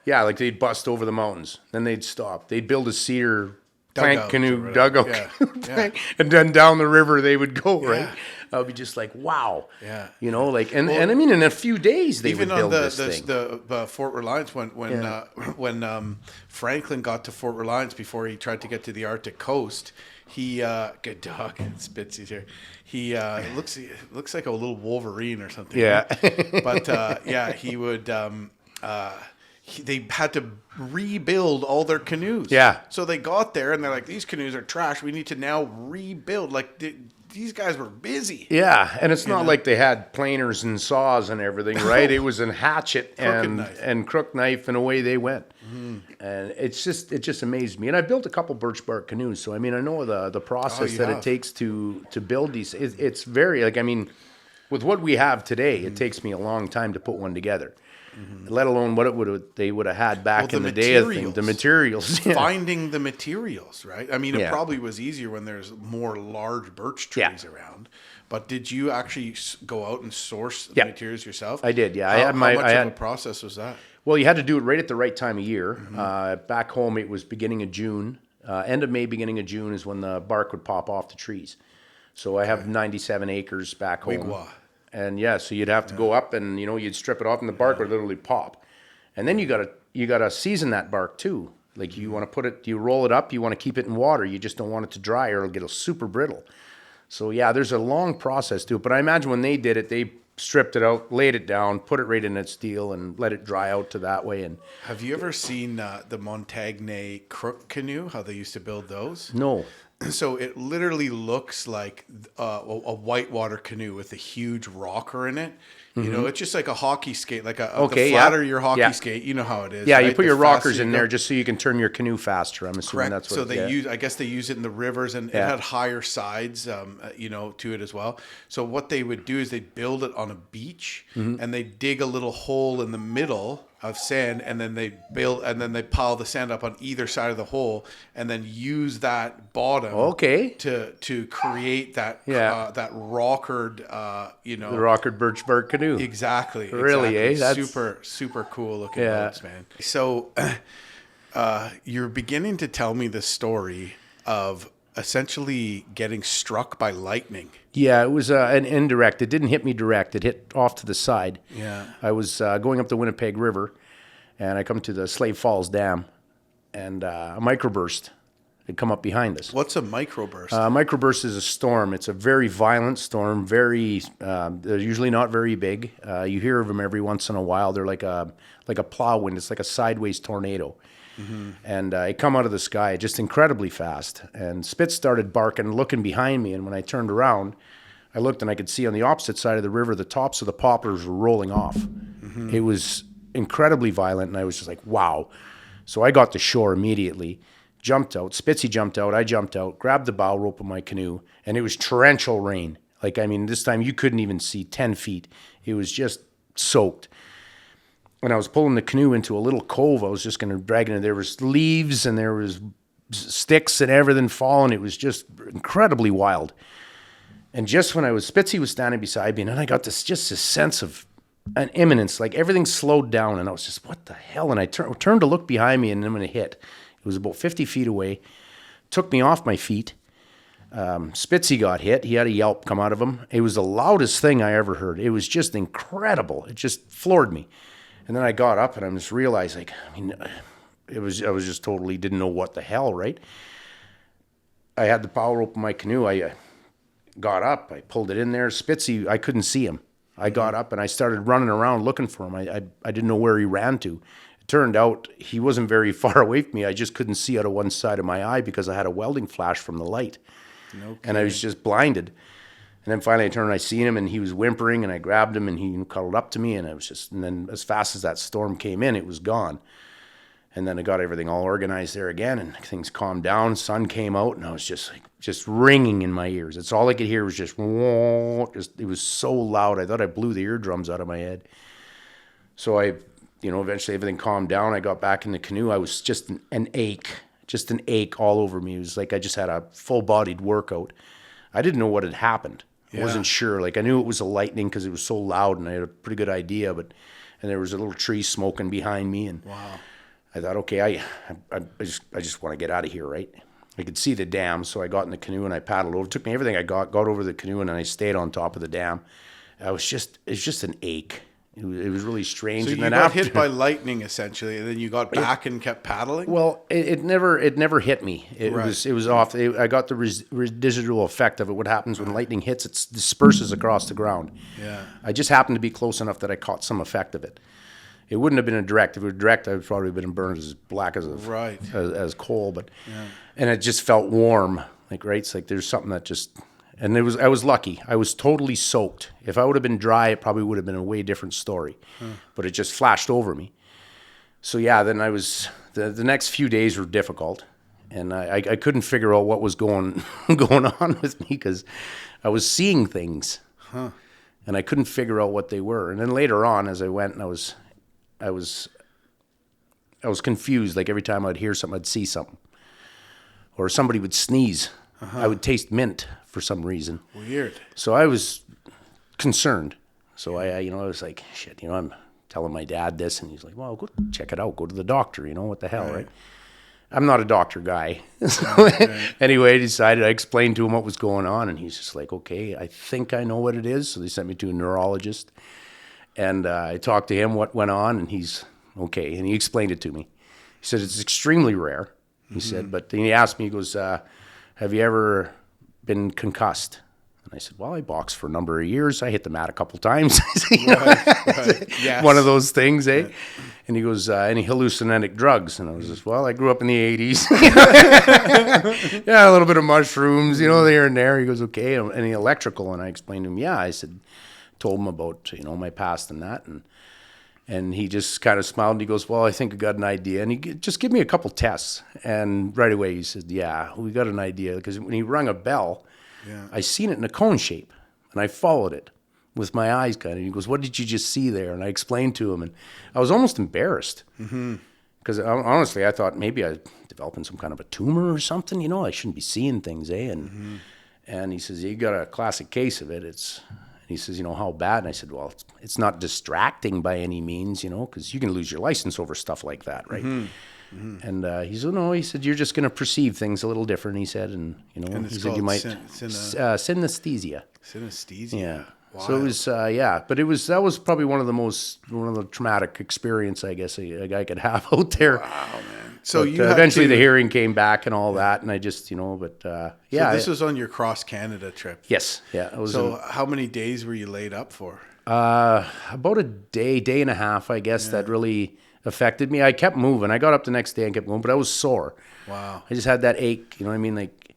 like they'd bust over the mountains, then they'd stop. They'd build a cedar plank Dugout or canoe whatever. dugout, Yeah. and then down the river they would go. Right, I would be just like, wow. Yeah. You know, like and I mean, in a few days they Even would on build this thing. the Fort Reliance when Franklin got to Fort Reliance before he tried to get to the Arctic coast, he good dog Spitzy's here. He looks like a little Wolverine or something. Yeah. Right? But he would. They had to rebuild all their canoes. Yeah. So they got there and they're like, these canoes are trash. We need to now rebuild. Like these guys were busy. Yeah, and it's not like they had planers and saws and everything, right? It was a hatchet and crook knife, and away they went. And it just amazed me. And I built a couple birch bark canoes, so I mean I know the process that it takes to build these. It's very like I mean, with what we have today, it takes me a long time to put one together. Let alone what they would have had back in the day of things. The materials. Finding the materials, right? I mean, it Yeah. probably was easier when there's more large birch trees around. But did you actually go out and source the materials yourself? I did, yeah. How much of a process was that? Well, you had to do it right at the right time of year. Back home, it was beginning of June. End of May, beginning of June is when the bark would pop off the trees. So I have 97 acres back home. Wigwa. And so you'd have to go up and, you'd strip it off and the bark would literally pop. And then you gotta season that bark too. Like you want to you roll it up, you want to keep it in water. You just don't want it to dry or it'll get super brittle. So there's a long process to it. But I imagine when they did it, they stripped it out, laid it down, put it right in its steel and let it dry out to that way. And have you ever seen the Montagnais crook canoe, how they used to build those? no. So it literally looks like a whitewater canoe with a huge rocker in it. You know, it's just like a hockey skate, like the flatter your hockey skate. You know how it is. Yeah, right? you put The your rockers faster in you there go. just so you can turn your canoe faster. I'm assuming Correct. that's what So I guess they use it in the rivers, and it had higher sides, to it as well. So what they would do is they'd build it on a beach, and they dig a little hole in the middle of sand, and then they pile the sand up on either side of the hole, and then use that bottom to create that that rockered the rockered birch bark canoe. Exactly. Really, exactly. That's super cool looking boats, man. So you're beginning to tell me the story of essentially getting struck by lightning. Yeah, it was an indirect. It didn't hit me direct. It hit off to the side. Yeah. I was going up the Winnipeg River, and I come to the Slave Falls Dam, and a microburst had come up behind us. What's a microburst? Microburst is a storm. It's a very violent storm. They're usually not very big. You hear of them every once in a while. They're like a plow wind. It's like a sideways tornado. And it come out of the sky just incredibly fast. And Spitz started barking, looking behind me. And when I turned around, I looked and I could see on the opposite side of the river, the tops of the poplars were rolling off. It was incredibly violent. And I was just like, wow. So I got to shore immediately, jumped out. Spitzy jumped out. I jumped out, grabbed the bow rope of my canoe. And it was torrential rain. Like, I mean, this time you couldn't even see 10 feet. It was just soaked. When I was pulling the canoe into a little cove, I was just going to drag it in. There was leaves and there was sticks and everything falling. It was just incredibly wild. And just when Spitzy was standing beside me, and then I got this sense of an imminence, like everything slowed down, and I was just, what the hell? And I turned to look behind me, and then when it hit, it was about 50 feet away, took me off my feet. Spitzy got hit. He had a yelp come out of him. It was the loudest thing I ever heard. It was just incredible. It just floored me. And then I got up and I just realized, I was just totally didn't know what the hell, right? I had the power rope in my canoe. I got up, I pulled it in there. Spitzy, I couldn't see him. I got up and I started running around looking for him. I didn't know where he ran to. It turned out he wasn't very far away from me. I just couldn't see out of one side of my eye because I had a welding flash from the light. And I was just blinded. And then finally I turned and I seen him and he was whimpering and I grabbed him and he cuddled up to me and then as fast as that storm came in, it was gone. And then I got everything all organized there again, and things calmed down. Sun came out, and I was just ringing in my ears. It's all I could hear was just it was so loud. I thought I blew the eardrums out of my head. So eventually everything calmed down. I got back in the canoe. I was just an ache all over me. It was like I just had a full-bodied workout. I didn't know what had happened. I wasn't sure. Like, I knew it was a lightning because it was so loud, and I had a pretty good idea. And there was a little tree smoking behind me, and wow. I thought, okay, I just want to get out of here, right? I could see the dam, so I got in the canoe and I paddled over. It took me everything I got over the canoe, and then I stayed on top of the dam. It's just an ache. It was really strange. So and you then got hit by lightning essentially, and then you got back and kept paddling. Well, it never hit me. It was off. I got the residual effect of it. What happens when lightning hits? It disperses across the ground. Yeah. I just happened to be close enough that I caught some effect of it. It wouldn't have been a direct. If it was direct, I'd probably been burned as black as as coal. But and it just felt warm. Like, right? It's like there's something that just. And I was lucky. I was totally soaked. If I would have been dry, it probably would have been a way different story. But it just flashed over me. So yeah, then I was the next few days were difficult, and I couldn't figure out what was going on with me because I was seeing things, and I couldn't figure out what they were. And then later on, as I went, and I was confused. Like, every time I'd hear something, I'd see something, or somebody would sneeze. I would taste mint for some reason. Weird. So I was concerned. So I was like, shit, I'm telling my dad this, and he's like, well, go check it out. Go to the doctor, what the hell, right? I'm not a doctor guy. So anyway, I explained to him what was going on, and he's just like, okay, I think I know what it is. So they sent me to a neurologist, and I talked to him what went on, and he's okay. And he explained it to me. He said, it's extremely rare. He said, but then he asked me, he goes, have you ever been concussed? And I said, well, I boxed for a number of years. I hit the mat a couple times. Right. Yes. One of those things, eh? Yeah. And he goes, any hallucinogenic drugs? And I was just, well, I grew up in the 80s. Yeah, a little bit of mushrooms, here and there. He goes, okay. Any electrical? And I explained to him, yeah. I said, told him about, my past and that. And he just kind of smiled, and he goes, well, I think I got an idea. And he just give me a couple tests. And right away he said, yeah, we got an idea. Because when he rung a bell, I seen it in a cone shape. And I followed it with my eyes kind of. And he goes, what did you just see there? And I explained to him. And I was almost embarrassed. Because honestly, I thought maybe I developing some kind of a tumor or something. I shouldn't be seeing things, eh? And he says, you got a classic case of it. And he says, how bad? And I said, well, it's not distracting by any means, because you can lose your license over stuff like that, right? And he said, no, he said, you're just going to perceive things a little different, he said. And, he said you might, synesthesia. Synesthesia? Yeah. Wow. So it was, but that was probably one of the traumatic experience, I guess, a guy could have out there. Wow, man. So but, eventually the hearing came back and all that, and I just, but So this was on your cross Canada trip. Yes, yeah. It was so how many days were you laid up for? About a day and a half, I guess, that really affected me. I kept moving. I got up the next day and kept going, but I was sore. Wow. I just had that ache, you know what I mean? Like,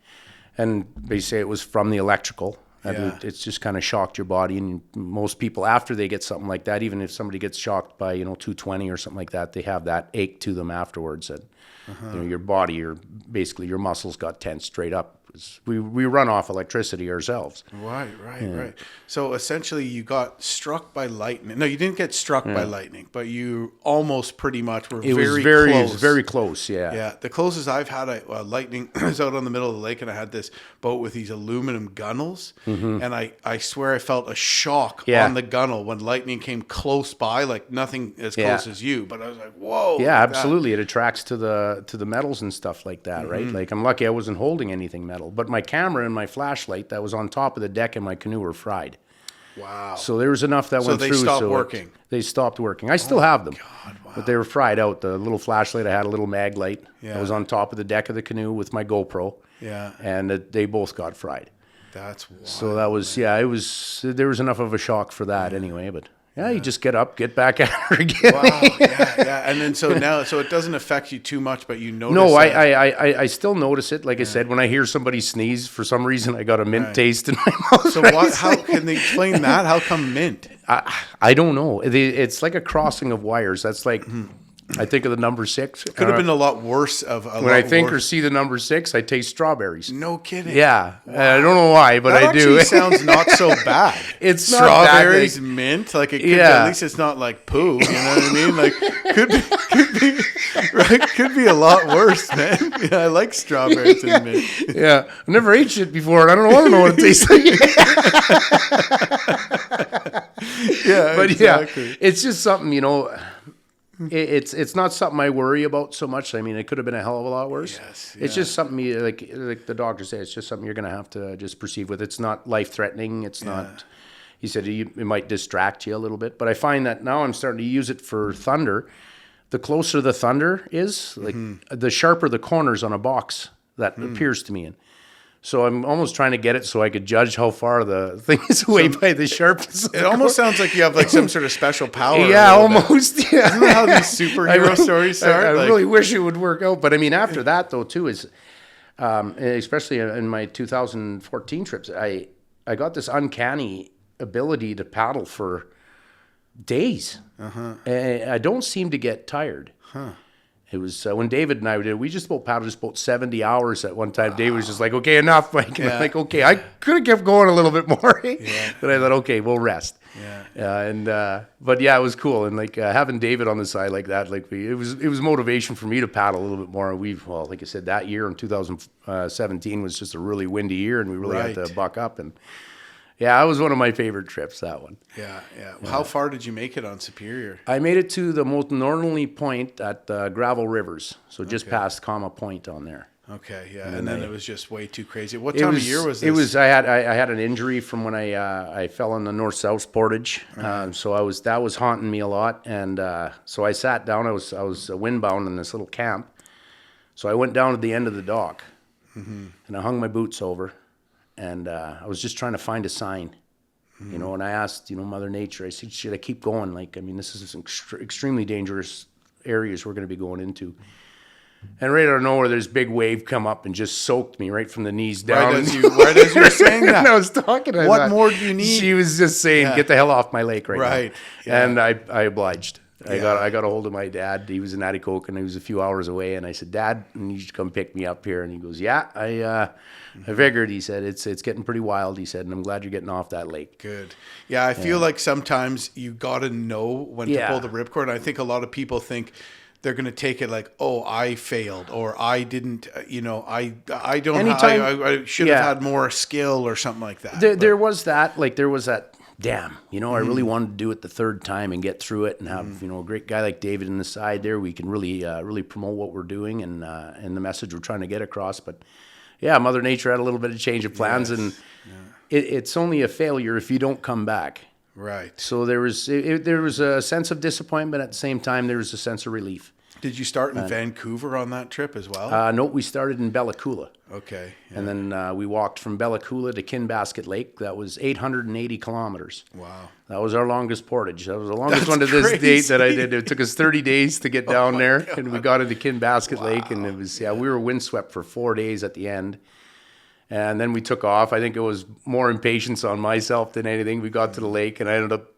and they say it was from the electrical. It's just kind of shocked your body, and most people, after they get something like that, even if somebody gets shocked by 220 or something like that, they have that ache to them afterwards. And your body, your muscles got tense straight up. We run off electricity ourselves. Right. So essentially, you got struck by lightning. No, you didn't get struck by lightning, but you almost pretty much were very close. It was very close, yeah. Yeah, the closest I've had lightning is out on the middle of the lake, and I had this boat with these aluminum gunnels, and I swear I felt a shock on the gunnel when lightning came close by, like nothing as close as you, but I was like, whoa. Yeah, absolutely. It attracts to the metals and stuff like that, right? Like, I'm lucky I wasn't holding anything metal. But my camera and my flashlight that was on top of the deck in my canoe were fried. Wow. So there was enough that went through. So they stopped working? They stopped working. I still have them. God, wow. But they were fried out. The little flashlight, I had a little mag light that was on top of the deck of the canoe with my GoPro. Yeah. And they both got fried. That's wild. So that was, there was enough of a shock for that anyway, but... Yeah, you just get up, get back at her again. Wow, yeah. And then so it doesn't affect you too much, but you notice. No, I still notice it. Like I said, when I hear somebody sneeze, for some reason I got a mint taste in my mouth. So how can they explain that? How come mint? I don't know. It's like a crossing of wires. That's like I think of the number 6. Could have been a lot worse when I think or see the number 6, I taste strawberries. No kidding. Yeah. Wow. I don't know why, but I do. That sounds not so bad. It's strawberries, not bad, mint. Like it could be, at least it's not like poo. You know what I mean? Like could be a lot worse, man. Yeah, I like strawberries and mint. Yeah. I've never ate shit before, and I don't know what it tastes like. Yeah, but exactly. Yeah, it's just something, it's not something I worry about so much. I mean, it could have been a hell of a lot worse. Yes, It's just something like the doctor said, it's just something you're going to have to just proceed with. It's not life-threatening. It's not, he said it might distract you a little bit. But I find that now I'm starting to use it for thunder. The closer the thunder is, like the sharper the corners on a box that appears to me in. So I'm almost trying to get it so I could judge how far the thing is away by the sharpness. It almost sounds like you have like some sort of special power. Yeah, almost. Yeah. Isn't that how these superhero stories start? I really wish it would work out. But I mean, after that though, too, is especially in my 2014 trips, I got this uncanny ability to paddle for days. I don't seem to get tired. It was when David and I did. We just paddled about 70 hours at one time. David was just like, "Okay, enough." Like, I'm like, "Okay, I could have kept going a little bit more." But I thought, "Okay, we'll rest." But yeah, it was cool, and like having David on the side like that, like it was motivation for me to paddle a little bit more. Like I said, that year in 2017 was just a really windy year, and we really had to buck up. And yeah, it was one of my favorite trips, that one. Yeah. How far did you make it on Superior? I made it to the most northerly point at Gravel Rivers, so just past Comma Point on there. Okay, yeah, and then it was just way too crazy. What time of year was this? It was. I had an injury from when I fell in the north-south portage, so that was haunting me a lot, and so I sat down. I was windbound in this little camp, so I went down to the end of the dock, and I hung my boots over. And I was just trying to find a sign, and I asked, Mother Nature, I said, should I keep going? Like, I mean, this is extremely dangerous areas we're going to be going into. And right out of nowhere, this big wave come up and just soaked me right from the knees down. Right as you were saying that. And I was talking to her. What more do you need? She was just saying, get the hell off my lake right now. Yeah. And I obliged. I got a hold of my dad. He was in Atikokan, and he was a few hours away. And I said, "Dad, you should come pick me up here." And he goes, "Yeah, I figured." He said, "It's getting pretty wild." He said, "And I'm glad you're getting off that lake." Good. Yeah, I feel like sometimes you got to know when to pull the ripcord. And I think a lot of people think they're going to take it like, "Oh, I failed," or "I didn't." I don't. I should have had more skill or something like that. There was that. Like there was that. Damn, I really wanted to do it the third time and get through it and have, a great guy like David in the side there. We can really promote what we're doing and the message we're trying to get across. But yeah, Mother Nature had a little bit of change of plans, and it's only a failure if you don't come back. Right. So there was a sense of disappointment. At the same time, there was a sense of relief. Did you start in Vancouver on that trip as well? No, we started in Bella Coola. Okay. Yeah. And then we walked from Bella Coola to Kinbasket Lake. That was 880 kilometers. Wow. That was our longest portage. That was the longest one to this date that I did. It took us 30 days to get down there. God. And we got into Kinbasket Lake. And it was, we were windswept for 4 days at the end. And then we took off. I think it was more impatience on myself than anything. We got to the lake, and I ended up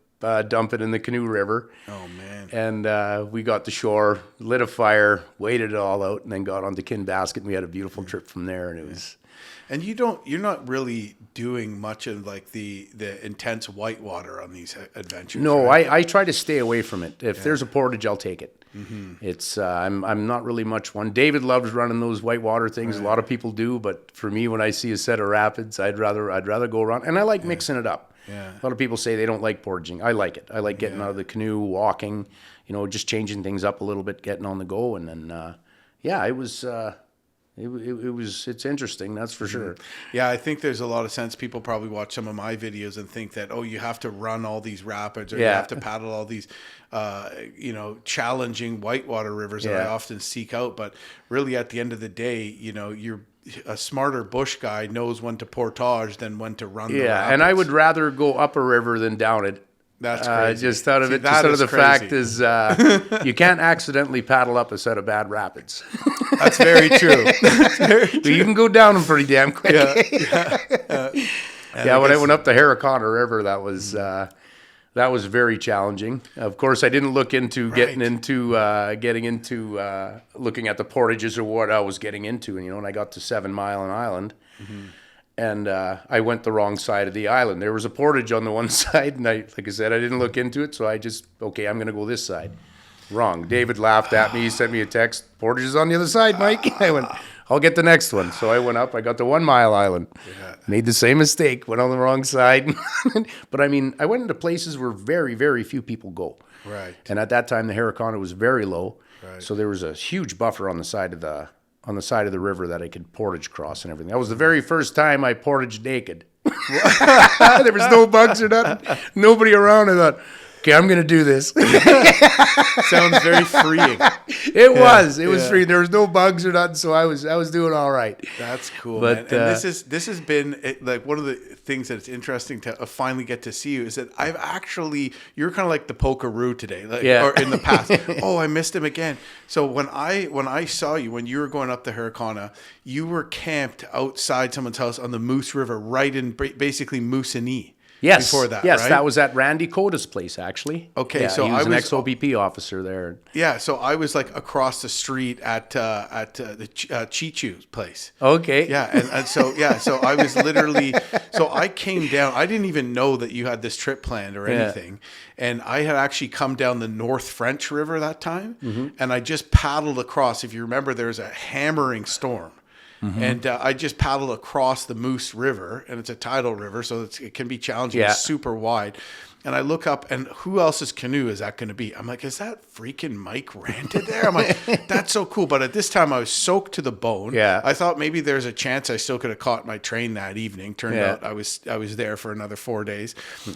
dumping in the Canoe River. Oh, man. And we got to shore, lit a fire, waited it all out, and then got onto Kinbasket, and we had a beautiful trip from there. And it was... And you're not really doing much of like the intense whitewater on these adventures. No, right? I try to stay away from it. If there's a portage, I'll take it. It's I'm not really much one. David loves running those whitewater things. Right. A lot of people do, but for me, when I see a set of rapids, I'd rather go around. And I like mixing it up. Yeah. A lot of people say they don't like portaging. I like it. I like getting out of the canoe, walking, just changing things up a little bit, getting on the go, and then it was. It's interesting, that's for sure. Yeah, I think there's a lot of sense. People probably watch some of my videos and think that, you have to run all these rapids or you have to paddle all these, challenging whitewater rivers that I often seek out. But really, at the end of the day, you're a smarter bush guy knows when to portage than when to run the rapids. And I would rather go up a river than down it. That's crazy. Just out of the fact is you can't accidentally paddle up a set of bad rapids. That's very true. But you can go down them pretty damn quick. When I went up the Harricanaw River, that was That was very challenging. Of course, I didn't look into getting into looking at the portages or what I was getting into. And I got to 7 Mile Island, and I went the wrong side of the island. There was a portage on the one side, and like I said, I didn't look into it, so I just, I'm going to go this side. Wrong. David laughed at me. He sent me a text. Portage is on the other side, Mike. I went, I'll get the next one. So I went up. I got to 1 Mile Island. Yeah. Made the same mistake. Went on the wrong side. But I went into places where very, very few people go. Right. And at that time, the Harricanaw was very low. Right. So there was a huge buffer on the side of the river that I could portage cross and everything. That was the very first time I portaged naked. There was no bugs or nothing. Nobody around. I thought, okay, I'm going to do this. Sounds very freeing. It was free. There was no bugs or nothing, so I was doing all right. That's cool, man. And this has been like one of the things that's interesting to finally get to see you is that you're kind of like the pokeroo today, or in the past. Oh, I missed him again. So when I saw you when you were going up the Harricanaw, you were camped outside someone's house on the Moose River, right in basically Moosonee. Yes. Before that, yes, right? That was at Randy Coda's place, actually. Okay, yeah, so he was an ex-OPP officer there. Yeah, so I was like across the street at the Chichu's place. Okay. Yeah, and so I was literally I came down. I didn't even know that you had this trip planned or anything, and I had actually come down the North French River that time, and I just paddled across. If you remember, there was a hammering storm. And I just paddled across the Moose River, and it's a tidal river, so it can be challenging. Yeah. It's super wide. And I look up, and who else's canoe is that going to be? I'm like, is that freaking Mike Ranta there? I'm like, that's so cool. But at this time, I was soaked to the bone. Yeah. I thought maybe there's a chance I still could have caught my train that evening. Turned out I was there for another 4 days.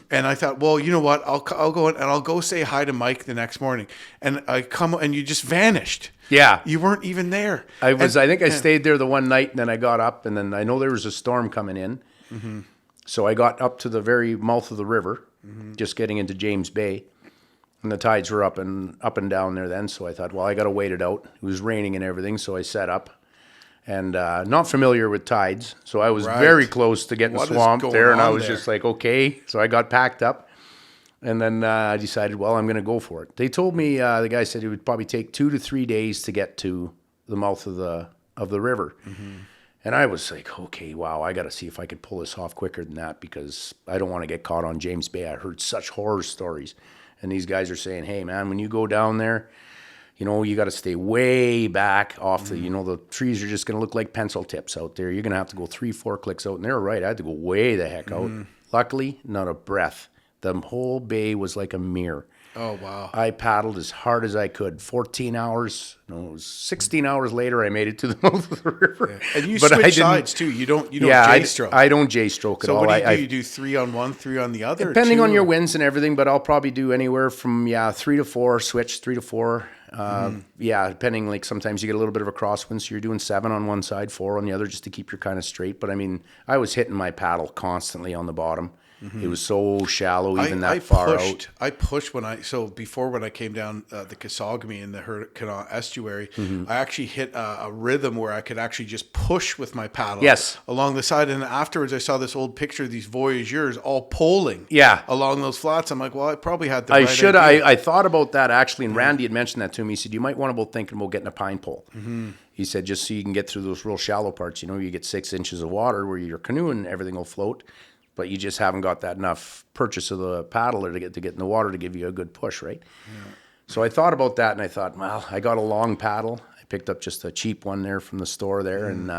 And I thought, well, you know what? I'll go in, and I'll go say hi to Mike the next morning. And I come, and you just vanished. Yeah. You weren't even there. I think I stayed there the one night, and then I got up, and then I know there was a storm coming in. Mm-hmm. So I got up to the very mouth of the river, just getting into James Bay, and the tides were up and down there then. So I thought, well, I got to wait it out. It was raining and everything, so I set up. And not familiar with tides, so I was very close to getting swamped there, and I was just like, okay. So I got packed up, and then I decided, well, I'm going to go for it. They told me, the guy said it would probably take 2 to 3 days to get to the mouth of the river. Mm-hmm. And I was like, okay, wow, I got to see if I could pull this off quicker than that because I don't want to get caught on James Bay. I heard such horror stories. And these guys are saying, hey, man, when you go down there, you got to stay way back off the, the trees are just going to look like pencil tips out there. You're going to have to go 3-4 clicks out. And they're right. I had to go way the heck out. Luckily, not a breath. The whole bay was like a mirror. Oh, wow. I paddled as hard as I could. 16 hours later, I made it to the mouth of the river. Yeah. And you switch sides, too. You don't J-stroke. I don't J-stroke at all. So what do you do? You do 3 on one, 3 on the other? Depending on your winds and everything, but I'll probably do anywhere from, 3 to 4, switch 3 to 4. Depending, like sometimes you get a little bit of a crosswind, so you're doing 7 on one side, 4 on the other, just to keep your kind of straight. But I was hitting my paddle constantly on the bottom. It was so shallow, far out. I pushed when I came down the Kissaugamy in the Harricanaw estuary, I actually hit a rhythm where I could actually just push with my paddle along the side. And afterwards, I saw this old picture of these voyageurs all poling along those flats. I'm like, well, I probably had the right idea. I thought about that actually, and Randy had mentioned that to me. He said, you might want to thinking about getting a pine pole. He said, just so you can get through those real shallow parts. You get 6 inches of water where your canoe and everything will float. But you just haven't got that enough purchase of the paddler to get in the water to give you a good push, right? Yeah. So I thought about that, and I thought, well, I got a long paddle. I picked up just a cheap one there from the store there, and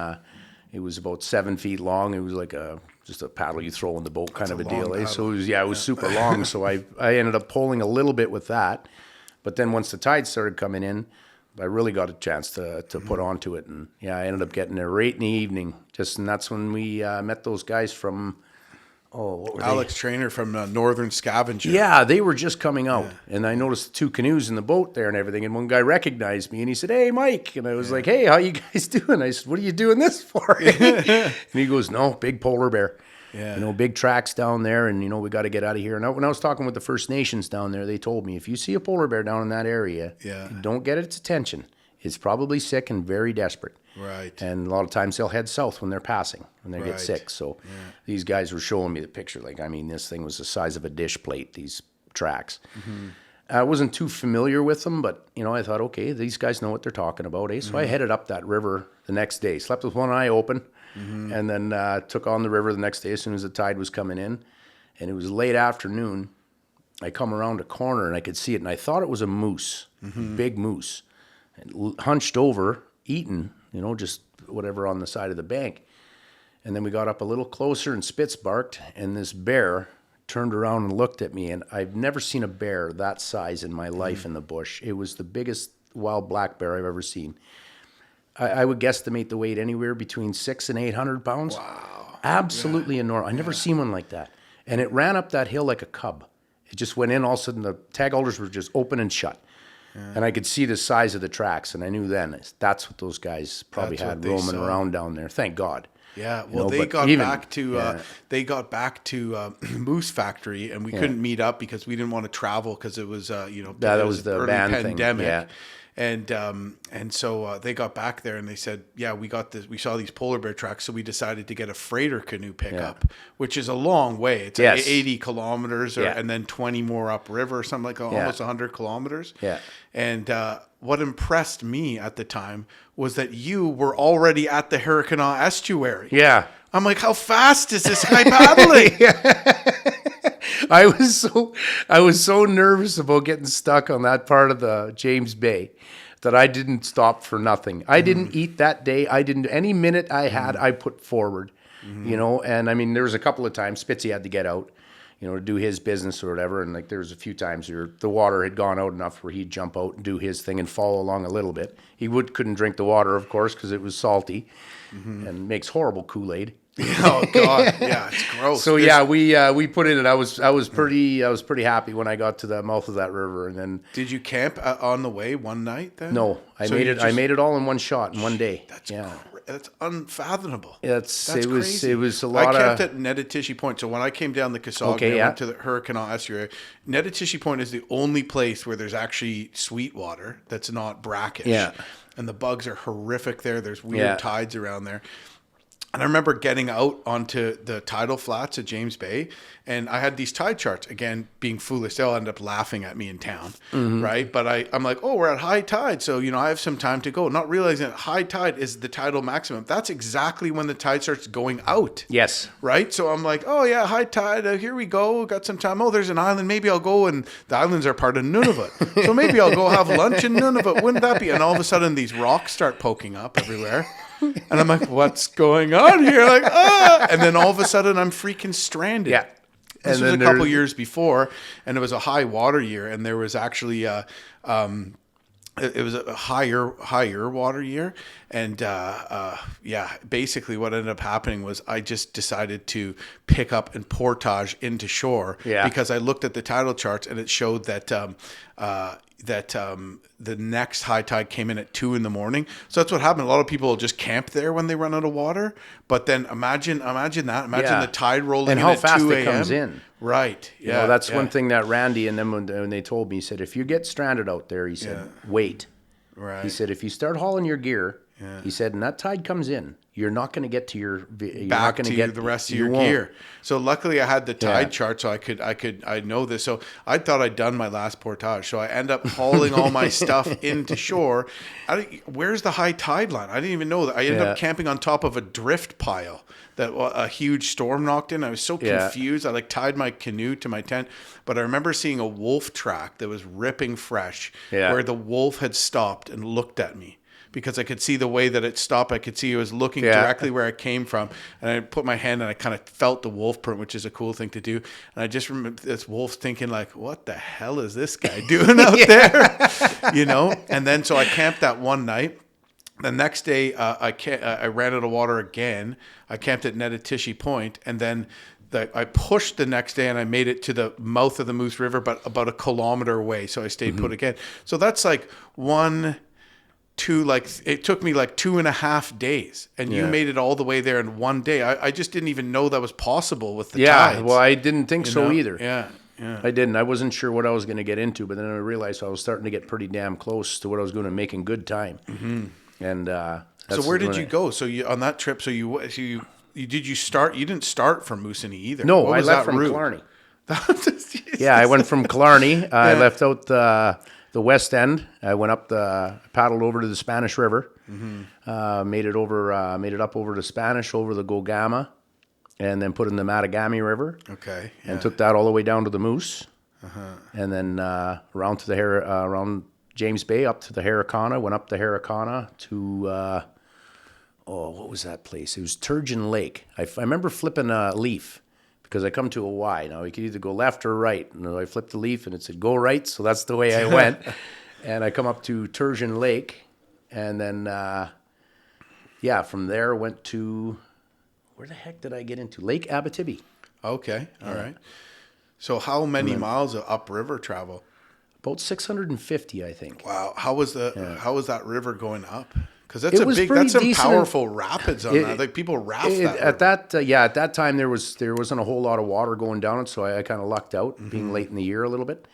it was about 7 feet long. It was like just a paddle you throw in the boat kind of a deal. Eh? So it was super long. So I ended up pulling a little bit with that. But then once the tide started coming in, I really got a chance to put onto it. And, I ended up getting there right in the evening. And that's when we met those guys from... what were Alex Trainer from Northern Scavenger. Yeah, they were just coming out. Yeah. And I noticed 2 canoes in the boat there and everything. And one guy recognized me and he said, hey, Mike. And I was like, hey, how you guys doing? I said, what are you doing this for? And he goes, no, big polar bear. Yeah. Big tracks down there. And, we got to get out of here. And when I was talking with the First Nations down there, they told me, if you see a polar bear down in that area, don't get its attention. It's probably sick and very desperate. Right. And a lot of times they'll head south when they're passing, when they get sick. So these guys were showing me the picture. Like, this thing was the size of a dish plate, these tracks. I wasn't too familiar with them, but, I thought, okay, these guys know what they're talking about, eh? So I headed up that river the next day, slept with one eye open, and then took on the river the next day as soon as the tide was coming in. And it was late afternoon. I come around a corner, and I could see it, and I thought it was a moose, big moose, hunched over, eating, just whatever on the side of the bank. And then we got up a little closer, and Spitz barked, and this bear turned around and looked at me, and I've never seen a bear that size in my life in the bush. It was the biggest wild black bear I've ever seen. I would guesstimate the weight anywhere between 600 and 800 pounds. Wow. Absolutely enormous. I never seen one like that. And it ran up that hill like a cub. It just went in, all of a sudden the tag alders were just open and shut. And I could see the size of the tracks, and I knew then that's what those guys probably had roaming around down there. Thank God. Yeah, well, they got back to Moose Factory, and we couldn't meet up because we didn't want to travel because it was that was the early van pandemic. thing. Yeah. And so they got back there and they said, yeah, we got this. We saw these polar bear tracks, so we decided to get a freighter canoe pickup, which is a long way. It's like 80 kilometers, and then 20 more upriver, or something like almost 100 kilometers. Yeah. And what impressed me at the time was that you were already at the Harricanaw estuary. Yeah. I'm like, how fast is this guy paddling? I was so nervous about getting stuck on that part of the James Bay that I didn't stop for nothing. I didn't eat that day. Any minute I had, I put forward, and I mean, there was a couple of times Spitzy had to get out, to do his business or whatever. And like, there was a few times where the water had gone out enough where he'd jump out and do his thing and follow along a little bit. He couldn't drink the water, of course, because it was salty and makes horrible Kool-Aid. Oh God, yeah, it's gross. So we put in it. I was pretty happy when I got to the mouth of that river. And then did you camp on the way one night then? No, I made it all in one shot in one day. That's unfathomable. That's crazy. It was a lot. I camped at Netatishi Point. So when I came down the Casauga, I went to the Harricanaw estuary. Netatishi Point is the only place where there's actually sweet water that's not brackish. Yeah, and the bugs are horrific there. There's weird tides around there. And I remember getting out onto the tidal flats at James Bay, and I had these tide charts. Again, being foolish, they'll end up laughing at me in town, right? But I'm like, oh, we're at high tide, so I have some time to go. Not realizing that high tide is the tidal maximum. That's exactly when the tide starts going out. Yes. Right? So I'm like, oh yeah, high tide. Here we go. Got some time. Oh, there's an island. Maybe I'll go. And the islands are part of Nunavut, so maybe I'll go have lunch in Nunavut. Wouldn't that be? And all of a sudden, these rocks start poking up everywhere. And I'm like, what's going on here? Like, and then all of a sudden I'm freaking stranded. Yeah. This was a couple years before, and it was a high water year, and there was actually it was a higher water year. And basically what ended up happening was I just decided to pick up and portage into shore because I looked at the tidal charts and it showed that the next high tide came in at 2 a.m. So that's what happened. A lot of people just camp there when they run out of water. But then imagine the tide rolling in at 2 a.m. And how fast it comes in. Right. Yeah. That's one thing that Randy and them, when they told me, he said, if you get stranded out there, he said, wait. Right. He said, if you start hauling your gear, he said, and that tide comes in, you're not going to get to the rest of your gear. So luckily I had the tide chart, so I know this. So I thought I'd done my last portage. So I end up hauling all my stuff into shore. Where's the high tide line? I didn't even know that. I ended up camping on top of a drift pile that a huge storm knocked in. I was so confused. I tied my canoe to my tent, but I remember seeing a wolf track that was ripping fresh where the wolf had stopped and looked at me. Because I could see the way that it stopped. I could see it was looking directly where I came from. And I put my hand and I kind of felt the wolf print, which is a cool thing to do. And I just remember this wolf thinking like, what the hell is this guy doing out there? And then so I camped that one night. The next day, I ran out of water again. I camped at Netatishi Point. And then I pushed the next day and I made it to the mouth of the Moose River, but about a kilometer away. So I stayed put again. So that's like it took me 2.5 days, and you made it all the way there in one day. I just didn't even know that was possible with the tides. Well, I didn't think so either. Yeah. I didn't. I wasn't sure what I was going to get into, but then I realized I was starting to get pretty damn close to what I was going to make in good time. And so where did you go? So you on that trip? So you did you start? You didn't start from Moosonee either. No, I left from Killarney. Yeah, I went from Killarney. I left out the west end. I went paddled over to the Spanish River. Made it up over the Spanish, over the Gogama, and then put in the Matagami River. Okay. Yeah. And took that all the way down to the Moose, and then around to around James Bay up to the Harricanaw. Went up the Harricanaw to what was that place? It was Turgeon Lake. I remember flipping a leaf. Because I come to a Y. Now, you could either go left or right. And I flipped the leaf, and it said, go right. So that's the way I went. And I come up to Turgeon Lake. And then, from there, went to, where the heck did I get into? Lake Abitibi. Okay. All right. So how many miles of upriver travel? About 650, I think. Wow. How was that river going up? Because that's some decent. Powerful raps on that. Like people raft that. At that time there wasn't a whole lot of water going down it, so I kind of lucked out being late in the year a little bit.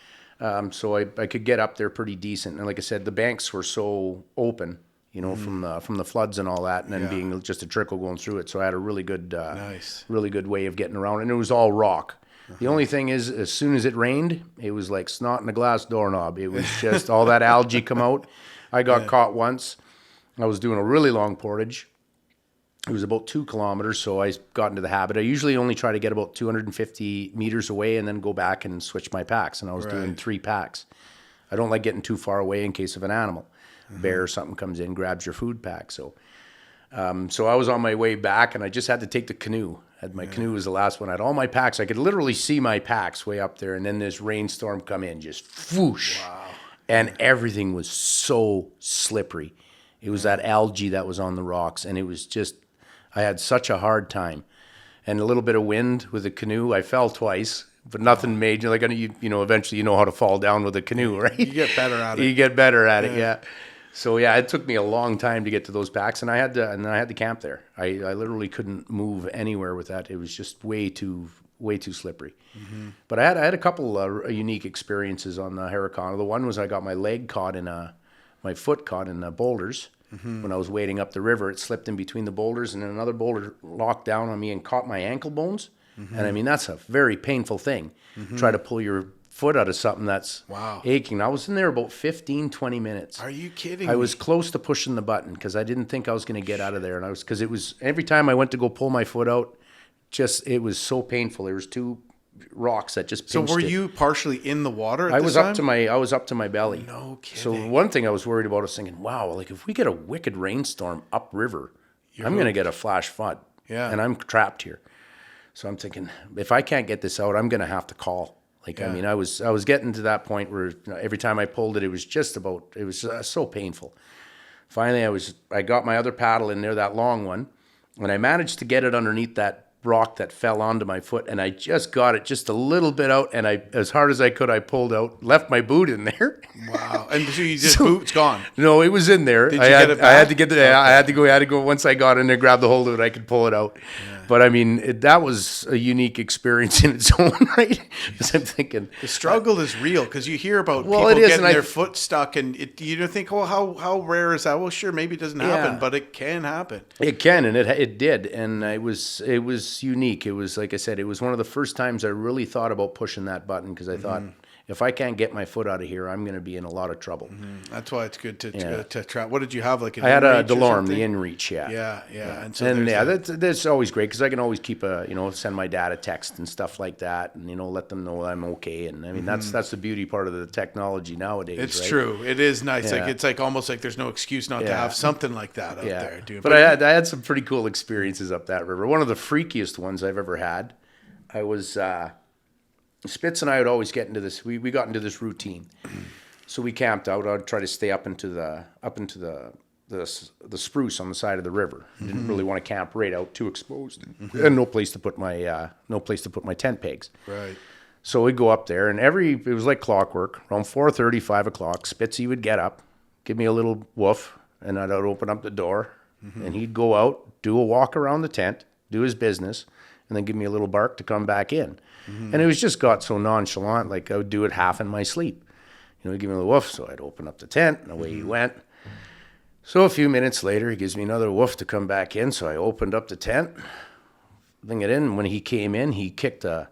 So I could get up there pretty decent, and like I said, the banks were so open, from the floods and all that, and then being just a trickle going through it. So I had a really good, really good way of getting around, and it was all rock. The only thing is, as soon as it rained, it was like snot in a glass doorknob. It was just all that algae come out. I got caught once. I was doing a really long portage. It was about 2 kilometers, so I got into the habit. I usually only try to get about 250 meters away and then go back and switch my packs, and I was doing 3 packs. I don't like getting too far away in case of an animal. Bear or something comes in, grabs your food pack. So I was on my way back, and I just had to take the canoe. My canoe was the last one. I had all my packs. I could literally see my packs way up there, and then this rainstorm come in, just whoosh. Wow. And everything was so slippery. It was that algae that was on the rocks, and it was just, I had such a hard time. And a little bit of wind with the canoe. I fell twice, but nothing major. Like, eventually you know how to fall down with a canoe, right? You get better at it. You get better at it, yeah. So, it took me a long time to get to those packs, and I had to camp there. I literally couldn't move anywhere with that. It was just way too slippery. But I had a couple unique experiences on the Harricanaw. The one was I got my foot caught in the boulders when I was wading up the river. It slipped in between the boulders, and then another boulder locked down on me and caught my ankle bones. And I mean, that's a very painful thing. Try to pull your foot out of something that's aching. I was in there about 15, 20 minutes. Are you kidding me? I was close to pushing the button because I didn't think I was going to get out of there. And because it was, every time I went to go pull my foot out, it was so painful. There was 2 rocks that just pinched. So were you partially in the water I was up to my belly. No kidding. So one thing I was worried about was thinking, wow, like if we get a wicked rainstorm upriver, I'm going to get a flash flood. Yeah. And I'm trapped here. So I'm thinking, if I can't get this out, I'm going to have to call. Like, I mean, I was getting to that point where every time I pulled it, it was so painful. Finally, I got my other paddle in there, that long one, and I managed to get it underneath that rock that fell onto my foot, and I just got it just a little bit out, and as hard as I could, I pulled out, left my boot in there. Wow! And so you just boot's gone. No, it was in there. Did you get it back? I had to get the. Okay. I had to go. Once I got in there, grab the hold of it, I could pull it out. Yeah. But I mean, that was a unique experience in its own right. Because I'm thinking the struggle is real, because you hear about people getting their foot stuck, and you don't think, oh, how rare is that? Well, sure, maybe it doesn't happen, but it can happen. It can, and it did, and it was unique. It was, like I said, it was one of the first times I really thought about pushing that button, because I thought, if I can't get my foot out of here, I'm going to be in a lot of trouble. That's why it's good to try. What did you have? Like I had a DeLorme, the InReach, yeah. And so that's always great, because I can always keep send my dad a text and stuff like that, and let them know I'm okay. And I mean, that's the beauty part of the technology nowadays. It's true. It is nice. Like it's like almost like there's no excuse not to have something like that out there, dude. But I had some pretty cool experiences up that river. One of the freakiest ones I've ever had. I was. Spitz and I would always get into this. We got into this routine, so we camped out. I'd try to stay up into the spruce on the side of the river. I didn't really want to camp right out too exposed, and no place to put my tent pegs. Right. So we'd go up there, and it was like clockwork. Around 4:30, 5 o'clock, Spitzy would get up, give me a little woof, and I'd open up the door, and he'd go out, do a walk around the tent, do his business, and then give me a little bark to come back in. And it was just got so nonchalant, like I would do it half in my sleep. He'd give me a little woof, so I'd open up the tent, and away he went. So a few minutes later, he gives me another woof to come back in, so I opened up the tent, bring it in. When he came in, he kicked a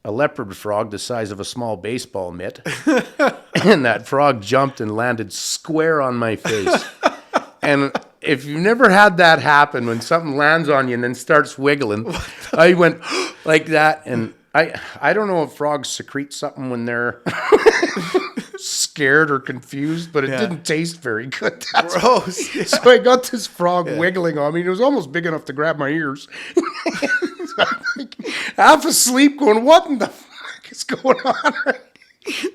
a leopard frog the size of a small baseball mitt. And that frog jumped and landed square on my face. And if you've never had that happen, when something lands on you and then starts wiggling, I went like that. And I don't know if frogs secrete something when they're scared or confused, but it didn't taste very good. That's Gross. Yeah. So I got this frog wiggling on me. It was almost big enough to grab my ears. So I'm like, half asleep going, what in the fuck is going on?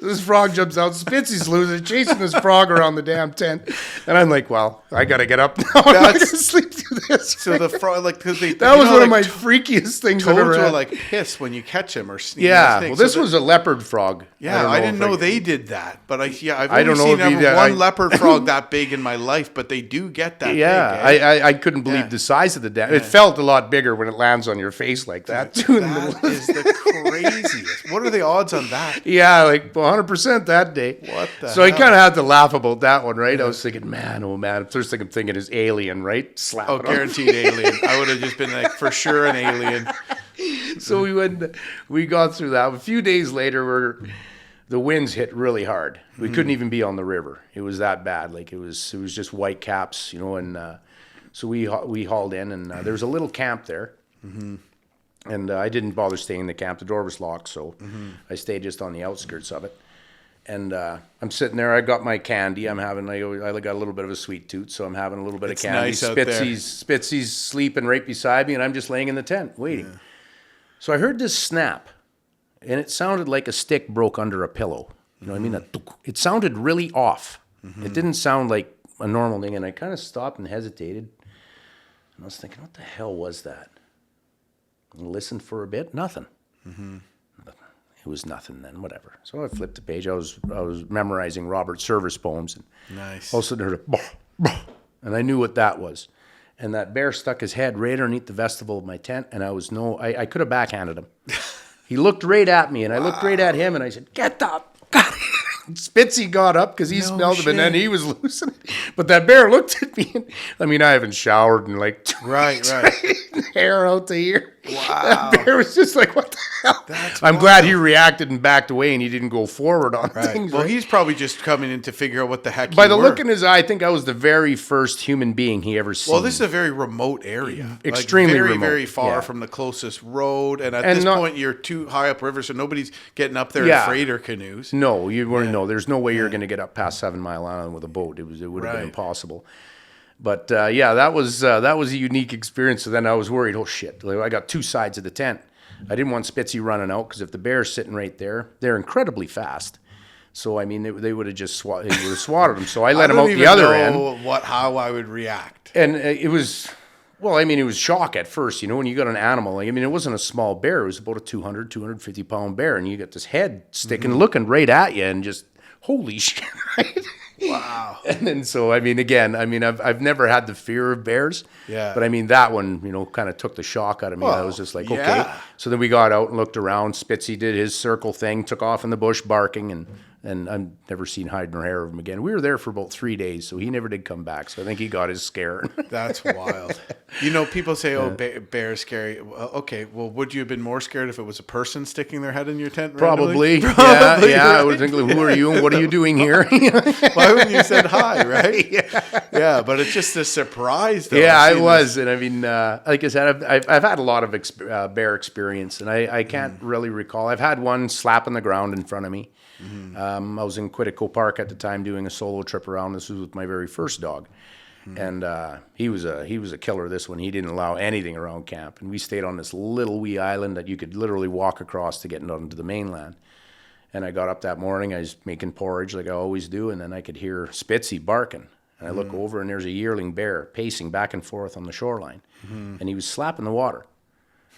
This frog jumps out. Spitzy's losing, chasing this frog around the damn tent. And I'm like, well, I got to get up now. I'm not going to sleep through this. So the frog, like, because that was one of my freakiest things I've ever toads had. will like piss when you catch them or sneak. Yeah, well, this was a leopard frog. Yeah, I didn't know they did that, but I've I don't only know seen if you- one leopard frog that big in my life, but they do get that. Yeah, big, eh? I couldn't believe the size of the damn. It felt a lot bigger when it lands on your face like that, too. In the middle. That is the craziest. What are the odds on that? Yeah, like 100% that day. What the So I hell? kind of had to laugh about that one, right? I was thinking, man, oh man. First thing I'm thinking is alien, right? Slap Oh, it on. guaranteed alien. I would have just been like, for sure, an alien. So we got through that. A few days later, the winds hit really hard. We couldn't even be on the river. It was that bad. Like it was just white caps, and so we hauled in, and there was a little camp there. And I didn't bother staying in the camp. The door was locked, so I stayed just on the outskirts of it. And I'm sitting there. I got my candy. I got a little bit of a sweet tooth, so I'm having a little bit It's of candy. nice out there. Spitzy's sleeping right beside me, and I'm just laying in the tent waiting. Yeah. So I heard this snap, and it sounded like a stick broke under a pillow. You know what I mean? It sounded really off. It didn't sound like a normal thing, and I kind of stopped and hesitated. And I was thinking, what the hell was that? And listened for a bit. Nothing. It was nothing then, whatever. So I flipped the page. I was memorizing Robert Service poems. And Nice. all of a sudden I heard a bah, bah, and I knew what that was. And that bear stuck his head right underneath the vestibule of my tent, and I could have backhanded him. He looked right at me, and I looked right at him, and I said, get up. Spitzy got up because he smelled him, and then he was losing it. But that bear looked at me, and I haven't showered in like 2 weeks, Right. hair out to here. Wow. That bear was just like, what the hell? I'm glad he reacted and backed away, and he didn't go forward on things. Well, he's probably just coming in to figure out what the heck. By the look in his eye, I think I was the very first human being he ever seen. Well, this is a very remote area. Extremely very, remote. very far Yeah. from the closest road. And at this point, you're too high upriver, so nobody's getting up there in freighter canoes. No, you weren't. No, there's no way you're going to get up past 7 Mile Island with a boat. It would have been impossible. But that was a unique experience. So then I was worried. Oh shit! Like, I got 2 sides of the tent. I didn't want Spitzy running out because if the bear's sitting right there, they're incredibly fast. So I mean, they would have just swatted him. So I let him out the other end. I don't know how I would react. And it was. Well, I mean, it was shock at first, when you got an animal. It wasn't a small bear. It was about a 200, 250-pound bear. And you got this head sticking, looking right at you and just, holy shit, right? Wow. And then so, again, I've never had the fear of bears. Yeah. But, that one, kind of took the shock out of me. I was just like, okay. So then we got out and looked around. Spitzy did his circle thing, took off in the bush barking, and I've never seen hide nor hair of him again. We were there for about 3 days, so he never did come back. So I think he got his scare. That's wild. People say, bear's scary. Well, okay, well, would you have been more scared if it was a person sticking their head in your tent randomly? Probably. Yeah. Right? I would think, who are you and what are you doing here? Why wouldn't you said hi, right? Yeah, but it's just a surprise, though. Yeah, it was. And like I said, I've had a lot of bear experience, and I can't really recall. I've had one slap on the ground in front of me. I was in Quetico Park at the time doing a solo trip around. This was with my very first dog. And he was a killer, this one. He didn't allow anything around camp. And we stayed on this little wee island that you could literally walk across to get onto the mainland. And I got up that morning. I was making porridge like I always do. And then I could hear Spitzy barking. And I look over, and there's a yearling bear pacing back and forth on the shoreline. And he was slapping the water.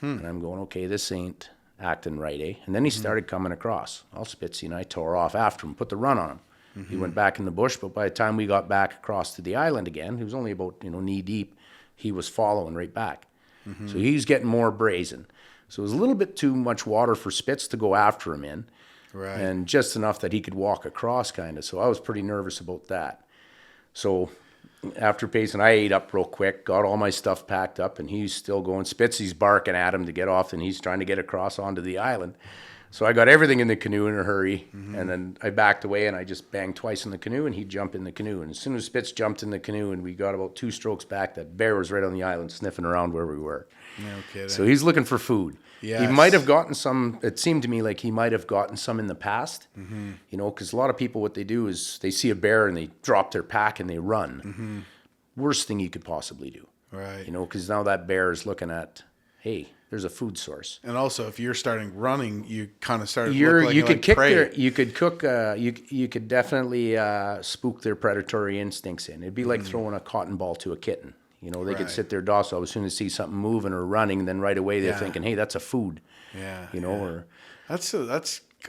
And I'm going, okay, this ain't acting right, eh? And then he started coming across. All Spitzy and I tore off after him, put the run on him. He went back in the bush, but by the time we got back across to the island again, he was only about knee deep. He was following right back. So he's getting more brazen. So it was a little bit too much water for Spitz to go after him in, and just enough that he could walk across, kind of. So I was pretty nervous about that. So after pacing, I ate up real quick, got all my stuff packed up, and he's still going. Spitzy's barking at him to get off, and he's trying to get across onto the island. So I got everything in the canoe in a hurry, and then I backed away, and I just banged twice in the canoe, and he'd jump in the canoe. And as soon as Spitz jumped in the canoe, and we got about 2 strokes back, that bear was right on the island sniffing around where we were. No kidding. So he's looking for food. Yes. He might have gotten some, it seemed to me like he might have gotten some in the past, you know, because a lot of people, what they do is they see a bear and they drop their pack and they run. Worst thing you could possibly do. Right. You know, because now that bear is looking at, hey, there's a food source. And also, if you're starting running, you kind of start. You could kick their. You could cook. You could definitely spook their predatory instincts in. It'd be like throwing a cotton ball to a kitten. You know, they could sit there docile. As soon as they see something moving or running, then right away they're thinking, "Hey, that's a food." Yeah. You know, or that's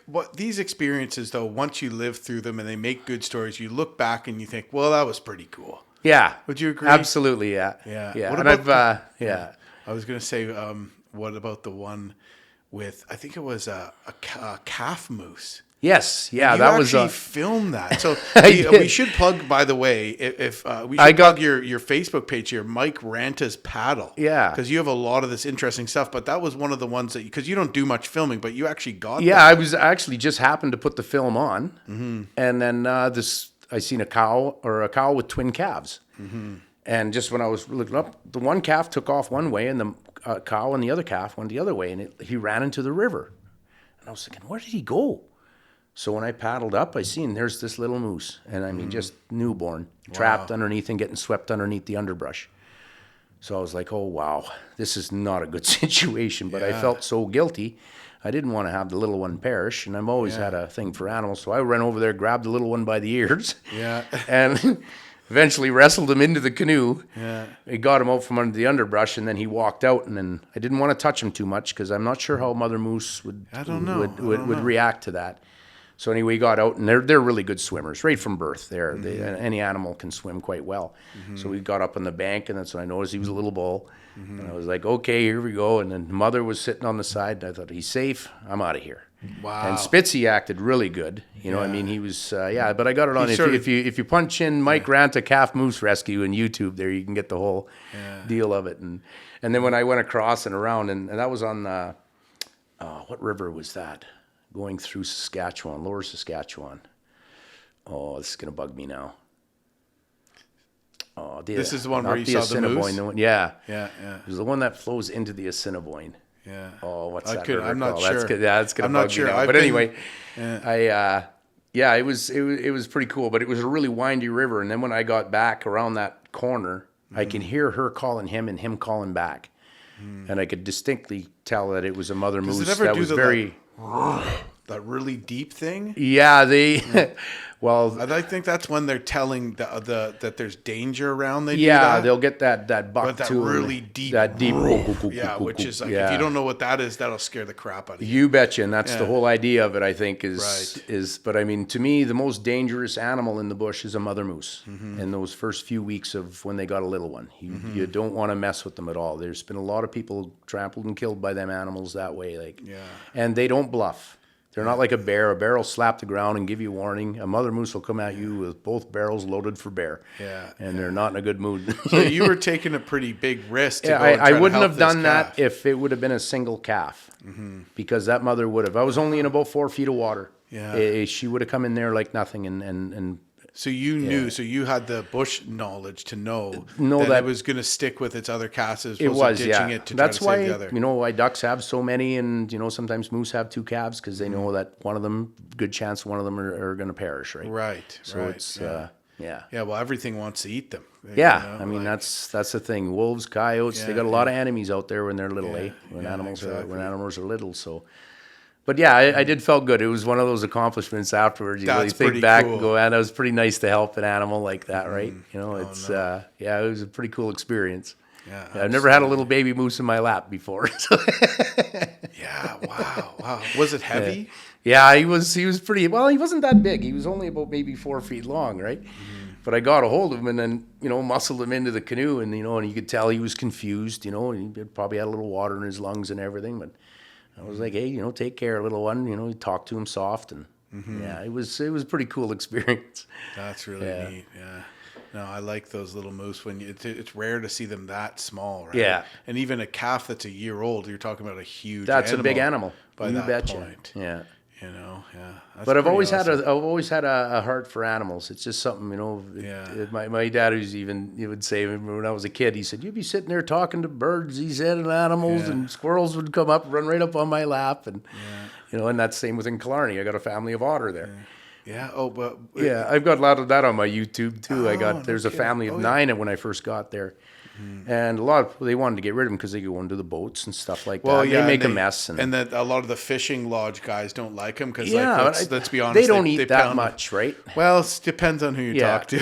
what these experiences though. Once you live through them and they make good stories, you look back and you think, "Well, that was pretty cool." Yeah. Would you agree? Absolutely. Yeah. Yeah. Yeah. What And about yeah. I was gonna say, what about the one with? I think it was a calf moose. Yes. Yeah. You That was actually filmed that. So did. we should plug. By the way, if we should plug your Facebook page here, Mike Ranta's paddle. Yeah. Because you have a lot of this interesting stuff. But that was one of the ones that because you don't do much filming, but you actually got. Yeah, that. I was actually just happened to put the film on, and then I seen a cow with twin calves, and just when I was looking up, the one calf took off one way, and the cow and the other calf went the other way, and he ran into the river, and I was thinking, where did he go? So when I paddled up, I seen there's this little moose, and I mean just newborn, trapped underneath and getting swept underneath the underbrush. So I was like, oh wow, this is not a good situation, but I felt so guilty. I didn't want to have the little one perish, and I've always had a thing for animals. So I ran over there, grabbed the little one by the ears, and eventually wrestled him into the canoe. Yeah. He got him out from under the underbrush, and then he walked out. And then I didn't want to touch him too much because I'm not sure how Mother Moose would react to that. So anyway, he got out, and they're really good swimmers, right from birth. Any animal can swim quite well. So we got up on the bank, and that's when I noticed he was a little bull. And I was like, okay, here we go. And then Mother was sitting on the side, and I thought, he's safe. I'm out of here. Wow. And Spitzy acted really good. You know, I mean, he was, but I got it on. If you punch in Mike Ranta Calf Moose Rescue in YouTube there, you can get the whole deal of it. And then when I went across and around, and that was on, what river was that? Going through Saskatchewan, Lower Saskatchewan. Oh, this is going to bug me now. Oh, this is the one where you saw the moose? Yeah. Yeah. It was the one that flows into the Assiniboine. Yeah. Oh, what's that river I'm not called? sure. That's going to bug me now. But anyway, it was pretty cool. But it was a really windy river. And then when I got back around that corner, I can hear her calling him and him calling back. And I could distinctly tell that it was a mother moose that was very... that really deep thing. Yeah, well, I think that's when they're telling that there's danger around. They'll get that buck but that too, really deep, which is like if you don't know what that is, that'll scare the crap out of you. You betcha, and that's the whole idea of it. I think is. But I mean, to me, the most dangerous animal in the bush is a mother moose. In those first few weeks of when they got a little one, you don't want to mess with them at all. There's been a lot of people trampled and killed by them animals that way, and they don't bluff. They're not like a bear. A bear will slap the ground and give you warning. A mother moose will come at you with both barrels loaded for bear. Yeah. And they're not in a good mood. So you were taking a pretty big risk to go and try I to wouldn't help have done this that calf. if it would have been a single calf. Because that mother would have. I was only in about 4 feet of water. Yeah. She would have come in there like nothing and so you knew, so you had the bush knowledge to know that it was going to stick with its other calves as opposed to ditching it to try to save the other. That's why, why ducks have so many and, sometimes moose have 2 calves because they know that one of them, good chance one of them are going to perish, right? Right. So it's, Yeah, well, everything wants to eat them. I mean, that's the thing. Wolves, coyotes, they got a lot of enemies out there when they're little, when animals are little, so... But yeah, I did felt good. It was one of those accomplishments afterwards. You really think back and go, man, that was pretty nice to help an animal like that, right? It was a pretty cool experience. Yeah, I've never had a little baby moose in my lap before. So. Yeah, wow. Was it heavy? Yeah, he was pretty, well, he wasn't that big. He was only about maybe 4 feet long, right? But I got a hold of him and then, muscled him into the canoe and, and you could tell he was confused, and he probably had a little water in his lungs and everything, but I was like, hey, take care, little one. You talk to him soft and Yeah, it was a pretty cool experience. That's really neat. Yeah. No, I like those little moose when it's rare to see them that small, right? Yeah. And even a calf that's a year old, you're talking about a huge That's a big animal. by You that betcha. point. Yeah. You know, yeah. That's But I've pretty always awesome. had a heart for animals. It's just something, my dad he would say when I was a kid, he said, "You'd be sitting there talking to birds," he said, "and animals, and squirrels would come up, run right up on my lap." And, and that's the same within Killarney. I got a family of otter there. Yeah. Oh, but I've got a lot of that on my YouTube too. There's a kidding. family of 9 when I first got there. And a lot they wanted to get rid of them because they go into the boats and stuff like that. They make a mess. And that a lot of the fishing lodge guys don't like them because, let's be honest, they don't eat that much, right? Well, it depends on who you talk to.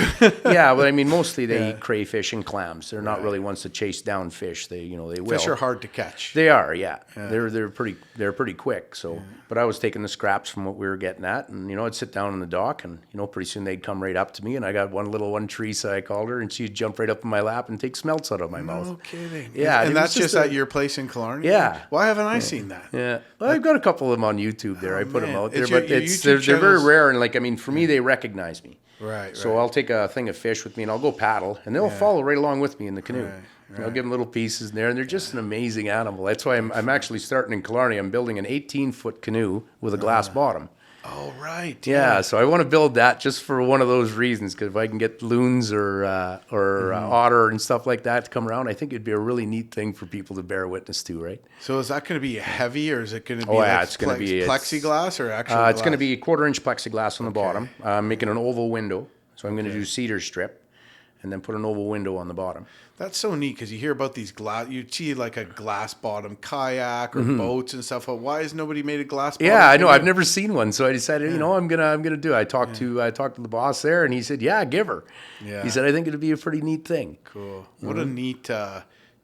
Yeah, but I mean, mostly they eat crayfish and clams. They're not really ones to chase down fish. They will. Fish are hard to catch. They are, yeah. They're pretty quick. So, but I was taking the scraps from what we were getting at, and I'd sit down on the dock, and pretty soon they'd come right up to me, and I got one Teresa, I called her, and she'd jump right up in my lap and take smelts out of my mouth. No kidding. Yeah, and that's just at your place in Killarney? Yeah. Why haven't I seen that? Yeah. Well, I've got a couple of them on YouTube there. I put them out there, Your but YouTube they're very rare. And for me, they recognize me. Right. So I'll take a thing of fish with me and I'll go paddle, and they'll follow right along with me in the canoe. Right. And I'll give them little pieces in there, and they're just an amazing animal. That's why I'm actually starting in Killarney. I'm building an 18-foot canoe with a glass bottom. Oh, right. Yeah, so I want to build that just for one of those reasons, because if I can get loons or otter and stuff like that to come around, I think it'd be a really neat thing for people to bear witness to, right? So is that going to be heavy, or is it going to be it's going to be plexiglass or actual It's going to be 1/4-inch plexiglass on the bottom. I'm making an oval window, so I'm going to do cedar strip and then put an oval window on the bottom. That's so neat because you hear about these you see like a glass bottom kayak or boats and stuff. Why has nobody made a glass bottom? Yeah, I know. I've never seen one, so I decided, I'm gonna do it. I talked to the boss there, and he said, "Yeah, give her." Yeah. He said, "I think it'd be a pretty neat thing." Cool. What a neat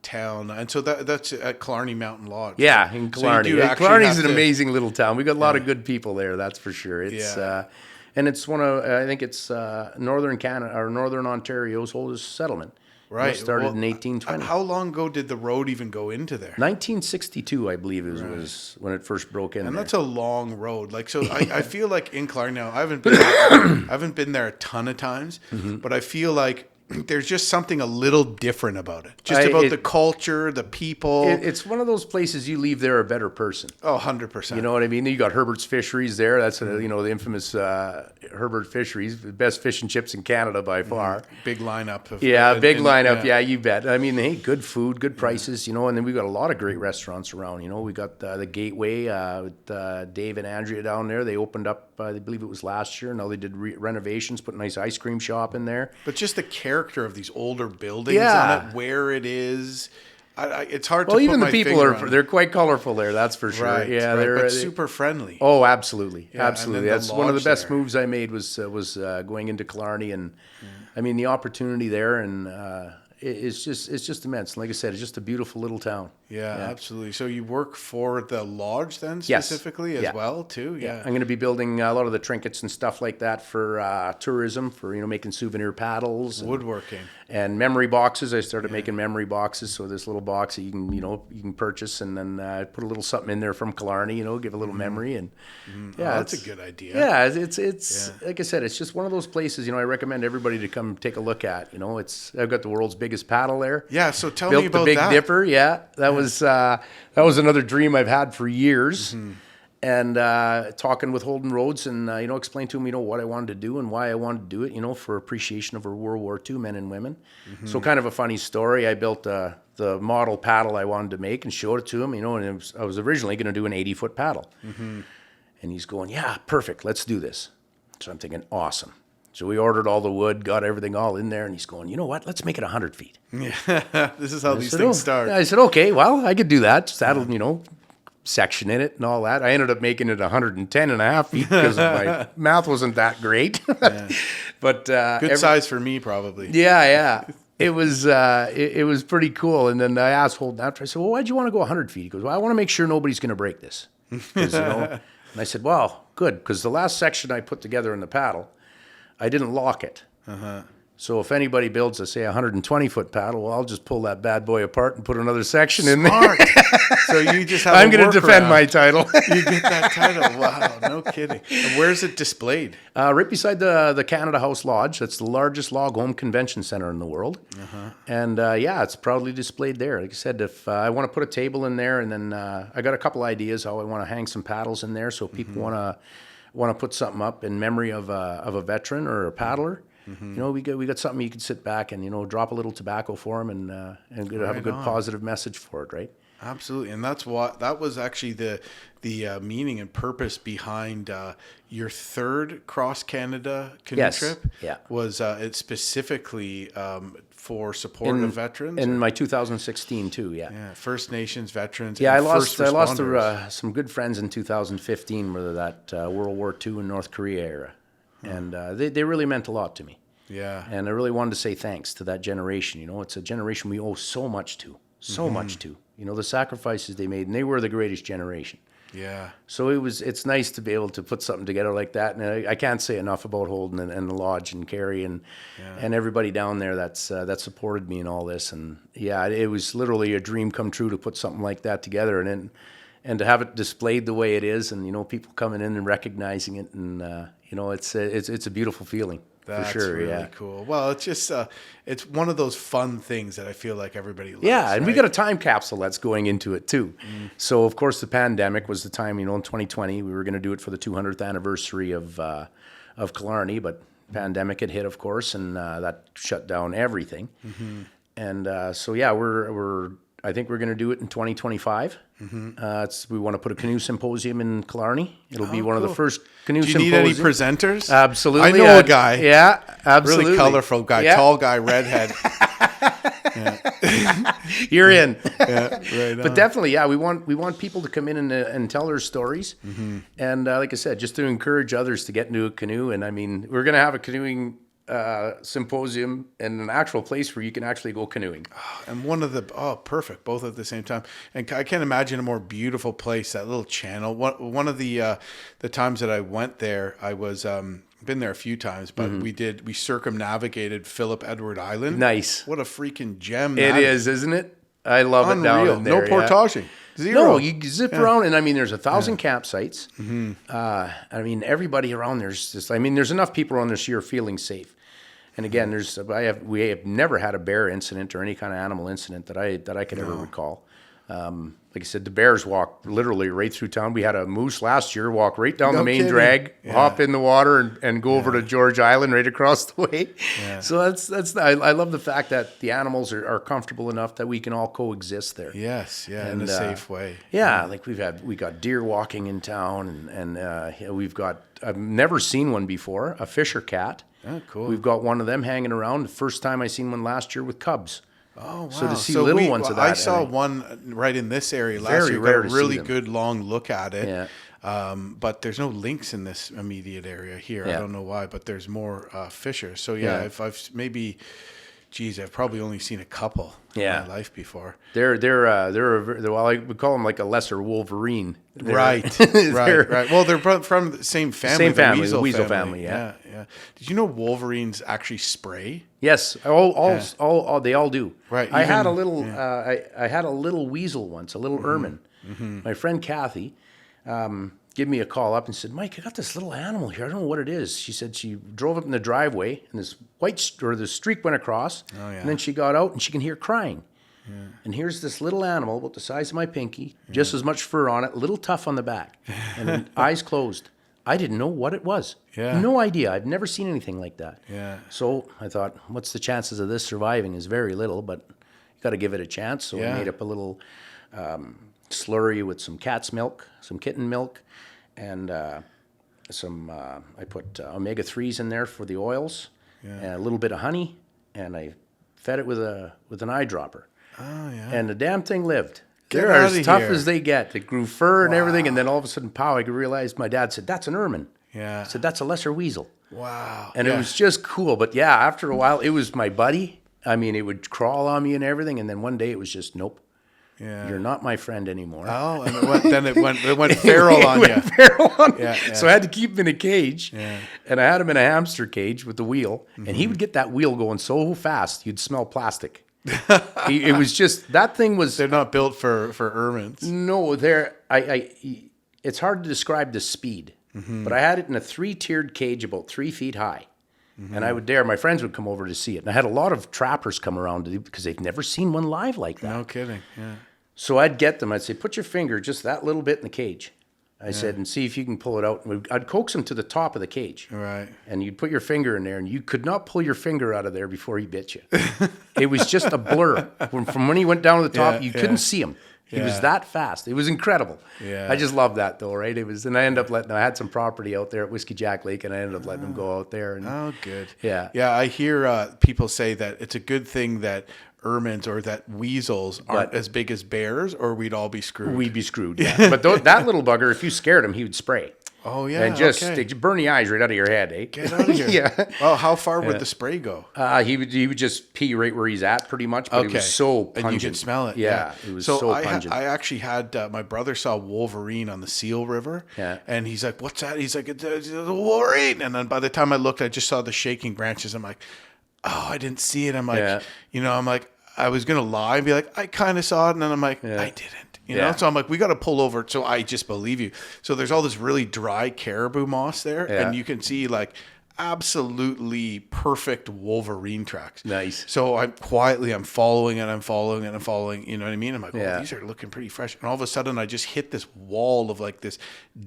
town. And so that's at Killarney Mountain Lodge. Yeah, in Killarney. Killarney's an amazing little town. We got a lot of good people there. That's for sure. It's and it's I think it's northern Canada or northern Ontario's oldest settlement. Right. It started in 1820. How long ago did the road even go into there? 1962, I believe, was when it first broke in. And there. that's a long road. Like, so I feel like in Killarney now, I haven't been there a ton of times, but I feel like there's just something a little different about it. Just about the culture, the people. It's one of those places you leave there a better person. Oh, 100%. You know what I mean? You got Herbert's Fisheries there. That's the infamous Herbert Fisheries, the best fish and chips in Canada by far. Big lineup. Big lineup. Yeah, you bet. I mean, hey, good food, good prices. And then we got a lot of great restaurants around. We got the Gateway with Dave and Andrea down there. They opened up, I believe it was last year. Now they did renovations, put a nice ice cream shop in there. But just the character of these older buildings on it, where it is. It's hard to put even the my people they're quite colorful there, that's for sure. Right, they're super friendly. Oh, absolutely. Yeah, absolutely. That's one of the best moves I made was going into Killarney, and I mean the opportunity there, and it's just immense. Like I said, it's just a beautiful little town. Yeah, absolutely. So you work for the lodge then specifically as well too? Yeah. I'm going to be building a lot of the trinkets and stuff like that for tourism, for making souvenir paddles, woodworking, and memory boxes. I started making memory boxes, so this little box that you can purchase, and then put a little something in there from Killarney, give a little memory, and that's a good idea. Yeah, it's like I said, it's just one of those places. I recommend everybody to come take a look at. I've got the world's biggest paddle there. Yeah, so tell me about the Big that. Dipper. Yeah, that was another dream I've had for years. And talking with Holden Rhodes and, explain to him, what I wanted to do and why I wanted to do it, for appreciation of our World War II men and women. So kind of a funny story. I built the model paddle I wanted to make and showed it to him, and I was originally going to do an 80-foot paddle. And he's going, yeah, perfect. Let's do this. So I'm thinking, awesome. So we ordered all the wood, got everything all in there, and he's going, you know what? Let's make it 100 feet. Yeah, this is how these things start. I said, okay, well, I could do that. Just add, section in it and all that. I ended up making it 110.5 feet because my math wasn't that great. But good size for me, probably. Yeah. It was pretty cool. And then I asked Holden after, I said, well, why'd you want to go 100 feet? He goes, well, I want to make sure nobody's going to break this. And I said, well, good, because the last section I put together in the paddle, I didn't lock it. So if anybody builds a, say, 120-foot paddle, well, I'll just pull that bad boy apart and put another section in there. Smart. So you just have I'm going to defend my title. You get that title. Wow, no kidding. And where's it displayed? Right beside the Canada House Lodge. That's the largest log home convention center in the world. And yeah, it's proudly displayed there. Like I said, if I want to put a table in there, and then I got a couple ideas how I want to hang some paddles in there, so people want to put something up in memory of a veteran or a paddler. You know, we got something you can sit back and, you know, drop a little tobacco for them and have a good positive message for it, right? Absolutely, and that was actually the meaning and purpose behind your third cross Canada canoe trip. Yeah, was it specifically for support of veterans? In my 2016 too, yeah. First Nations veterans. Yeah, and I lost some good friends in 2015, whether that World War II and North Korea era. And they really meant a lot to me. Yeah. And I really wanted to say thanks to that generation. You know, it's a generation we owe so much to. Much to. You know, the sacrifices they made, and they were the greatest generation. Yeah. So it's nice to be able to put something together like that. And I can't say enough about Holden and the lodge and Carrie and everybody down there that supported me in all this. And yeah, it was literally a dream come true to put something like that together. And to have it displayed the way it is, and, you know, people coming in and recognizing it, and you know, it's a beautiful feeling. That's for sure, really cool. Well, it's just it's one of those fun things that I feel like everybody loves. Yeah, and right? we got a time capsule that's going into it too. So of course the pandemic was the time, you know, in 2020 we were going to do it for the 200th anniversary of Killarney, but pandemic had hit, of course, and that shut down everything. And so yeah, I think we're going to do it in 2025. We want to put a canoe symposium in Killarney. It'll be one of the first canoe symposiums. Do you need any presenters? Absolutely. I know a guy. Yeah, absolutely. Really colorful guy, tall guy, redhead. You're in. Yeah, right. But definitely, yeah, we want people to come in and tell their stories. And like I said, just to encourage others to get into a canoe. And I mean, we're going to have a canoeing symposium and an actual place where you can actually go canoeing. And perfect, both at the same time. And I can't imagine a more beautiful place, that little channel. One of the times that I went there, I was been there a few times, but we circumnavigated Philip Edward Island. Nice. What a freaking gem it is, isn't it? I love it down in there. No portaging. Zero. No, you zip around, and I mean, there's 1,000 campsites. I mean, everybody around there's just, I mean, there's enough people around there so you're feeling safe. And again, we have never had a bear incident or any kind of animal incident that I could ever recall. Like I said, the bears walk literally right through town. We had a moose last year walk right down the main drag, hop in the water, and go over to George Island right across the way. Yeah. So I love the fact that the animals are comfortable enough that we can all coexist there. Yes, yeah, in a safe way. Yeah, like we got deer walking in town, and I've never seen one before, a fisher cat. Oh, cool. We've got one of them hanging around. The first time I seen one last year with cubs. Oh, wow. So to see little ones of that. I saw one right in this area last year. Rare got a really good long look at it. Yeah. But there's no lynx in this immediate area here. Yeah. I don't know why, but there's more fishers. So yeah, if I've maybe... Geez, I've probably only seen a couple in my life before. They're well, I would call them like a lesser Wolverine. Right. Well, they're from the same family. The weasel family. Yeah. Did you know Wolverines actually spray? Yes, all they all do. Right. I had a little I had a little weasel once, a little ermine. My friend Kathy gave me a call up and said, "Mike, I got this little animal here. I don't know what it is." She said she drove up in the driveway and the streak went across. Oh, yeah. And then she got out and she can hear crying. Yeah. And here's this little animal about the size of my pinky, just as much fur on it, a little tough on the back, and eyes closed. I didn't know what it was. Yeah. No idea. I've never seen anything like that. Yeah. So I thought, what's the chances of this surviving? Is very little, but you got to give it a chance. So I made up a little slurry with some cat's milk, some kitten milk, and I put omega-3s in there for the oils, and a little bit of honey, and I fed it with an eyedropper. Oh, yeah. And the damn thing lived. They're as tough as they get. It grew fur and everything, and then all of a sudden, I realized my dad said, "That's an ermine." Yeah. I said, "That's a lesser weasel." Wow. And it was just cool. But yeah, after a while, it was my buddy. I mean, it would crawl on me and everything, and then one day it was just, nope. Yeah. You're not my friend anymore. Oh, and it went feral on you. Feral on Yeah. So I had to keep him in a cage. Yeah. And I had him in a hamster cage with the wheel. And he would get that wheel going so fast, you'd smell plastic. It was just, that thing was... They're not built for ermines. No, it's hard to describe the speed. But I had it in a 3-tiered cage about 3 feet high. And I would dare, my friends would come over to see it. And I had a lot of trappers come around because they've never seen one live like that. No kidding. Yeah. So I'd get them. I'd say, put your finger just that little bit in the cage. I said, and see if you can pull it out. And I'd coax him to the top of the cage. Right. And you'd put your finger in there, and you could not pull your finger out of there before he bit you. It was just a blur. From when he went down to the top, you couldn't see him. He was that fast. It was incredible. Yeah. I just loved that though, right? And I ended up I had some property out there at Whiskey Jack Lake, and I ended up letting him go out there. And, Oh, good. Yeah. Yeah, I hear people say that it's a good thing that ermines or that weasels aren't as big as bears, or we'd all be screwed. We'd be screwed. Yeah. But that little bugger, if you scared him, he would spray. Oh, yeah. And just burn the eyes right out of your head, eh? Get out of here. Yeah. Oh, how far would the spray go? He would just pee right where he's at, pretty much. But it was so pungent. And you could smell it. Yeah, it was so pungent. I actually had my brother saw Wolverine on the Seal River. Yeah. And he's like, "What's that?" He's like, "It's a Wolverine." And then by the time I looked, I just saw the shaking branches. I'm like, "Oh, I didn't see it." I'm like, I'm like, I was gonna lie and be like, "I kind of saw it," and then I'm like, "I didn't." You know, so I'm like, we got to pull over. So I just believe you. So there's all this really dry caribou moss there, and you can see like absolutely perfect Wolverine tracks. Nice. So I'm following and I'm following and I'm following. You know what I mean? I'm like, oh, these are looking pretty fresh. And all of a sudden, I just hit this wall of like this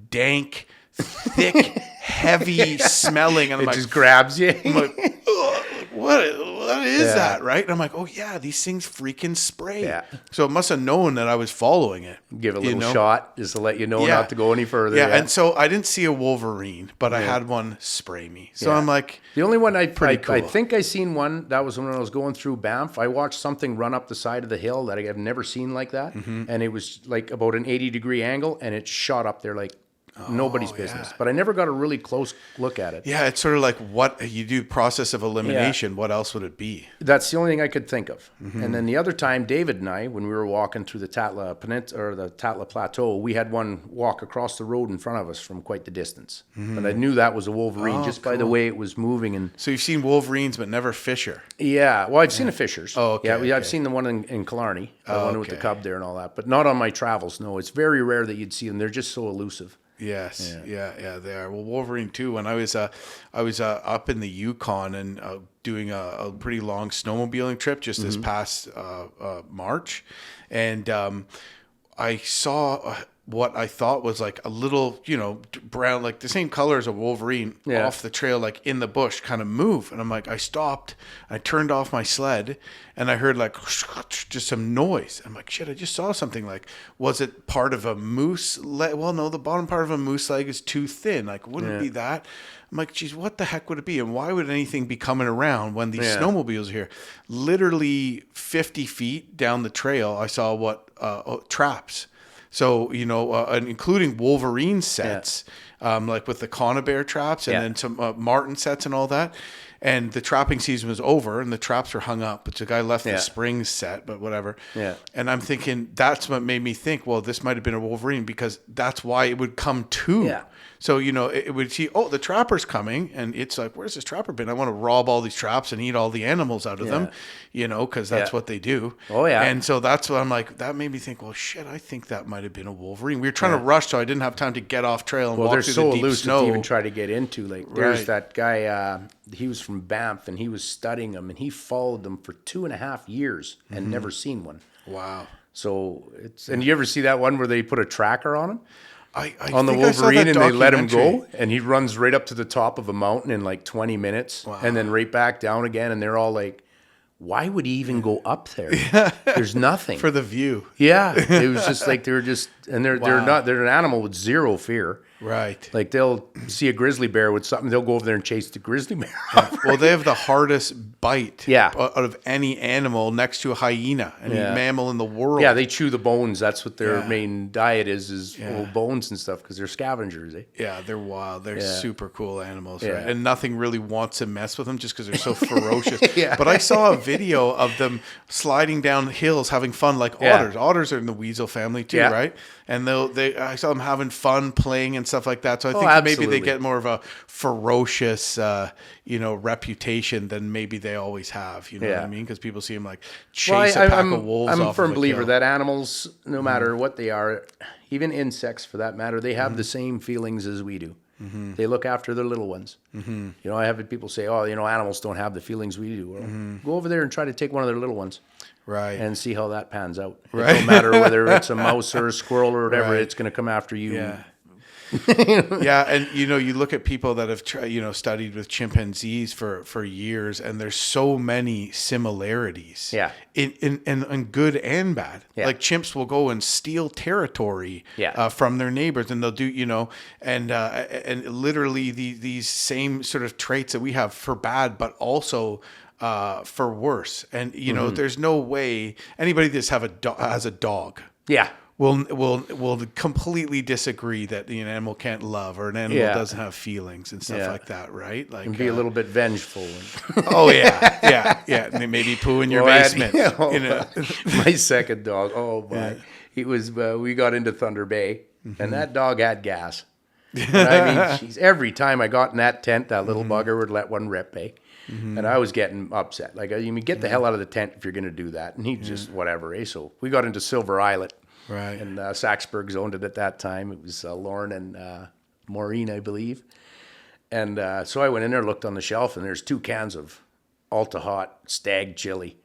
dank, thick, heavy smelling, and I'm it like, just grabs you. I'm like, ugh, what is that, right? And I'm like, oh yeah, these things freaking spray. Yeah. So it must have known that I was following it. Give it a little shot just to let you know not to go any further. Yeah, and so I didn't see a Wolverine, but I had one spray me. So I'm like, the only one I cool. think I seen one, that was when I was going through Banff. I watched something run up the side of the hill that I have never seen like that. And it was like about an 80-degree angle, and it shot up there like nobody's business. But I never got a really close look at it. Yeah, it's sort of like what you do, process of elimination. What else would it be? That's the only thing I could think of. And then the other time, David and I, when we were walking through the Tatla Peninsula or the Tatla Plateau, we had one walk across the road in front of us from quite the distance. But I knew that was a Wolverine just by the way it was moving. And so you've seen Wolverines, but never Fisher. yeah, well, I've seen the Fishers. Oh, okay. Yeah, I've seen the one in Killarney, the one with the cub there and all that, but not on my travels. No, it's very rare that you'd see them. They're just so elusive. Yes, yeah, they are. Well, Wolverine too. When I was up in the Yukon and doing a pretty long snowmobiling trip just this past March, and I saw what I thought was like a little, brown, like the same color as a Wolverine off the trail, like in the bush, kind of move. And I'm like, I stopped, I turned off my sled, and I heard like just some noise. I'm like, shit, I just saw something. Like, was it part of a moose leg? Well, no, the bottom part of a moose leg is too thin. Like, wouldn't it be that? I'm like, geez, what the heck would it be? And why would anything be coming around when these snowmobiles are here? Literally 50 feet down the trail, I saw traps. So, and including Wolverine sets, like with the conibear traps and then some marten sets and all that. And the trapping season was over and the traps were hung up. But the guy left the springs set, but whatever. Yeah. And I'm thinking, that's what made me think, well, this might have been a Wolverine because that's why it would come to. Yeah. So, it would see, oh, the trapper's coming. And it's like, where's this trapper been? I want to rob all these traps and eat all the animals out of them, because that's what they do. Oh, yeah. And so that's what I'm like, that made me think, well, shit, I think that might have been a Wolverine. We were trying to rush, so I didn't have time to get off trail and walk through the deep snow. To even try to get into. Like, there's that guy, he was from Banff, and he was studying them, and he followed them for 2.5 years and never seen one. Wow. So, and you ever see that one where they put a tracker on him? On the Wolverine, and they let him go, and he runs right up to the top of a mountain in like 20 minutes, and then right back down again, and they're all like, why would he even go up there? There's nothing. For the view. Yeah. It was just like, they're an animal with zero fear. Right. Like they'll see a grizzly bear with something, they'll go over there and chase the grizzly bear. Well, they have the hardest bite Yeah. out of any animal next to a hyena, any Yeah. mammal in the world. Yeah, they chew the bones. That's what their Yeah. main diet is old bones and stuff because they're scavengers. Eh? Yeah, they're wild. They're Yeah. super cool animals, Yeah. right? And nothing really wants to mess with them just because they're so ferocious. Yeah. But I saw a video of them sliding down hills, having fun like Yeah. otters. Otters are in the weasel family too, Yeah. right? And I saw them having fun playing and stuff like that. So I think maybe absolutely. they get more of a ferocious, reputation than maybe they always have. You know what I Yeah. mean? Because people see them like Well, chase a pack of wolves. I'm a off firm of believer hill. that animals, no matter what they are, even insects for that matter, they have the same feelings as we do. They look after their little ones. You know, I have people say, "Oh, animals don't have the feelings we do." Well, go over there and try to take one of their little ones. Right. And see how that pans out. Right. It don't matter whether it's a mouse or a squirrel or whatever, Right. it's going to come after you. Yeah. Yeah, and you look at people that have studied with chimpanzees for years, and there's so many similarities. Yeah. In good and bad. Yeah. Like chimps will go and steal territory Yeah. from their neighbors, and they'll do and literally these same sort of traits that we have for bad, but also for worse. And there's no way anybody that's has a dog. Yeah. Will completely disagree that an animal can't love or an animal Yeah. doesn't have feelings and stuff Yeah. like that, right? Like And be a little bit vengeful. oh yeah. And they maybe poo in your Well, I had- basement. My second dog. Oh my! He was. We got into Thunder Bay, and that dog had gas. And I mean, every time I got in that tent, that little bugger would let one rip, eh? And I was getting upset. Like, get the hell out of the tent if you're going to do that. And he just whatever, eh? So we got into Silver Islet. Right. And Saxburg's owned it at that time. It was Lauren and Maureen, I believe. And so I went in there, looked on the shelf, and there's 2 cans of Alta Hot Stag Chili.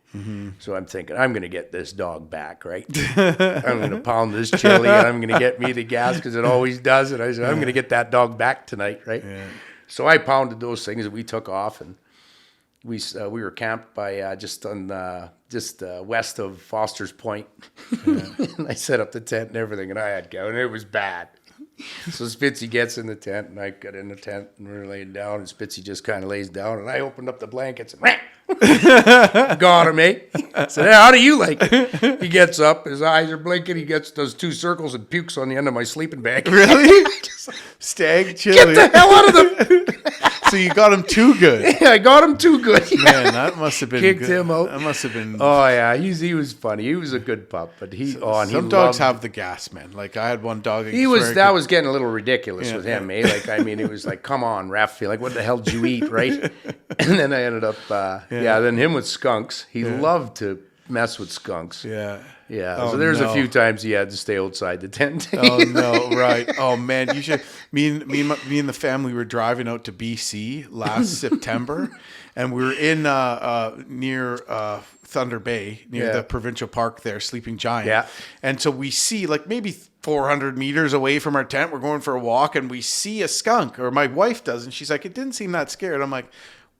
So I'm thinking, I'm going to get this dog back, right? I'm going to pound this chili, and I'm going to get me the gas because it always does. And I said, I'm going to get that dog back tonight, right? Yeah. So I pounded those things, and we took off, and we were camped by just west of Foster's Point. And I set up the tent and everything, and I had go, and it was bad. So Spitzy gets in the tent, and I got in the tent, and we're laying down, and Spitzy just kind of lays down, and I opened up the blankets, and got him, eh? I said, hey, how do you like it? He gets up, his eyes are blinking, he does 2 circles and pukes on the end of my sleeping bag. Really? Stag chili. Get the hell out of the... So you got him too good. Yeah, I got him too good. Man, that must have been Kicked good. him out. That must have been. Oh yeah, he was funny. He was a good pup, but some dogs have the gas, man. Like I had one dog. That was getting a little ridiculous with him, eh? Like I mean, it was like, come on, Raph, like what the hell did you eat, right? And then I ended up, then him with Skunks. He loved to mess with Skunks. Yeah. Yeah. Oh, so there's no. a few times he had to stay outside the tent. Oh no, right. Oh man, you should. Me and the family were driving out to BC last September, and we were in near Thunder Bay, near the provincial park there, Sleeping Giant. Yeah. And so we see like maybe 400 meters away from our tent, we're going for a walk, and we see a skunk, or my wife does, and she's like, it didn't seem that scared. I'm like,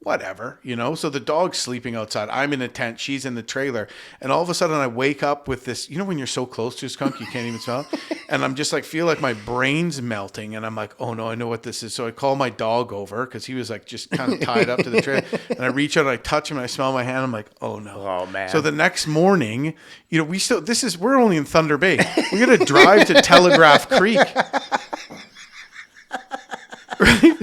whatever, So the dog's sleeping outside. I'm in a tent. She's in the trailer. And all of a sudden I wake up with this, when you're so close to a skunk, you can't even smell it. And I'm just like, feel like my brain's melting. And I'm like, oh no, I know what this is. So I call my dog over because he was like just kind of tied up to the trailer. And I reach out and I touch him and I smell my hand. I'm like, oh no. Oh man. So the next morning, we're only in Thunder Bay. We're going to drive to Telegraph Creek. Right?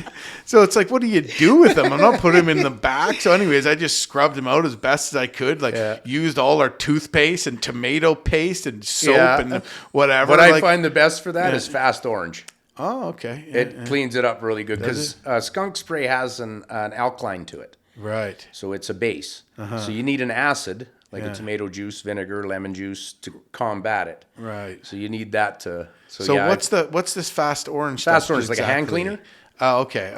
So it's like, what do you do with them? I'm not putting him in the back. So anyways, I just scrubbed him out as best as I could. Used all our toothpaste and tomato paste and soap and whatever. What I find the best for that is Fast Orange. Oh, okay. It cleans it up really good because skunk spray has an alkaline to it. Right. So it's a base. So you need an acid, like a tomato juice, vinegar, lemon juice to combat it. Right. So you need that to... So what's this Fast Orange Fast stuff? Orange is like a hand cleaner. Oh, okay.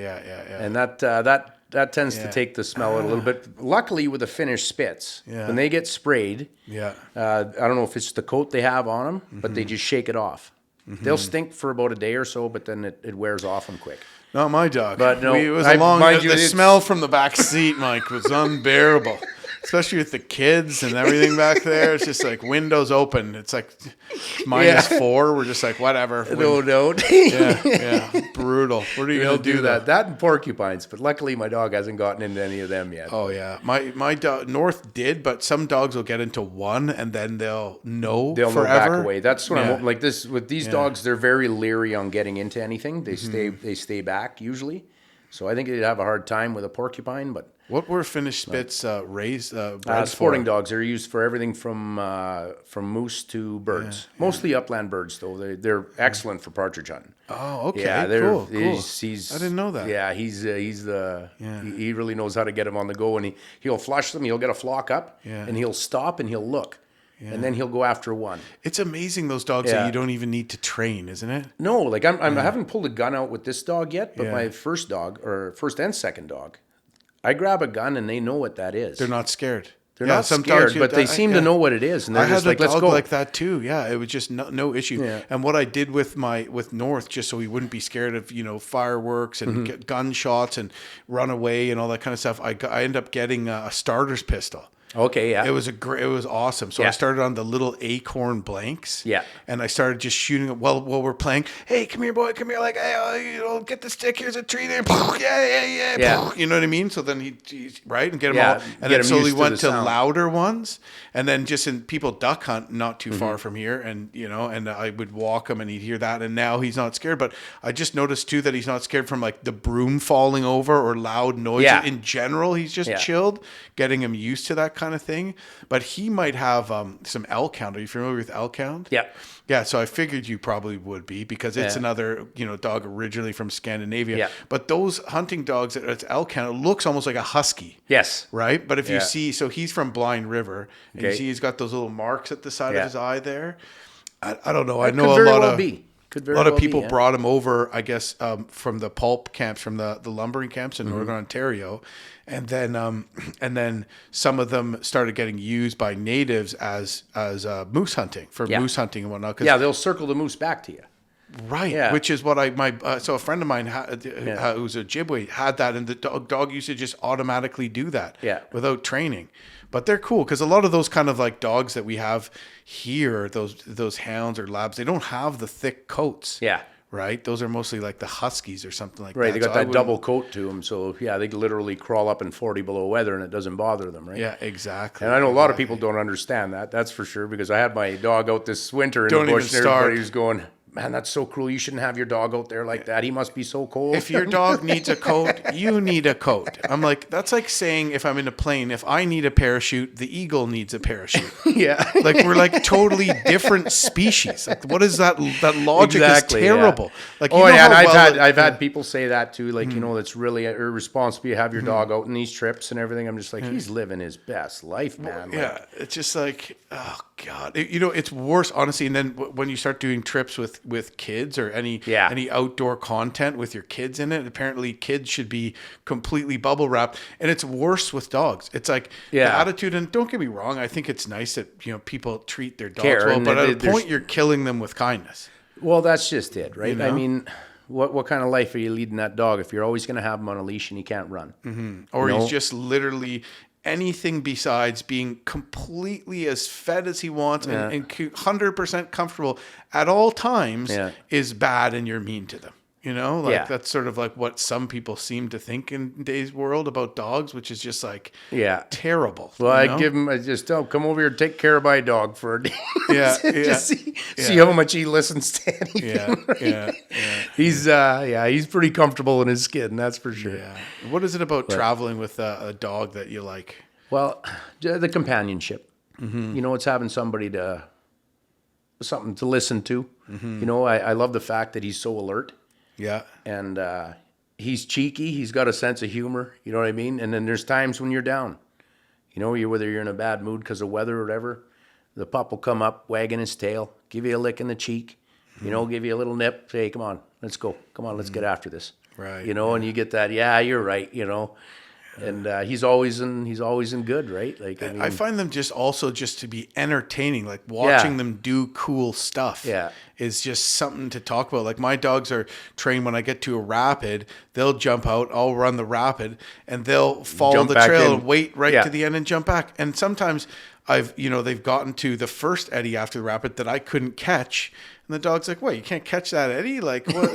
Yeah. And that tends to take the smell out a little bit. Luckily, with a finished Spitz, when they get sprayed, I don't know if it's the coat they have on them, but they just shake it off. They'll stink for about a day or so, but then it wears off them quick. Not my dog. But no, it was the smell from the back seat, Mike, was unbearable. especially with the kids and everything back there. It's just like windows open. It's like -4. We're just like, whatever. No, don't. Yeah. Brutal. What are you going to do that? That and porcupines. But luckily, my dog hasn't gotten into any of them yet. Oh, yeah. My dog, North did, but some dogs will get into one and then they'll know They'll forever. know back away. That's what I'm like this with these dogs. They're very leery on getting into anything. They stay back usually. So I think they'd have a hard time with a porcupine. But what were Finnish Spitz raised? Sporting dogs. They're used for everything from moose to birds. Mostly upland birds, though. They're excellent for partridge hunting. Oh, okay. Yeah, cool. He's, I didn't know that. Yeah, he really knows how to get them on the go, and he'll flush them. He'll get a flock up, and he'll stop and he'll look. Yeah. And then he'll go after one. It's amazing, those dogs that you don't even need to train, isn't it? No, like I haven't pulled a gun out with this dog yet, but my first dog, or first and second dog, I grab a gun and they know what that is. They're not scared. They're not scared, but they seem to know what it is, and they're just like, let's go. I had a dog like that too. Yeah, it was just no issue. Yeah. And what I did with North, just so he wouldn't be scared of fireworks and get gunshots and run away and all that kind of stuff, I ended up getting a starter's pistol. Okay, yeah. It was awesome. So I started on the little acorn blanks. Yeah. And I started just shooting it while we're playing. Hey, come here, boy. Come here. Like, hey, get the stick. Here's a tree there. Yeah. You know what I mean? So then he right? And get them all. And then slowly went to louder ones. And then just people duck hunt not too far from here. And, and I would walk him and he'd hear that. And now he's not scared. But I just noticed too that he's not scared from like the broom falling over or loud noise. Yeah. In general, he's just chilled, getting him used to that kind of thing. But he might have some Elkhound. Are you familiar with Elkhound? Yeah. Yeah, so I figured you probably would be because it's another, dog originally from Scandinavia. Yeah. But those hunting dogs, it's Elkhound, it looks almost like a husky. Yes. Right? But if you see, so he's from Blind River, and you see he's got those little marks at the side of his eye there. I don't know. I know a lot of people brought him over, I guess, from the pulp camps, from the lumbering camps in Northern Ontario. And then some of them started getting used by natives as moose hunting, for moose hunting and whatnot. They'll circle the moose back to you. Right, yeah. Which is what so a friend of mine who's a Ojibwe had that, and the dog used to just automatically do that without training. But they're cool because a lot of those kind of like dogs that we have here, those hounds or labs, they don't have the thick coats. Yeah. Right? Those are mostly like the huskies or something like that. Right, they got that double coat to them. So, they literally crawl up in 40 below weather and it doesn't bother them, right? Yeah, exactly. And I know a lot of people don't understand that. That's for sure, because I had my dog out this winter in the bush and everybody was going, man, that's so cruel. You shouldn't have your dog out there like that. He must be so cold. If your dog needs a coat, you need a coat. I'm like, that's like saying if I'm in a plane, if I need a parachute, the eagle needs a parachute. Yeah. Like we're like totally different species. Like what is that logic is terrible. Yeah. Like and I've had people say that too, like, it's really irresponsible to have your dog out in these trips and everything. I'm just like, he's living his best life, man. Yeah. It's just like, oh God. It's worse, honestly. And then when you start doing trips with kids or any outdoor content with your kids in it, apparently kids should be completely bubble wrapped, and it's worse with dogs. It's like the attitude, and don't get me wrong, I think it's nice that people treat their dogs well, but at a point you're killing them with kindness. Well, that's just it, right? I mean, what kind of life are you leading that dog if you're always going to have him on a leash and he can't run? Mm-hmm. Or he's just literally anything besides being completely as fed as he wants and 100% comfortable at all times is bad, and you're mean to them. That's sort of like what some people seem to think in today's world about dogs, which is just like terrible. Well, I just tell him, come over here, take care of my dog for a day. Just see how much he listens to anything. He's pretty comfortable in his skin, that's for sure. Yeah. What is it about traveling with a dog that you like? Well, the companionship. Mm-hmm. It's having something to listen to. Mm-hmm. I love the fact that he's so alert. Yeah. And he's cheeky. He's got a sense of humor. You know what I mean? And then there's times when you're down. Whether you're in a bad mood because of weather or whatever, the pup will come up, wagging his tail, give you a lick in the cheek, give you a little nip, say, hey, come on, let's go. Come on, let's get after this. Right. And you get that, you're right, And he's always in good, right? Like I find them just to be entertaining. Like watching them do cool stuff. Is just something to talk about. Like my dogs are trained when I get to a rapid, they'll jump out, I'll run the rapid, and they'll follow the trail and wait to the end and jump back. And sometimes they've gotten to the first eddy after the rapid that I couldn't catch. And the dog's like, "What? You can't catch that eddy? Like what?"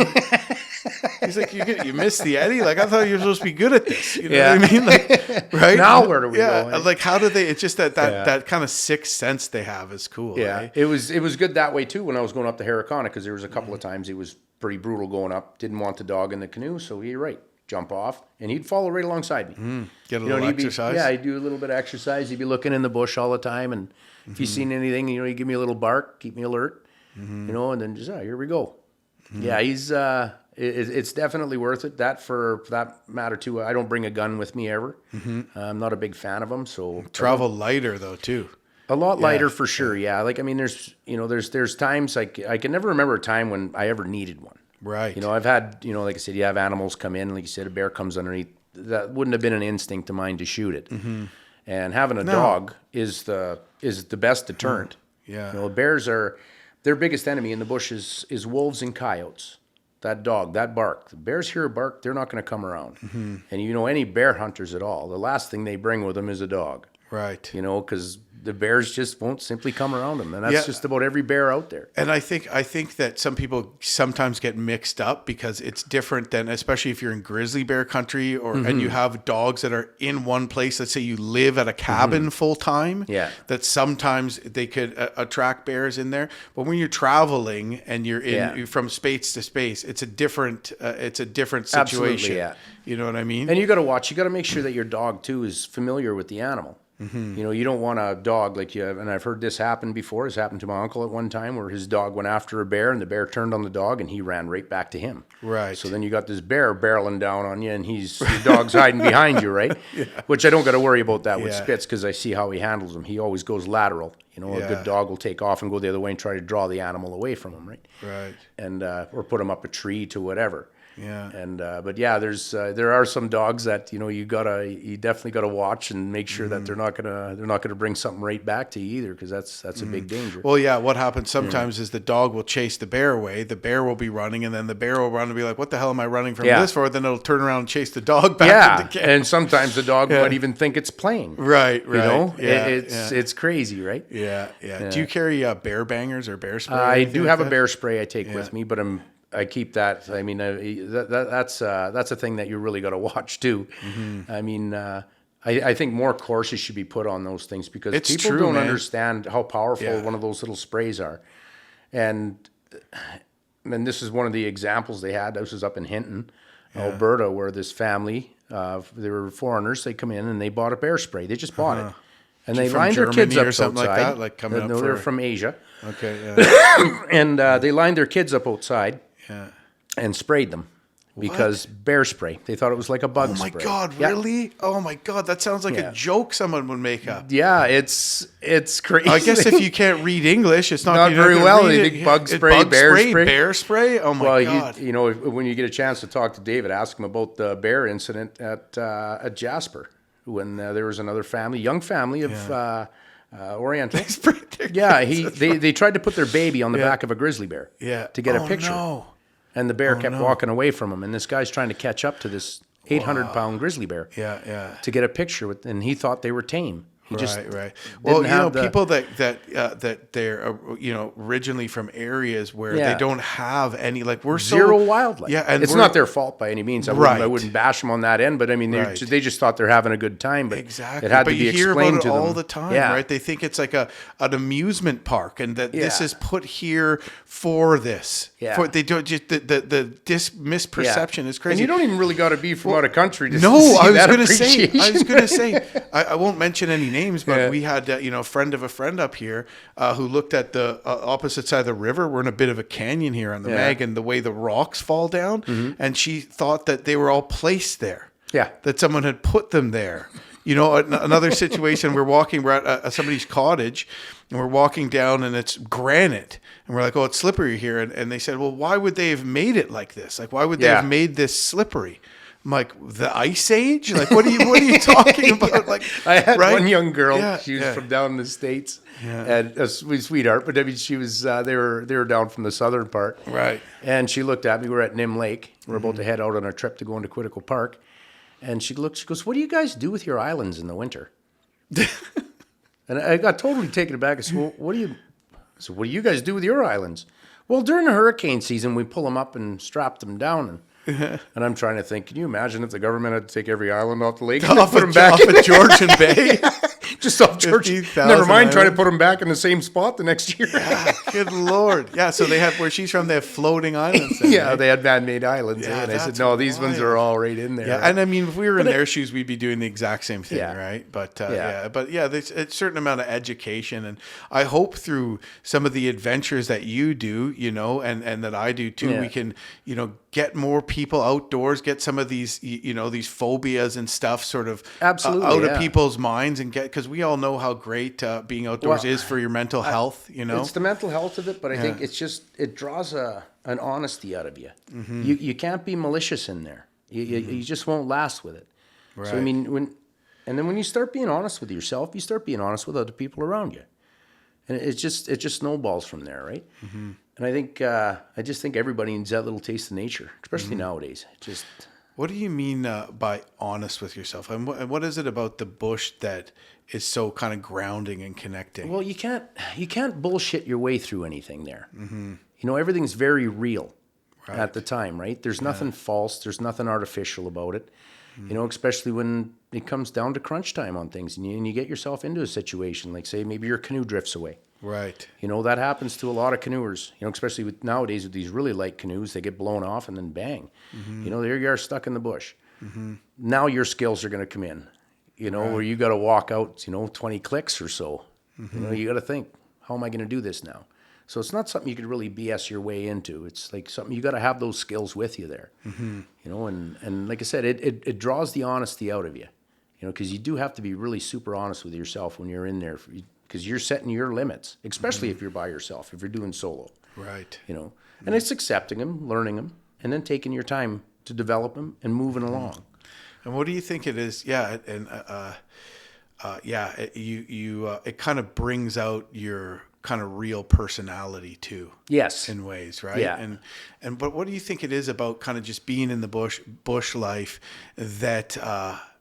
He's like, "You missed the eddy? Like I thought you were supposed to be good at this." You know what I mean? Like, right now, where do we go? Like how do they? It's just that kind of sixth sense they have is cool. Yeah, right? it was good that way too. When I was going up to Harricanaw, because there was a couple of times he was pretty brutal going up. Didn't want the dog in the canoe, so you're right. Jump off, and he'd follow right alongside me. Get a little exercise. He'd do a little bit of exercise. He'd be looking in the bush all the time, and if he's seen anything, he'd give me a little bark, keep me alert, and then just here we go. Yeah, he's it's definitely worth it. That for that matter too. I don't bring a gun with me ever. I'm not a big fan of them. So travel lighter though too. A lot lighter for sure. Yeah, like I mean, there's times like I can never remember a time when I ever needed one. Right. I've had, like I said, you have animals come in, like you said, a bear comes underneath. That wouldn't have been an instinct of mine to shoot it. And having a dog is the best deterrent. Yeah. Bears are, their biggest enemy in the bush is wolves and coyotes. That dog, that bark. The bears hear a bark, they're not going to come around. And any bear hunters at all, the last thing they bring with them is a dog. Right. Because the bears just won't simply come around them. And that's just about every bear out there. And I think that some people sometimes get mixed up because it's different than, especially if you're in grizzly bear country and you have dogs that are in one place. Let's say you live at a cabin full time. Yeah. That sometimes they could attract bears in there. But when you're traveling and you're from space to space, it's a different situation. Absolutely, yeah. You know what I mean? And you got to watch. You got to make sure that your dog too is familiar with the animal. You don't want a dog like you have, and I've heard this happen before. It's happened to my uncle at one time where his dog went after a bear and the bear turned on the dog and he ran right back to him. Right. So then you got this bear barreling down on you and your dog's hiding behind you, right? Which I don't got to worry about that with Spitz because I see how he handles him. He always goes lateral. A good dog will take off and go the other way and try to draw the animal away from him, right? Right. And or put him up a tree to whatever. Yeah. And there are some dogs that you definitely gotta watch and make sure that they're not gonna bring something right back to you either, because that's a big danger. Well, yeah. What happens sometimes is the dog will chase the bear away. The bear will be running, and then the bear will run and be like, "What the hell am I running from this for?" Then it'll turn around and chase the dog back. Yeah. And sometimes the dog might even think it's playing. Right. It's crazy, right? Yeah. Do you carry bear bangers or bear spray? I do have a bear spray I take with me, but I keep that. I mean, that's a thing that you really got to watch too. I mean, I think more courses should be put on those things because people don't understand how powerful one of those little sprays are. And this is one of the examples they had. This was up in Hinton, Alberta, where this family, they were foreigners. They come in and they bought a bear spray. They just bought it. And they lined their kids up outside. Like that, like coming up they're from Asia. Okay, yeah. And they lined their kids up outside and sprayed them because bear spray. They thought it was like a bug spray. Oh, my God, really? Oh, my God, that sounds like a joke someone would make up. Yeah, it's crazy. I guess if you can't read English, it's not very well. They think bug spray, bear spray? Oh, my God. Well, when you get a chance to talk to David, ask him about the bear incident at Jasper when there was another family, young family of... Oriental. They tried to put their baby on the back of a grizzly bear to get a picture. No. And the bear kept walking away from him. And this guy's trying to catch up to this 800-pound grizzly bear to get a picture with, and he thought they were tame. Right. Well, people that they're originally from areas where they don't have any, like we're zero wildlife. Yeah, and it's not their fault by any means. I wouldn't bash them on that end, but I mean they just thought they're having a good time. But exactly, it had to be explained to them all the time, right? They think it's like an amusement park, and that this is put here for this. Yeah, they don't just the misperception is crazy. And you don't even really got to be from out of country to see that appreciation. I was going to say I won't mention any names, but we had a friend of a friend up here who looked at the opposite side of the river. We're in a bit of a canyon here on the Meg, and the way the rocks fall down, and she thought that they were all placed there. Yeah, that someone had put them there. Another situation, we're at somebody's cottage, and we're walking down, and it's granite, and we're like, "Oh, it's slippery here," and they said, "Well, why would they have made it like this? Like, why would they have made this slippery?" Like the Ice Age? Like what are you talking about? Like I had right? one young girl. Yeah, She was yeah. from down in the States, and a sweetheart. But I mean, she was they were down from the southern part, Right. And she looked at me. We're at Nim Lake. We're about to head out on our trip to go into Quetico Park, and she goes, "What do you guys do with your islands in the winter?" And I got totally taken aback. I said, "Well, what do you guys do with your islands?" Well, during the hurricane season, we pull them up and strap them down. And I'm trying to think, can you imagine if the government had to take every island off the lake and put them back off at Georgian Bay? just off Georgian? 50,000 Never mind trying to islands. put them back in the same spot the next year. Good Lord. Yeah, so they have, where she's from, they have floating islands. Then, Yeah, right? they had man-made islands. Yeah, and I said, that's no, these ones wild. are all right in there. Yeah, and I mean, if we were in their shoes, we'd be doing the exact same thing, Yeah. right? But Yeah. there's a certain amount of education, and I hope through some of the adventures that you do, and that I do too, Yeah. we can, get more people outdoors, get some of these, these phobias and stuff sort of Absolutely, out yeah. of people's minds, and because we all know how great being outdoors Well, is for your mental health, It's the mental health of it, but I think it draws an honesty out of you. You can't be malicious in there. You just won't last with it. Right. So I mean, when you start being honest with yourself, you start being honest with other people around you, and it just snowballs from there, right? And I think I just think everybody needs that little taste of nature, especially nowadays. What do you mean by honest with yourself? And what is it about the bush that is so kind of grounding and connecting? Well, you can't bullshit your way through anything there. Everything's very real at the time, right? There's nothing false. There's nothing artificial about it. Especially when it comes down to crunch time on things, and you get yourself into a situation like, say, maybe your canoe drifts away. Right. That happens to a lot of canoers. Especially nowadays with these really light canoes, they get blown off and then bang. There you are stuck in the bush. Now your skills are going to come in. Where you got to walk out, 20 clicks or so. You got to think, how am I going to do this now? So it's not something you could really BS your way into. It's like something you got to have those skills with you there. And like I said, it draws the honesty out of you. Because you do have to be really super honest with yourself when you're in there, because you're setting your limits, especially if you're by yourself, if you're doing solo. Right. And it's accepting them, learning them, and then taking your time to develop them and moving along. And what do you think it is? Yeah, and it kind of brings out your kind of real personality too. Yes. In ways, right? Yeah. But what do you think it is about kind of just being in the bush life that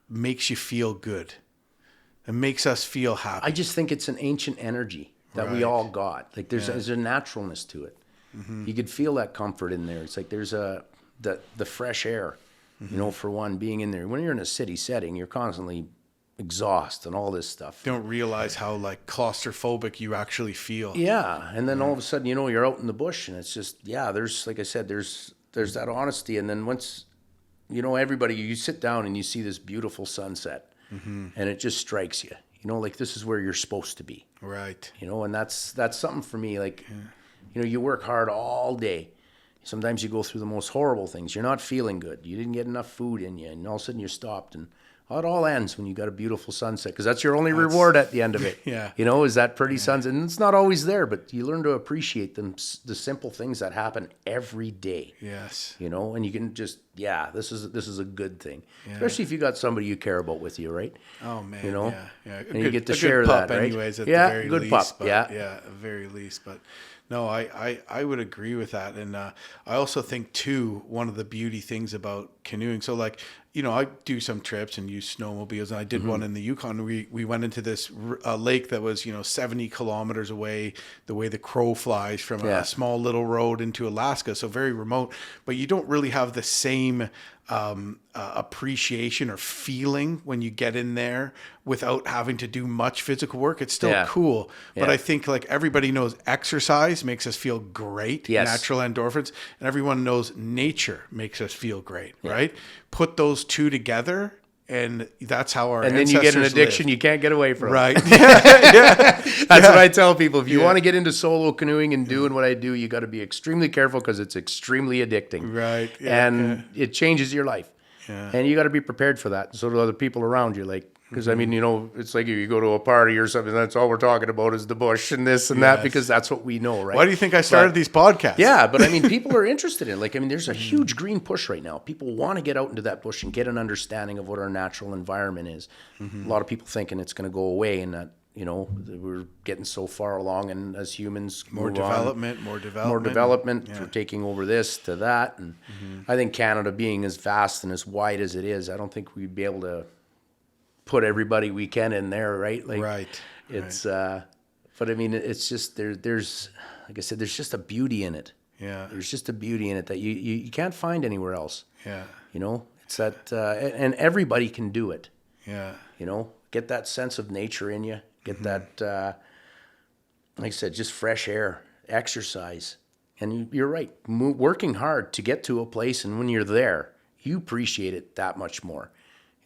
makes you feel good? It makes us feel happy. I just think it's an ancient energy that we all got. Like there's a naturalness to it. You could feel that comfort in there. It's like there's the fresh air, for one, being in there. When you're in a city setting, you're constantly exhaust and all this stuff. You don't realize how like claustrophobic you actually feel. Yeah, and then all of a sudden, you're out in the bush, and it's just there's, like I said, there's that honesty, and then once everybody, you sit down and you see this beautiful sunset, and it just strikes you. Like this is where you're supposed to be. Right. And that's something for me. Like, you work hard all day. Sometimes you go through the most horrible things. You're not feeling good. You didn't get enough food in you, and all of a sudden you stopped, and it all ends when you got a beautiful sunset, because that's your only reward at the end of it. Yeah. Is that pretty sunset. And it's not always there, but you learn to appreciate them, the simple things that happen every day. Yes. And you can just, this is a good thing. Yeah. Especially if you got somebody you care about with you, right? Oh, man. Yeah. And you get to share good pup that, right? anyways, at the very good least. pup. But, yeah, at the very least. But no, I would agree with that. And I also think, too, one of the beauty things about canoeing, so like, I do some trips and use snowmobiles, and I did one in the Yukon. We went into this lake that was, 70 kilometers away, the way the crow flies from a small little road into Alaska, so very remote. But you don't really have the same appreciation or feeling when you get in there without having to do much physical work. It's still cool, but I think like everybody knows exercise makes us feel great, natural endorphins, and everyone knows nature makes us feel great, right? Put those two together, and that's how our and then you get an addiction lived. You can't get away from. Right. That's what I tell people. If you want to get into solo canoeing and doing what I do, you got to be extremely careful, because it's extremely addicting. Right. And it changes your life. Yeah. And you got to be prepared for that. And so do other people around you. Like, Because, I mean, you know, it's like if you go to a party or something, that's all we're talking about is the bush and this and that, because that's what we know, right? Why do you think I started these podcasts? Yeah, but I mean, people are interested in it. Like, I mean, there's a huge green push right now. People want to get out into that bush and get an understanding of what our natural environment is. A lot of people thinking it's going to go away and that, you know, we're getting so far along, and as humans more move on, development. we're taking over this to that. And I think Canada being as vast and as wide as it is, I don't think we'd be able to put everybody we can in there, right? Like, it's, but I mean, it's just, there's, like I said, there's just a beauty in it. Yeah. There's just a beauty in it that you can't find anywhere else. Yeah. You know, it's that, and everybody can do it. Yeah. You know, get that sense of nature in you, get that, like I said, just fresh air, exercise. And you're right, working hard to get to a place, and when you're there, you appreciate it that much more.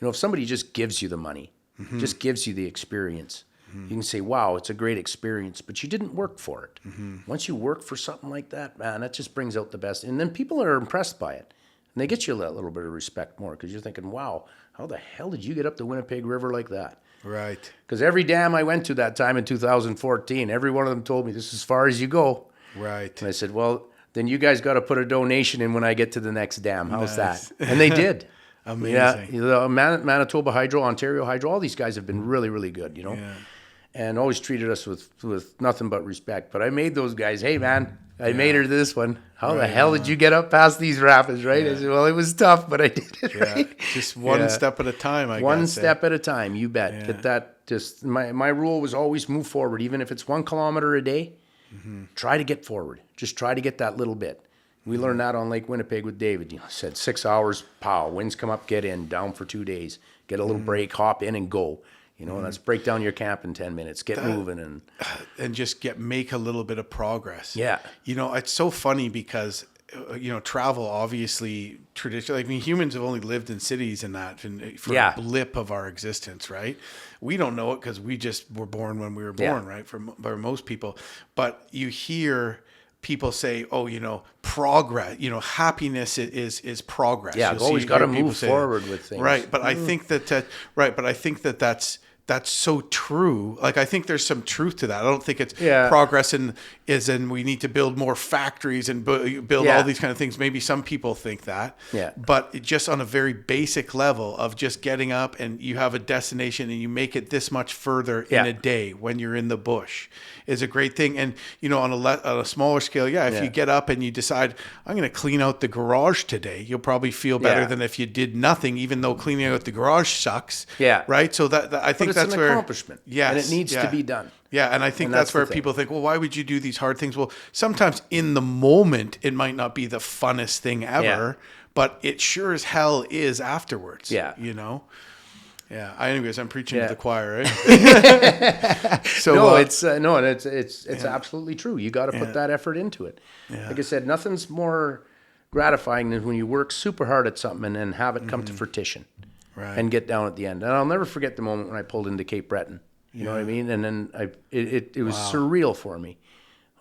You know, if somebody just gives you the money, just gives you the experience, you can say, wow, it's a great experience, but you didn't work for it. Once you work for something like that, man, that just brings out the best. And then people are impressed by it. And they get you that little bit of respect more, because you're thinking, wow, how the hell did you get up the Winnipeg River like that? Right. Because every dam I went to that time in 2014, every one of them told me, this is as far as you go. Right. And I said, well, then you guys got to put a donation in when I get to the next dam. How's that? And they did. Amazing. Yeah, Manitoba Hydro, Ontario Hydro, all these guys have been really, really good, you know, and always treated us with nothing but respect. But I made those guys, hey, man, I made her this one. How the hell did you get up past these rapids, right? I said, well, it was tough, but I did it, right? Just one step at a time, I guess. One step at a time, you bet. Get that, just, my rule was always move forward. Even if it's 1 kilometer a day, try to get forward. Just try to get that little bit. We learned that on Lake Winnipeg with David. You know, said 6 hours, pow, winds come up, get in, down for 2 days, get a little break, hop in and go. You know, and let's break down your camp in 10 minutes, get moving and just make a little bit of progress. Yeah. You know, it's so funny because, you know, travel obviously traditionally, I mean, humans have only lived in cities and that for a blip of our existence, right? We don't know it because we just were born when we were born, right? For most people. But you hear people say, oh, you know, progress, you know, happiness is progress. Yeah, you've always got to move forward with things. Right. But I think that's so true. Like, I think there's some truth to that. I don't think it's progress is we need to build more factories and build all these kind of things. Maybe some people think that. Yeah. But just on a very basic level of just getting up and you have a destination and you make it this much further in a day when you're in the bush is a great thing. And, you know, on a smaller scale, if you get up and you decide, I'm going to clean out the garage today, you'll probably feel better than if you did nothing, even though cleaning out the garage sucks. Yeah. Right? So that I think that's an accomplishment. Yes. And it needs to be done. Yeah, and I think that's where people think, well, why would you do these hard things? Well, sometimes in the moment, it might not be the funnest thing ever, but it sure as hell is afterwards. Yeah. You know? Yeah. Anyways, I'm preaching to the choir, right? So it's absolutely true. You got to put that effort into it. Yeah. Like I said, nothing's more gratifying than when you work super hard at something and then have it come to fruition and get down at the end. And I'll never forget the moment when I pulled into Cape Breton. You know what I mean? And then it was surreal for me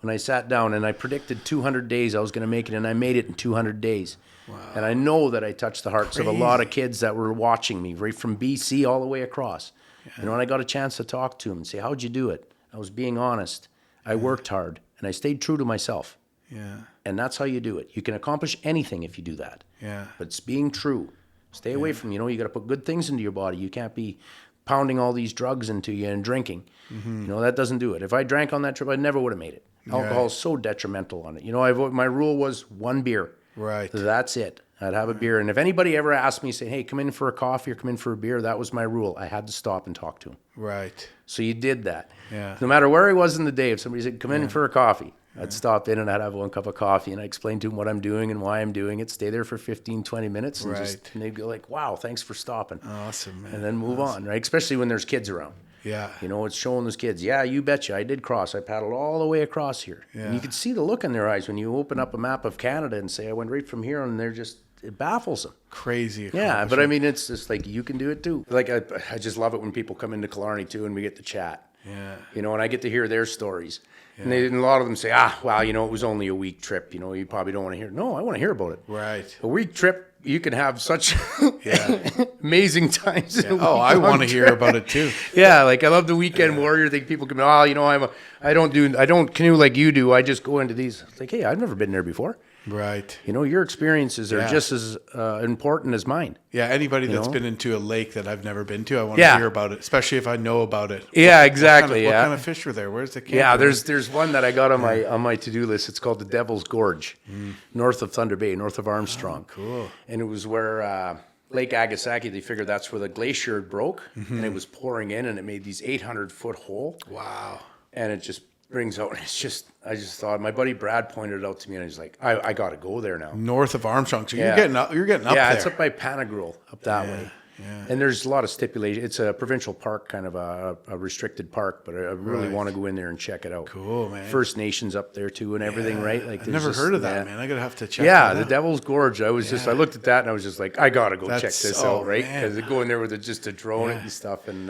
when I sat down and I predicted 200 days I was going to make it, and I made it in 200 days. Wow. And I know that I touched the hearts of a lot of kids that were watching me right from BC all the way across. Yeah. You know, and I got a chance to talk to them and say, how'd you do it? I was being honest. I worked hard and I stayed true to myself. Yeah. And that's how you do it. You can accomplish anything if you do that. Yeah. But it's being true. Stay away from, you got to put good things into your body. You can't be pounding all these drugs into you and drinking. You know, that doesn't do it. If I drank on that trip, I never would have made it. Alcohol is so detrimental on it. You know, my rule was 1 beer. Right. That's it. I'd have a beer. And if anybody ever asked me, say, hey, come in for a coffee or come in for a beer, that was my rule. I had to stop and talk to him. Right. So you did that. Yeah. No matter where I was in the day, if somebody said, come in for a coffee, I'd stop in and I'd have 1 cup of coffee and I explain to them what I'm doing and why I'm doing it, stay there for 15, 20 minutes and and they'd go like, wow, thanks for stopping. Awesome, man. And then move on, right? Especially when there's kids around. Yeah. You know, it's showing those kids, yeah, you betcha, I did cross. I paddled all the way across here. Yeah. And you could see the look in their eyes when you open up a map of Canada and say, I went right from here, and they're just, it baffles them. Crazy. Yeah, but I mean, it's just like, you can do it too. Like, I just love it when people come into Killarney too and we get to chat. Yeah. You know, and I get to hear their stories. Yeah. And a lot of them say, well, you know, it was only a week trip. You know, you probably don't want to hear. No, I want to hear about it. Right. A week trip, you can have such amazing times. Yeah. Oh, I want to hear about it too. Yeah, like I love the weekend warrior thing. People come, I don't canoe like you do. I just go into these. It's like, hey, I've never been there before. Right. Your experiences are just as important as mine. Yeah, anybody that's been into a lake that I've never been to, I want to hear about it, especially if I know about it. Yeah, exactly. What kind of fish were there? Where's the camp? Yeah, there's one that I got on my to-do list. It's called the Devil's Gorge, north of Thunder Bay, north of Armstrong. Oh, cool. And it was where Lake Agasaki, they figured that's where the glacier broke, and it was pouring in, and it made these 800-foot hole. Wow. And it just brings out, I just thought, my buddy Brad pointed it out to me, and he's like, I got to go there now. North of Armstrong. So you're getting up there. Yeah, it's up by Panagril, up that way. Yeah. And there's a lot of stipulations. It's a provincial park, kind of a restricted park, but I really want to go in there and check it out. Cool, man. First Nations up there too, and everything, right? Like I've never heard of that, man. I gotta have to check. Yeah, that the out. Devil's Gorge. I looked at that and I was just like, I gotta go check this out, right? Man. Because they go in there with just a drone and stuff. And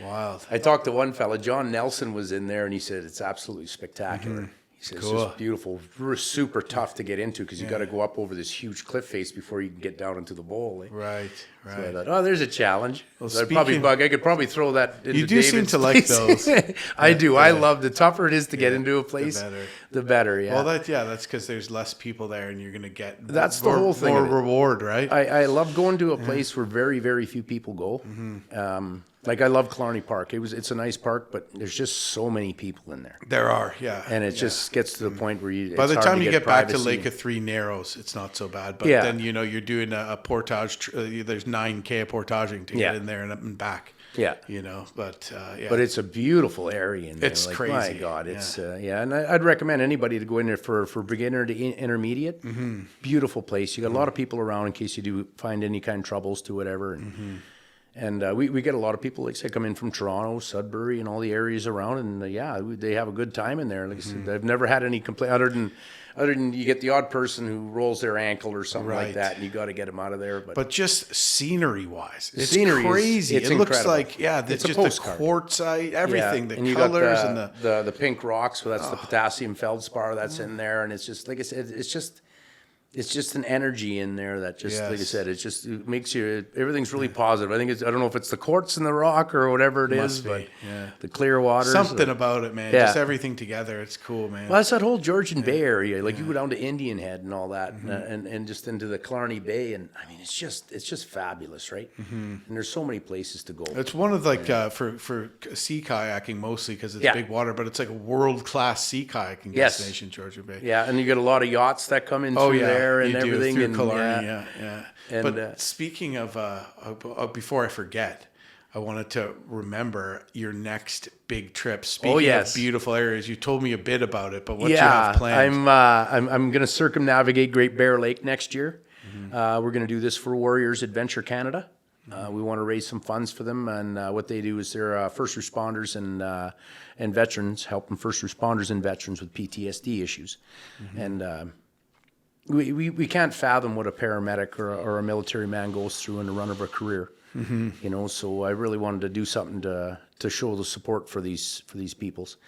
wild. I talked to one fella, John Nelson, was in there, and he said it's absolutely spectacular. He says it's just beautiful, super tough to get into because you got to go up over this huge cliff face before you can get down into the bowl. Eh? Right. So I thought, there's a challenge. Well, So I could probably throw that into You do seem David's to like place. those. I do. I love the tougher it is to get into a place, the better. Yeah. Well, that's because there's less people there, and you're gonna get That's the whole thing more of it. reward, right? I love going to a place where very, very few people go. Like I love Killarney Park. It's a nice park, but there's just so many people in there. There are, yeah. And it just gets to the point where By the time you get back to privacy. Lake of Three Narrows, it's not so bad. But then you're doing a portage. There's 9K of portaging to get in there and up and back. Yeah. But But it's a beautiful area in there. It's like, crazy. My God, it's and I'd recommend anybody to go in there for beginner to intermediate. Beautiful place. You got a lot of people around in case you do find any kind of troubles to whatever. And we get a lot of people, like I said, come in from Toronto, Sudbury, and all the areas around, and they have a good time in there. Like I said, I've never had any complaint other than you get the odd person who rolls their ankle or something like that, and you got to get them out of there. But just scenery-wise, it's scenery crazy. It looks incredible. like it's just the quartzite, everything, the and you colors, got and the pink rocks. So that's the potassium feldspar that's in there, and it's just like I said, it's just an energy in there that just, like I said, it makes you, everything's really positive. I think I don't know if it's the quartz in the rock or whatever it is, but the clear water. Something about it, man. Just everything together. It's cool, man. Well, that's that whole Georgian Bay area. Like you go down to Indian Head and all that, and just into the Killarney Bay, and I mean, it's just fabulous, right? And there's so many places to go. It's one of for sea kayaking mostly because it's big water, but it's like a world-class sea kayaking destination, Georgian Bay. Yeah, and you get a lot of yachts that come in through there and you everything. Through and Killarney, And, but speaking of, before I forget, I wanted to remember your next big trip. Speaking of beautiful areas, you told me a bit about it, but what do you have planned? I'm going to circumnavigate Great Bear Lake next year. We're going to do this for Warriors Adventure Canada. We want to raise some funds for them, and what they do is they're first responders and veterans, helping first responders and veterans with PTSD issues, and we can't fathom what a paramedic or a military man goes through in the run of a career. So I really wanted to do something to show the support for these peoples,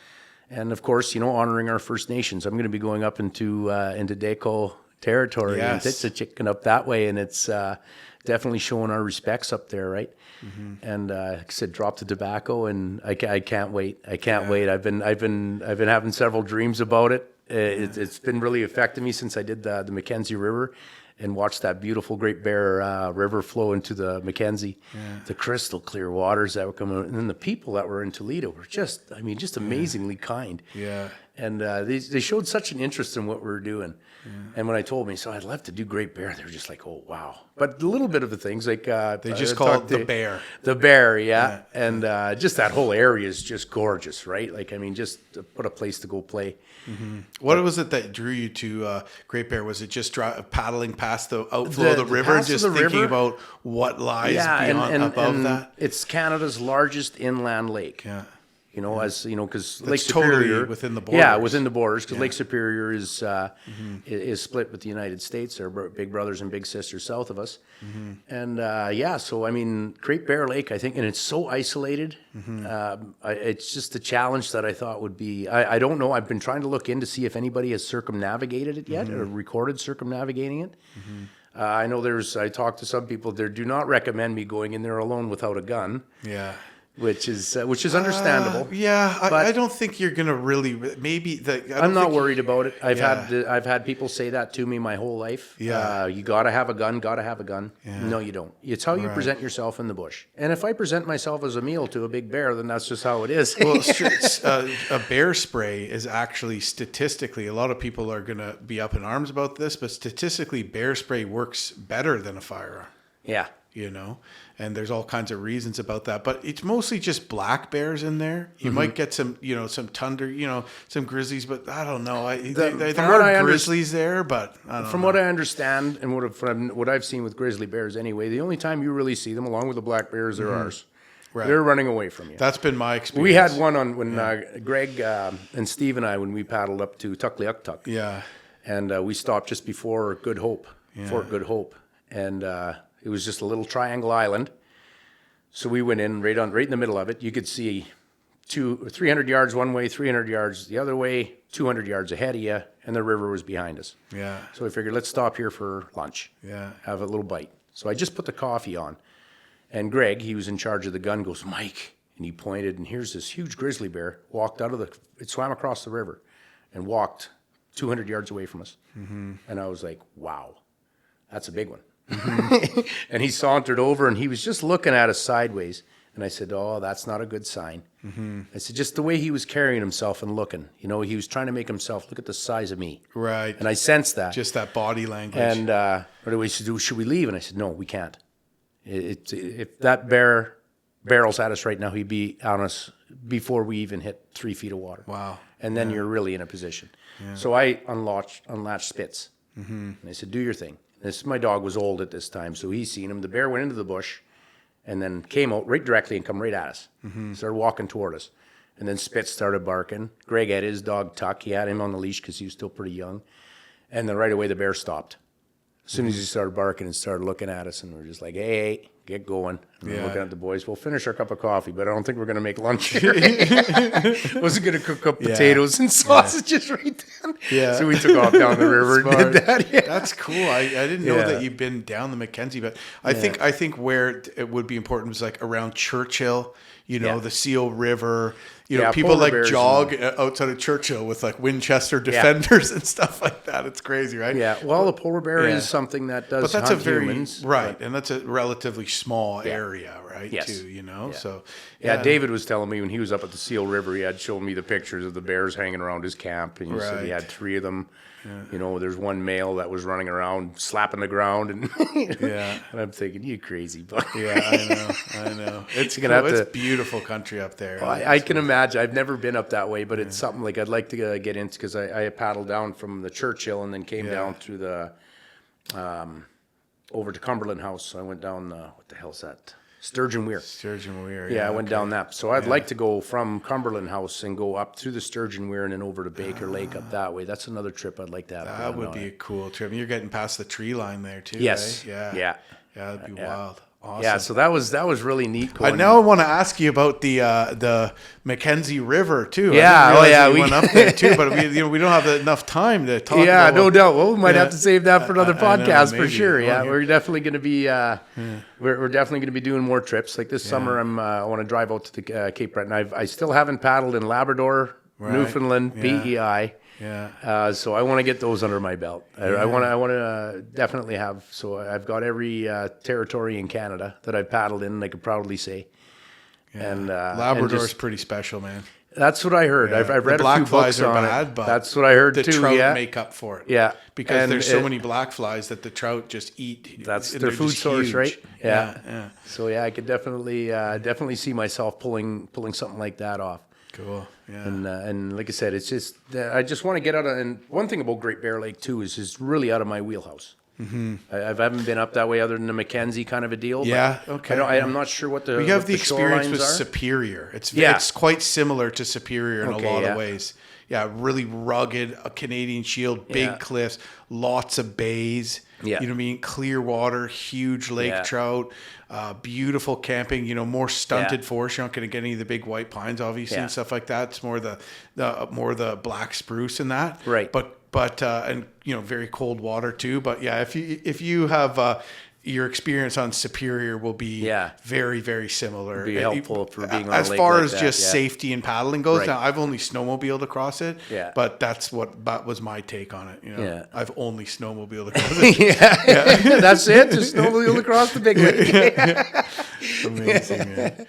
and of course, honoring our First Nations. I'm going to be going up into Deco territory and it's a chicken up that way, and it's definitely showing our respects up there, right? And like I said, drop the tobacco, and I can't wait. I can't wait. I've been having several dreams about it. It's been really affecting me since I did the Mackenzie River and watched that beautiful Great Bear River flow into the Mackenzie. The crystal clear waters that were coming out. And then the people that were in Toledo were just amazingly kind. And they showed such an interest in what we were doing. And when I told me, so I'd love to do Great Bear, they were just like, oh, wow. But a little bit of the things, like... they just call it the Bear. The Bear, And just that whole area is just gorgeous, right? Like, I mean, just what a place to go play. What was it that drew you to Great Bear? Was it just paddling past the outflow of the river and just thinking about what lies beyond above that? It's Canada's largest inland lake. Because Lake totally Superior within the borders. Yeah, within the borders, because Lake Superior is split with the United States. They're big brothers and big sisters south of us, and so I mean, Great Bear Lake, I think, and it's so isolated. It's just a challenge that I thought would be. I don't know. I've been trying to look in to see if anybody has circumnavigated it yet or recorded circumnavigating it. I know I talked to some people there do not recommend me going in there alone without a gun. Yeah. Which is understandable. I don't think you're gonna really. Maybe I'm not worried about it. I've had people say that to me my whole life. Yeah, you gotta have a gun. Yeah. No, you don't. It's how you present yourself in the bush. And if I present myself as a meal to a big bear, then that's just how it is. Well, a bear spray is actually statistically. A lot of people are gonna be up in arms about this, but statistically, bear spray works better than a firearm. Yeah. And there's all kinds of reasons about that, but it's mostly just black bears in there. You might get some, some tundra, some grizzlies, but I don't know. There are grizzlies there, but I don't know. What I understand and what I've seen with grizzly bears anyway, the only time you really see them, along with the black bears, they're ours. Right. They're running away from you. That's been my experience. We had one when Greg and Steve and I, when we paddled up to Tukliuktuk. Yeah. And we stopped just before Good Hope, Fort Good Hope. And it was just a little triangle island. So we went in right in the middle of it. You could see 300 yards one way, 300 yards the other way, 200 yards ahead of you, and the river was behind us. Yeah. So we figured, let's stop here for lunch. Yeah. Have a little bite. So I just put the coffee on. And Greg, he was in charge of the gun, goes, Mike. And he pointed, and here's this huge grizzly bear walked it swam across the river and walked 200 yards away from us. Mm-hmm. And I was like, wow, that's a big one. Mm-hmm. And he sauntered over and he was just looking at us sideways. And I said, oh, that's not a good sign. Mm-hmm. I said, just the way he was carrying himself and looking, he was trying to make himself look at the size of me. Right. And I sensed that. Just that body language. And what do we do? Should we leave? And I said, no, we can't. If that bear barrels at us right now, he'd be on us before we even hit 3 feet of water. Wow. And then you're really in a position. Yeah. So I unlatched Spitz. Mm-hmm. And I said, do your thing. My dog was old at this time, so he seen him. The bear went into the bush and then came out right directly and come right at us. Mm-hmm. Started walking toward us. And then Spitz started barking. Greg had his dog Tuck. He had him on the leash because he was still pretty young. And then right away the bear stopped. As soon as he started barking and started looking at us, and we're just like, hey, get going. And we're looking at the boys. We'll finish our cup of coffee, but I don't think we're going to make lunch here. Wasn't going to cook up potatoes and sausages right then. Yeah. So we took off down the river and did that. Yeah. That's cool. I didn't know that you've been down the Mackenzie, but I think where it would be important was like around Churchill, the Seal River. People like jog outside of Churchill with like Winchester defenders and stuff like that. It's crazy, right? Yeah. Well, the polar bear is something that does. But that's humans, and that's a relatively small area, right? Yes. Too, So David was telling me when he was up at the Seal River, he had shown me the pictures of the bears hanging around his camp, and he said he had 3 of them. Yeah. There's one male that was running around slapping the ground, and and I'm thinking, you crazy buck. Yeah, I know. It's cool. It's beautiful country up there. Well, I can imagine. I've never been up that way, but it's something like I'd like to get into because I paddled down from the Churchill and then came down through the over to Cumberland House. So I went down what the hell's that? Sturgeon Weir. Yeah, I went down that. So I'd like to go from Cumberland House and go up through the Sturgeon Weir and then over to Baker Lake up that way. That's another trip I'd like to have. That would be a cool trip. You're getting past the tree line there too. Yes. Right? Yeah. That'd be wild. Awesome. Yeah, so that was really neat. Now I want to ask you about the Mackenzie River too. Yeah, we went up there too, but we don't have enough time to talk. Yeah, about no doubt. Well, we might have to save that for another podcast for sure. Yeah, we're definitely going to be we're definitely going to be doing more trips. Like this summer, I want to drive out to the Cape Breton. I still haven't paddled in Labrador, Newfoundland, PEI. Yeah. So I want to get those under my belt. I want to definitely have. So I've got every territory in Canada that I've paddled in. I could proudly say. Yeah. And Labrador's pretty special, man. That's what I heard. I've read a few books on it. But that's what I heard too. The trout make up for it. Yeah, because there's so many black flies that the trout just eat. That's their food source, right? Yeah. So I could definitely see myself pulling something like that off. Cool. Yeah. And like I said, it's just I just want to get out of. And one thing about Great Bear Lake too is it's really out of my wheelhouse. Mm-hmm. I haven't been up that way other than the Mackenzie kind of a deal. Yeah. Okay. I'm not sure what the. We have the experience with Superior. It's quite similar to Superior in a lot of ways. Yeah. Really rugged, a Canadian Shield, big cliffs, lots of bays. Yeah. You know what I mean? Clear water, huge lake trout, beautiful camping, more stunted forest. You're not going to get any of the big white pines, obviously, and stuff like that. It's more the black spruce and that. Right. But but and very cold water too. But yeah, if you have your experience on Superior will be very, very similar. It'd be helpful for being on as a lake far like as that, just safety and paddling goes. Right. Now, I've only snowmobiled across it, but that was my take on it. I've only snowmobiled across it. That's it. Just snowmobile across the big lake. Amazing. Man.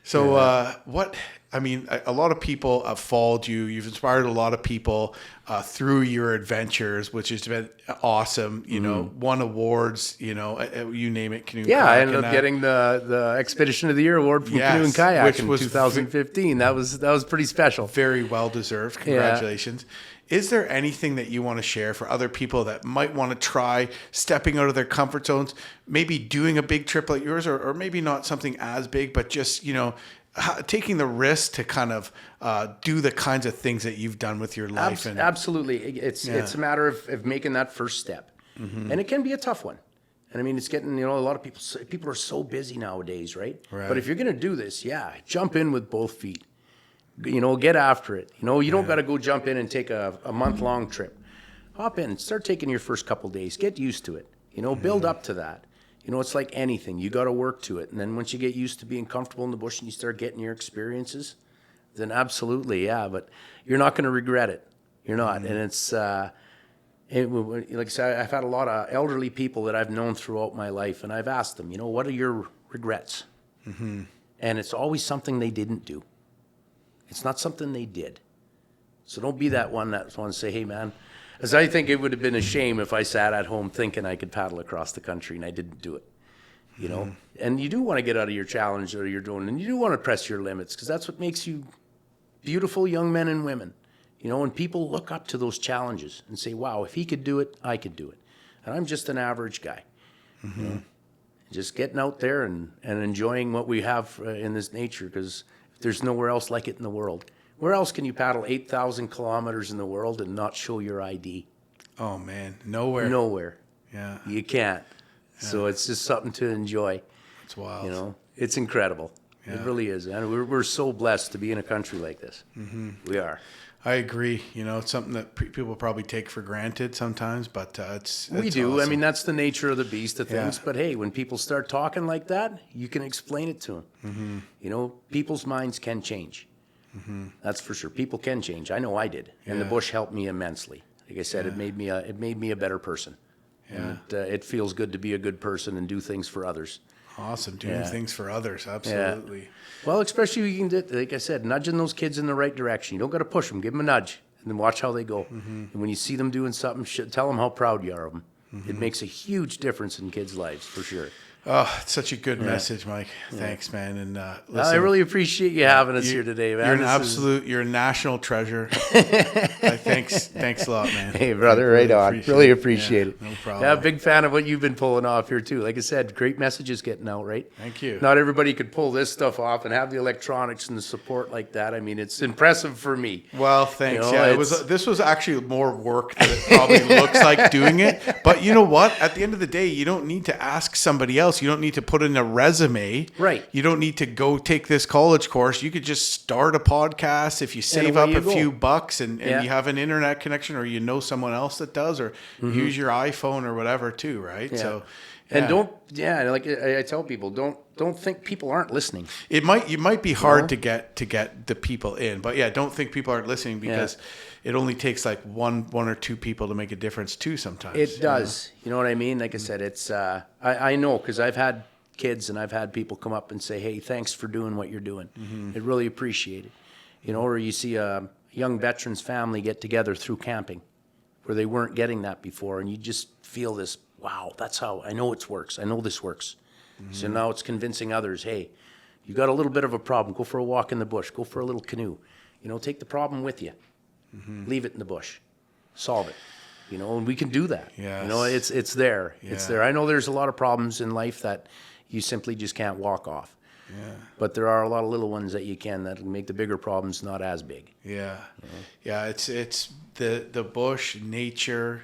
So what? I mean, a lot of people have followed you. You've inspired a lot of people through your adventures, which has been awesome. Won awards. You name it. Canoe. Yeah, I ended up getting the Expedition of the Year award from Canoe and Kayak which in was 2015. That was pretty special. Very well deserved. Congratulations. Yeah. Is there anything that you want to share for other people that might want to try stepping out of their comfort zones, maybe doing a big trip like yours, or maybe not something as big, but just taking the risk to kind of do the kinds of things that you've done with your life? Absolutely. It's a matter of making that first step. And it can be a tough one. And I mean, it's getting, a lot of people are so busy nowadays, right? But if you're going to do this, jump in with both feet. Get after it. You don't got to go jump in and take a month-long trip. Hop in, start taking your first couple days. Get used to it. Build up to that. It's like anything. You got to work to it. And then once you get used to being comfortable in the bush and you start getting your experiences, then absolutely, but you're not going to regret it. You're not. And it's, like I said, I've had a lot of elderly people that I've known throughout my life, and I've asked them, what are your regrets? And it's always something they didn't do. It's not something they did. So don't be that one that wants to say, hey, man, as I think it would have been a shame if I sat at home thinking I could paddle across the country and I didn't do it, And you do want to get out of your challenge that you're doing, and you do want to press your limits because that's what makes you beautiful young men and women, and people look up to those challenges and say, wow, if he could do it, I could do it. And I'm just an average guy. Just getting out there and enjoying what we have in this nature because there's nowhere else like it in the world. Where else can you paddle 8,000 kilometers in the world and not show your ID? Oh, man. Nowhere. Nowhere. Yeah. You can't. Yeah. So it's just something to enjoy. It's wild. It's incredible. Yeah. It really is. And we're so blessed to be in a country like this. We are. I agree. It's something that people probably take for granted sometimes, but we do. Awesome. I mean, that's the nature of the beast of things. But hey, when people start talking like that, you can explain it to them. People's minds can change. That's for sure. People can change. I know I did, and the bush helped me immensely. Like I said, it made me a better person. And it feels good to be a good person and do things for others. Awesome, doing things for others. Absolutely. Yeah. Well, especially you can, like I said, nudging those kids in the right direction. You don't got to push them. Give them a nudge, and then watch how they go. And when you see them doing something, tell them how proud you are of them. It makes a huge difference in kids' lives, for sure. Oh, it's such a good message, Mike. Thanks, man. And listen, I really appreciate you having us here today, man. You're a national treasure. Thanks a lot, man. Hey, brother, right on. Really appreciate it. No problem. Yeah, big fan of what you've been pulling off here, too. Like I said, great messages getting out, right? Thank you. Not everybody could pull this stuff off and have the electronics and the support like that. I mean, it's impressive for me. Well, thanks. This was actually more work than it probably looks like doing it. But you know what? At the end of the day, you don't need to ask somebody else. You don't need to put in a resume. Right. You don't need to go take this college course. You could just start a podcast if you save up a few bucks and you have an internet connection, or someone else that does, or use your iPhone or whatever too, right? Yeah. So and like I tell people, don't think people aren't listening. It might be hard to get the people in, but don't think people aren't listening because it only takes like one or two people to make a difference too sometimes. It does. You know what I mean? Like I said, it's I know because I've had kids and I've had people come up and say, hey, thanks for doing what you're doing. I really appreciate it. Or you see a young veterans family get together through camping where they weren't getting that before, and you just feel this, wow, that's how I know it works. I know this works. So now it's convincing others, hey, you got a little bit of a problem, go for a walk in the bush, go for a little canoe. Take the problem with you. Leave it in the bush. Solve it. And we can do that. Yes. It's there. Yeah. It's there. I know there's a lot of problems in life that you simply just can't walk off. Yeah. But there are a lot of little ones that you can that make the bigger problems not as big. Yeah. Yeah, it's the bush, nature,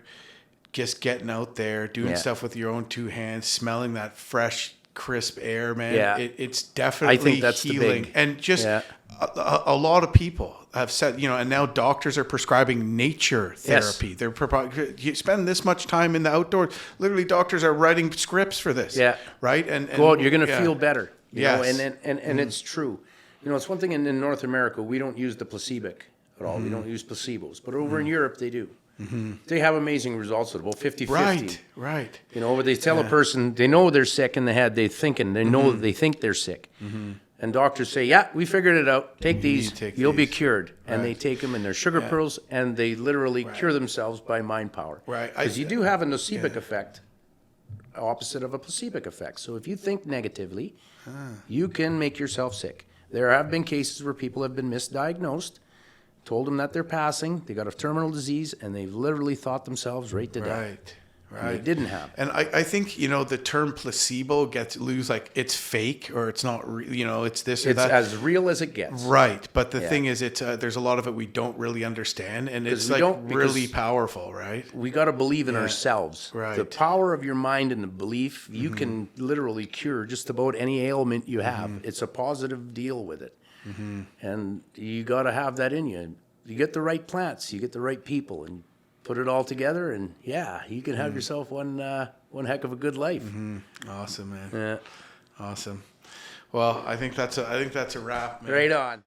just getting out there, doing stuff with your own two hands, smelling that fresh, crisp air, man. Yeah. It's definitely I think that's healing. the big, and just a lot of people, have said, and now doctors are prescribing nature therapy. Yes. They're you spend this much time in the outdoors. Literally, doctors are writing scripts for this. Yeah. Right. And go out, you're going to feel better. You know, Yes. and it's true. It's one thing in North America, we don't use the placebic at all. We don't use placebos. But over in Europe, they do. They have amazing results at about 50-50. Right. Where they tell a person, they know they're sick in the head, they know they think they're sick. And doctors say, yeah, we figured it out. Take these, you'll be cured. And they take them in their sugar pearls, and they literally cure themselves by mind power. Right. Because you do have a nocibic effect, opposite of a placebic effect. So if you think negatively, you can make yourself sick. There have been cases where people have been misdiagnosed, told them that they're passing, they got a terminal disease, and they've literally thought themselves right to death. Right. And they didn't have. And I think, the term placebo gets loose, like it's fake or it's not, it's this or that. It's as real as it gets. Right. But the thing is, it's there's a lot of it we don't really understand, and it's like really powerful, right? We got to believe in ourselves. Right. The power of your mind and the belief, you can literally cure just about any ailment you have. It's a positive deal with it. And you got to have that in you. You get the right plants, you get the right people, and put it all together, and you can have yourself one heck of a good life. Awesome, man. Yeah. Awesome. Well, I think that's a wrap, man. Right on.